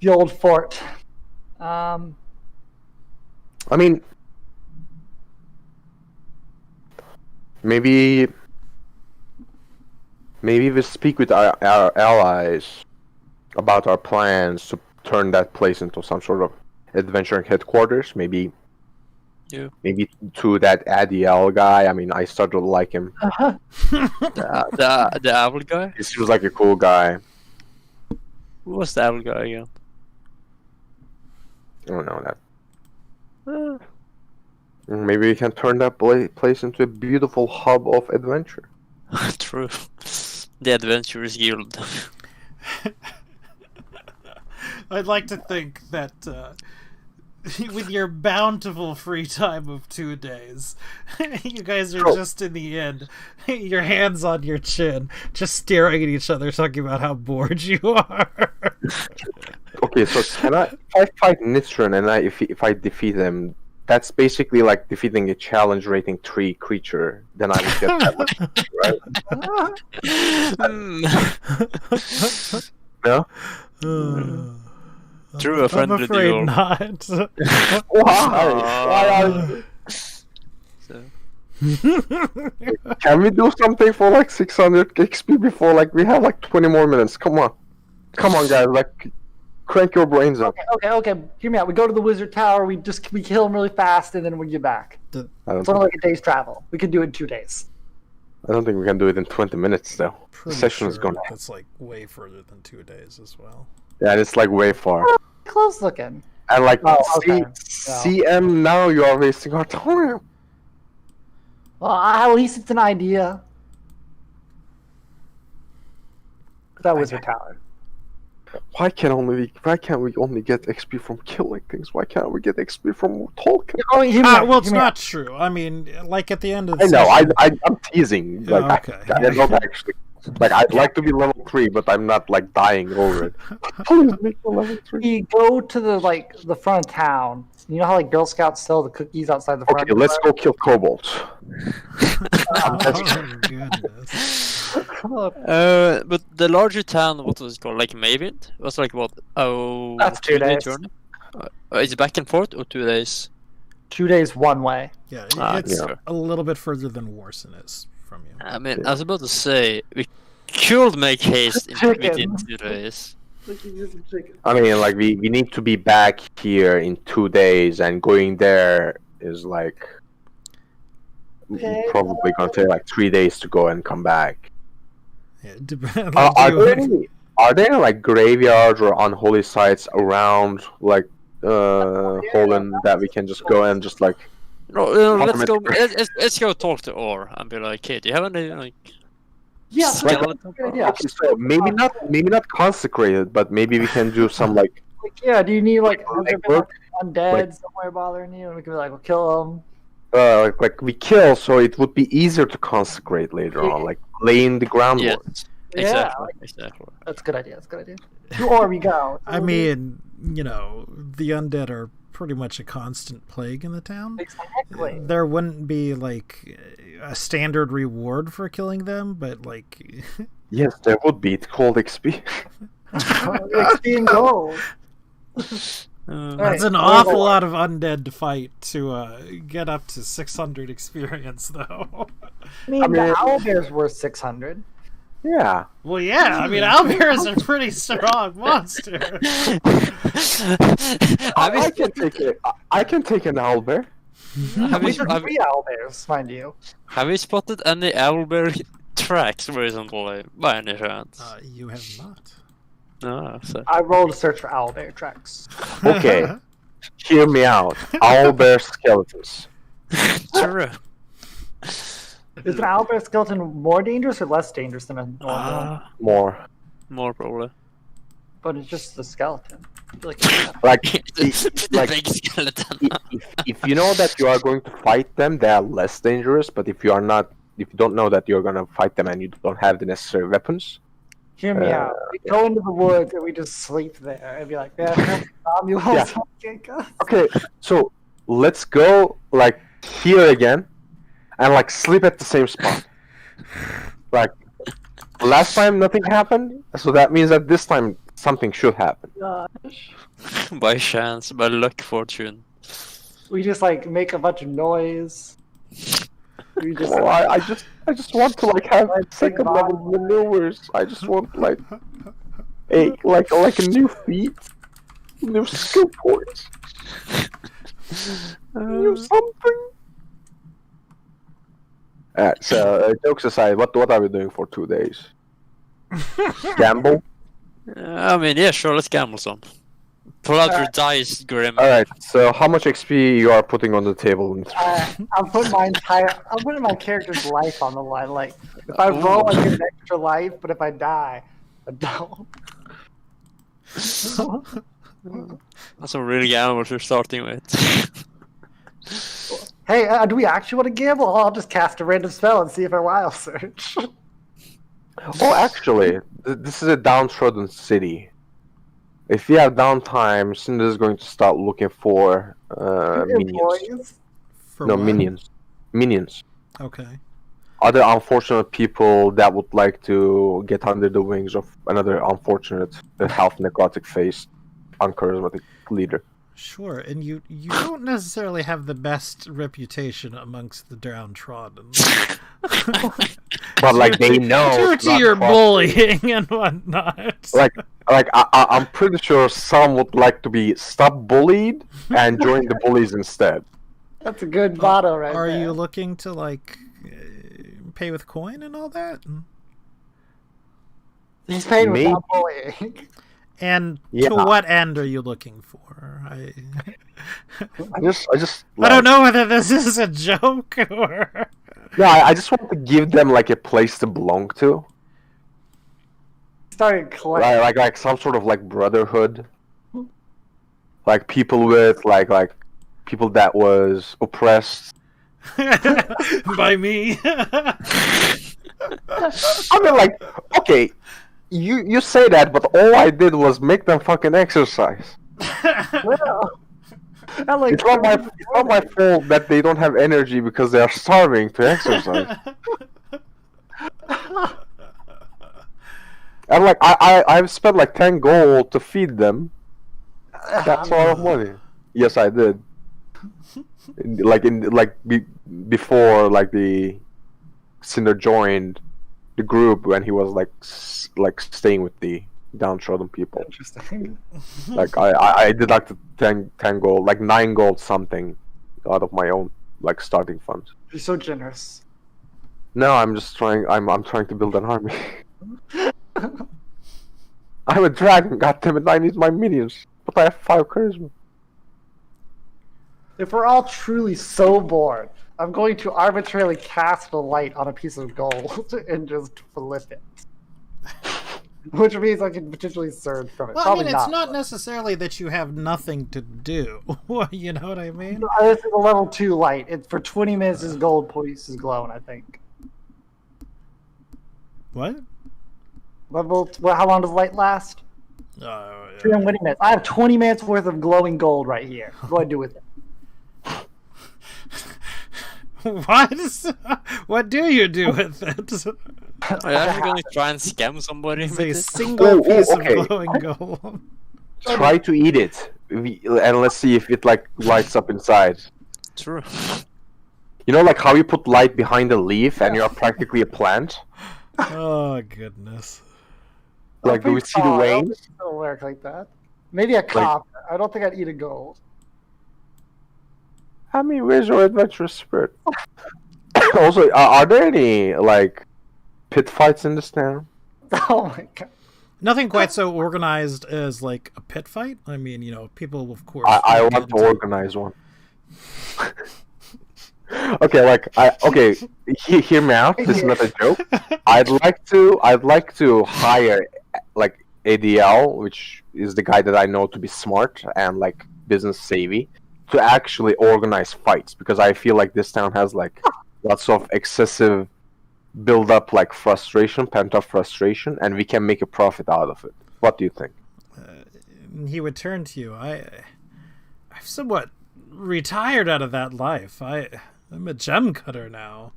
old fort. I mean, maybe we speak with our allies about our plans to turn that place into some sort of adventuring headquarters. Maybe to that ADL guy. I mean, I started to like him. The owl guy? He seems like a cool guy. Who was the owl guy again? I don't know that. Maybe we can turn that place into a beautiful hub of adventure. True. The Adventurers Guild. I'd like to think that with your bountiful free time of 2 days, you guys are just in the end, your hands on your chin, just staring at each other, talking about how bored you are. Okay, so can if I fight Nitron and if I defeat him, that's basically like defeating a challenge rating 3 creature. Then I would get that much, right? No? True, a friendly I'm afraid duel. not. Why? So, Can we do something for like 600 XP before like we have like 20 more minutes? Come on, guys! Like, crank your brains up. Okay. Hear me out. We go to the wizard tower. We kill him really fast, and then we get back. I don't, It's only like a day's travel. We could do it in 2 days. I don't think we can do it in 20 minutes though. The Pretty session is sure going. that's like way further than 2 days as well. Yeah, it's like way far. Close looking. And like, Oh, okay. CM, now you are wasting our time. Well, at least it's an idea. That wizard tower. Why can't we only get XP from killing things? Why can't we get XP from talking? Oh, hear me out, Well, it's hear me not out. true. I mean, like at the end of the I know, session, I'm teasing. Like, Okay. I don't actually. Like, I'd like to be level 3, but I'm not like dying over it. Please make me level 3. We go to the front of town. You know how like Girl Scouts sell the cookies outside the front? Okay, let's go kill kobolds. Oh, goodness. but the larger town, what was it called? Like Mavind? It was like what? Oh, That's 2 2-day days. journey? Is it back and forth or 2 days? 2 days one way. Yeah, Ah, it's yeah. a little bit further than Warson is from you. I mean, I was about to say we could make haste within 2 days. I mean, like, we need to be back here in 2 days, and going there is like Okay. probably gonna take like 3 days to go and come back. Yeah, Are there like graveyards or unholy sites around like Holland that we can just go and just like? No, let's go. Let's go talk to Orr and be like, "Hey, do you have any like?" Yeah, skeleton? yeah. Okay, so maybe not consecrated, but maybe we can do some like Like, yeah, do you need like work? undead Like- somewhere bothering you? And we can be like, we'll kill them. like we kill, so it would be easier to consecrate later on, like laying the groundwork. Yes, Yeah, exactly. That's a good idea. That's a good idea. Or we go. I mean, you know, the undead are pretty much a constant plague in the town. Exactly. There wouldn't be like a standard reward for killing them, but like Yes, there would be. It's called XP. XP and gold. that's an awful lot of undead to fight to get up to 600 experience, though. I mean, the owlbear's worth 600. Yeah. Well, yeah, I mean, owlbears are pretty strong monster. I can take it. I can take an owlbear. Have We you, took 3 owlbears, mind you. have you spotted any owlbear tracks recently, by any chance? You have not. No, so. I rolled a search for owlbear tracks. Okay. Hear me out. Owlbear skeletons. True. Is an owlbear skeleton more dangerous or less dangerous than a normal? More. Probably. But it's just a skeleton. I feel Like, The like big skeleton. if you know that you are going to fight them, they are less dangerous. But if you don't know that you're gonna fight them and you don't have the necessary weapons, hear me out. We go into the woods and we just sleep there and be like, yeah, Yeah. Okay, so let's go like here again, and like sleep at the same spot. Like last time, nothing happened, so that means that this time something should happen. Gosh. By chance, by luck, fortune. We just like make a bunch of noise. We just Well, I just want to like have Like, second big level body. maneuvers. I just want like a new feat, new skill points, new something. Alright, so jokes aside, what are we doing for 2 days? Gamble. I mean, yeah, sure, let's gamble some. Pull out your dice, Grim. All right. So how much XP you are putting on the table? I'm putting my character's life on the line. Like, if I roll, I get an extra life, but if I die, I don't. That's a really gamble you're starting with. Hey, do we actually want to gamble? I'll just cast a random spell and see if I wild search. Oh, actually, this is a downtrodden city. If you have downtime, Cinder is going to start looking for minions. Employees? For No, what? minions. Minions. Okay. Other unfortunate people that would like to get under the wings of another unfortunate, half necrotic faced, uncharismatic leader. Sure, and you don't necessarily have the best reputation amongst the downtrodden. But like they know. Due it's to not your possible. bullying and whatnot. Like I'm pretty sure some would like to be stop bullied and join the bullies instead. That's a good motto right Are there. you looking to like pay with coin and all that? He's paid Maybe. without bullying. And Yeah. to what end are you looking for? I just I don't know whether this is a joke or. Yeah, I just want to give them like a place to belong to, Started collecting. like some sort of like brotherhood, like people with like people that was oppressed. By me. I mean, like, okay, you say that, but all I did was make them fucking exercise. Well, I like It's not my fault that they don't have energy because they are starving to exercise. And like I've spent like 10 gold to feed them. That's a lot of money. Yes, I did. Before like the Cinder joined the group when he was like staying with the downtrodden people. Interesting. Like I deducted 10 gold, like 9 gold something out of my own like starting funds. You're so generous. No, I'm just trying. I'm trying to build an army. I'm a dragon, goddammit! I need my minions, but I have 5 charisma. If we're all truly so bored, I'm going to arbitrarily cast a light on a piece of gold and just flip it. Which means I can potentially surge from it. Well, I Probably mean, it's not necessarily that you have nothing to do. You know what I mean? This is a level 2 light. It's for 20 minutes. This gold piece is glowing, I think. What? Well, how long does light last? 20 minutes. I have 20 minutes worth of glowing gold right here. What do I do with it? What? What do you do with it? Are you actually going to try and scam somebody It's with a this? single piece okay. of glowing gold. Try to eat it, and let's see if it like lights up inside. True. You know, like how you put light behind a leaf, and you're practically a plant. Oh, goodness. Like, do we see the I don't veins? think it'll work like that. Maybe a copper. I don't think I'd eat a gold. I mean, where's your adventurous spirit? Also, are there any like pit fights in this town? Oh my god. Nothing quite so organized as, like, a pit fight. I mean, you know, people, of course... I get want to into- organize one. Okay, hear me out. This is not a joke. I'd like to hire like ADL, which is the guy that I know to be smart and like business savvy, to actually organize fights, because I feel like this town has like lots of excessive build up, like frustration, pent up frustration, and we can make a profit out of it. What do you think? He would turn to you. I've somewhat retired out of that life. I'm a gem cutter now.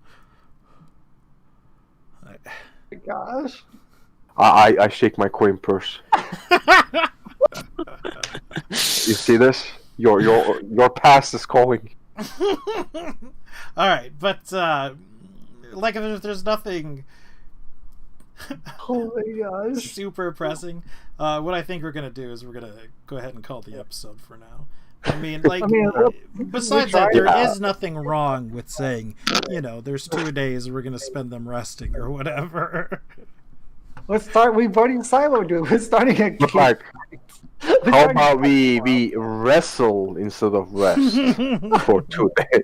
Gosh. I shake my coin purse. You see this? Your past is calling. All right, but like if there's nothing Oh my gosh. super pressing, what I think we're gonna do is we're gonna go ahead and call the episode for now. I mean, like, besides that, there is nothing wrong with saying, there's 2 days we're gonna spend them resting or whatever. Let's start. We've already decided what we're doing. We're starting a But like, how about we wrestle instead of rest for 2 days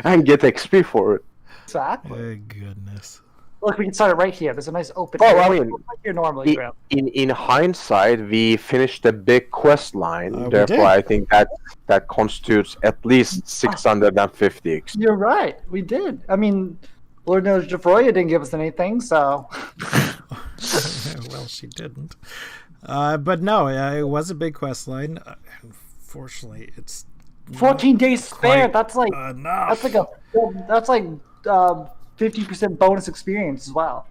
and get XP for it? Exactly. Oh, goodness. Look, we can start it right here. There's a nice open. Oh, I mean, like you're normally, Graham. in hindsight, we finished the big quest line. We Therefore, did. I think that constitutes at least 650 XP. You're right. We did. I mean, Lord knows Jafroya didn't give us anything, so. Well, she didn't. But no, it was a big quest line. Unfortunately, it's 14 days spare. quite That's like enough. that's like 50% bonus experience as well.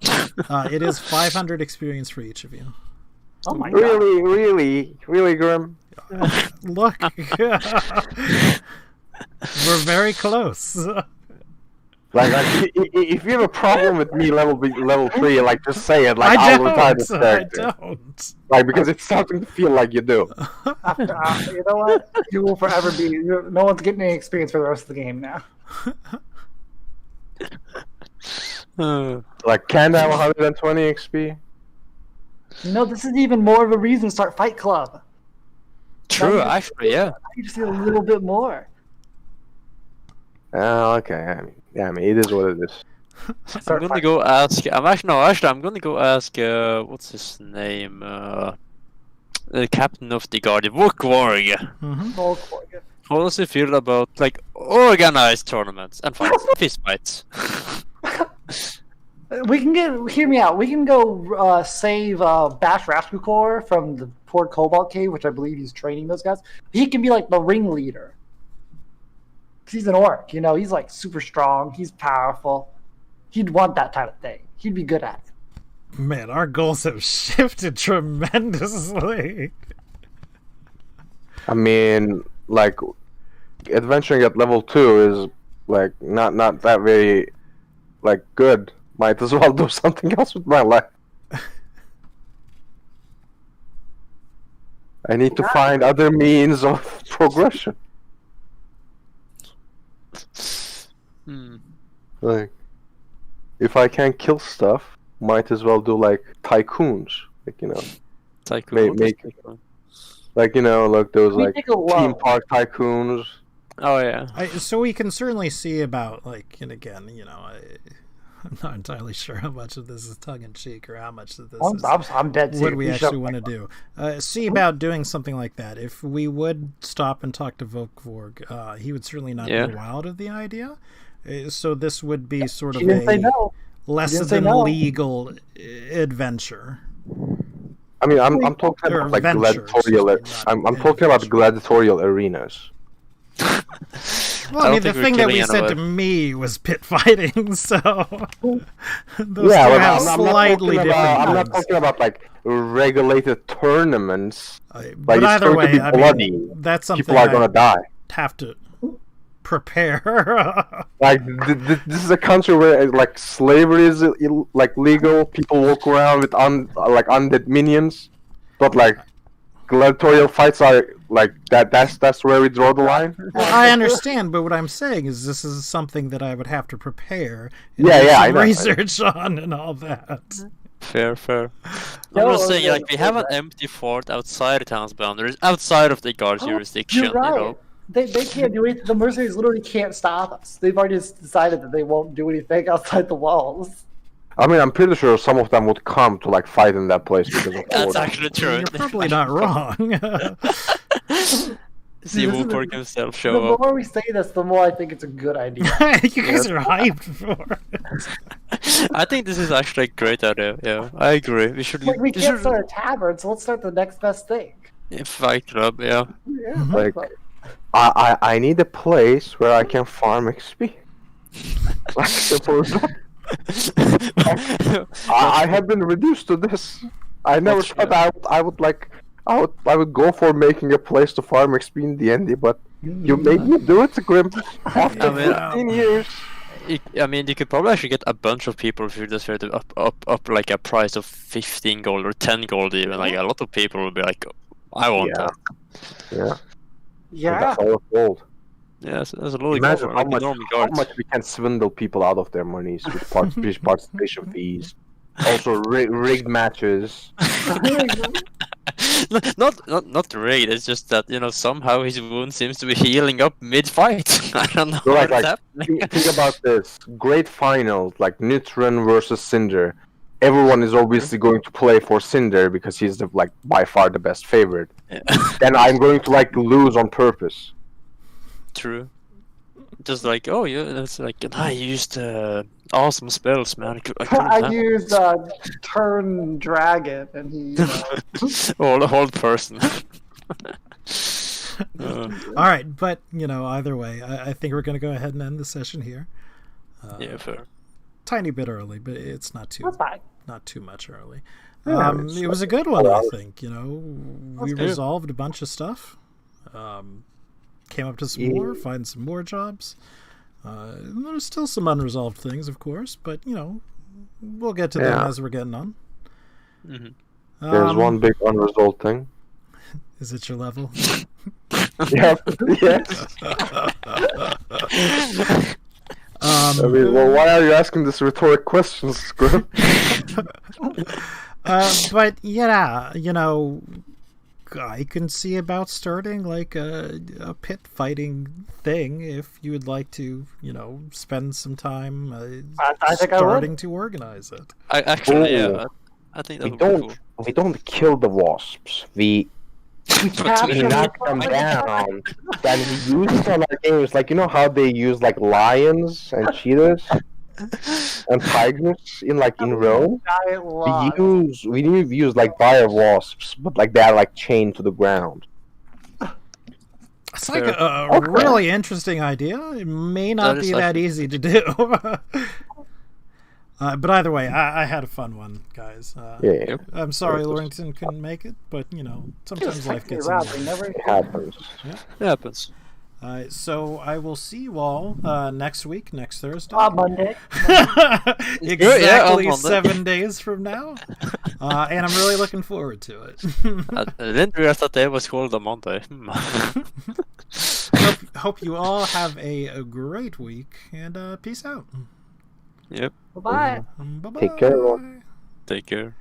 It is 500 experience for each of you. Oh my god. Really, Grim? Look, we're very close. Like if you have a problem with me level 3, like just say it. Like I'll retire this I character. don't. Like because it's starting to feel like you do. You know what? You will forever be. No one's getting any experience for the rest of the game now. Like can I have 120 XP? No, this is even more of a reason to start Fight Club. True, actually, yeah. You just need a little bit more. Okay. I mean, it is what it is. I'm gonna go ask. I'm gonna go ask. What's his name? The captain of the guard, Wokwarg. How does he feel about like organized tournaments and fights, fist fights? We can hear me out. We can go save Bash Raspucor from the poor Cobalt Cave, which I believe he's training those guys. He can be like the ringleader. He's an orc, he's like super strong, he's powerful. He'd want that type of thing. He'd be good at it. Man, our goals have shifted tremendously. I mean, like adventuring at level 2 is like not that very like good. Might as well do something else with my life. I need to find other means of progression. Like, if I can kill stuff, might as well do like tycoons, like Tycoon. make like like those We like take a low. theme park tycoons. Oh yeah. So we can certainly see about and again, I'm not entirely sure how much of this is tongue in cheek or how much of this is I'm dead serious. what we actually want to do. See about doing something like that. If we would stop and talk to Vokvorg, he would certainly not be wild of the idea. So this would be sort of less than legal adventure. I mean, I'm talking Or about like adventures, gladiatorial. I'm talking about gladiatorial arenas. Well, I mean, the thing that we said to me was pit fighting, so those two have slightly different I'm not things. talking about like regulated tournaments. But it's either going to way, be I bloody. mean, that's something People are gonna die. have to prepare. Like this is a country where like slavery is like legal. People walk around with like undead minions, but like gladiatorial fights are like that. That's where we draw the line. Well, I understand, but what I'm saying is this is something that I would have to prepare and Yeah, do I some know. research on and all that. Fair. I'm just saying, like, we have an empty fort outside the town's boundaries, outside of the guard's jurisdiction. You're right. They can't do anything. The mercenaries literally can't stop us. They've already decided that they won't do anything outside the walls. I mean, I'm pretty sure some of them would come to like fight in that place because of That's order. actually true. You're probably not wrong. See This is Wolford the- himself The show up. more we say this, the more I think it's a good idea. You guys are hyped for it. I think this is actually a great idea. Yeah, I agree. We should. Like, we we can't should start a tavern, so let's start the next best thing. Fight club. Yeah. Yeah, Like- that's I need a place where I can farm XP. Like simple as that. I have been reduced to this. I never That's thought I would go for making a place to farm XP in D&D, but you made me do it, Grim. After I mean, 15 years. I mean, you could probably actually get a bunch of people if you just try to up like a price of 15 gold or 10 gold even. Like a lot of people will be like, I want Yeah. that. Yeah. Yeah. That's all of gold. Yeah, so there's a lot of Imagine gold, how like much, normal how guards. much we can swindle people out of their monies with participation fees. Also, rigged matches. Not rigged. It's just that somehow his wound seems to be healing up mid-fight. I don't know So, what's like, happening. think about this. Great final, like Nitron versus Cinder. Everyone is obviously going to play for Cinder because he's the by far the best favorite. Yeah. Then I'm going to lose on purpose. True. Just like, oh yeah, that's like, I used awesome spells, man. I used Turn Dragon, and he. Whole person. All right, but either way, I think we're going to go ahead and end the session here. Yeah, fair. Tiny bit early, but it's not That's fine. too much early. Yeah, It was a good one, I hours. think. We good. resolved a bunch of stuff. Came up to some more, find some more jobs. There's still some unresolved things, of course, but we'll get to them Yeah. as we're getting on. Mhm. There's one big unresolved thing. Is it your level? Yep. Yes. I mean, well, why are you asking this rhetoric questions, Grim? But yeah, I can see about starting like a pit fighting thing if you would like to, spend some time I think I would. starting to organize it. I actually, Oh. yeah, I think that We would be cool. don't kill the wasps. We Capture knock them down. Then we use it on our games. Like, you know how they use lions and cheetahs and tigers in Rome? Giant log. We need to use dire wasps, but they're chained to the ground. It's like Fair. a really interesting idea. It may not That is be that actually- easy to do. But either way, I had a fun one, guys. Yeah, I'm sorry Lorrington couldn't make it, but sometimes life gets in around. the They way. never. it happens. It happens. So I will see you all next week, next Thursday. Monday. Exactly Monday. 7 days from now. And I'm really looking forward to it. I didn't realize that day was called a Monday. hope you all have a great week, and peace out. Yep. Bye. Bye-bye. Take care, everyone. Take care.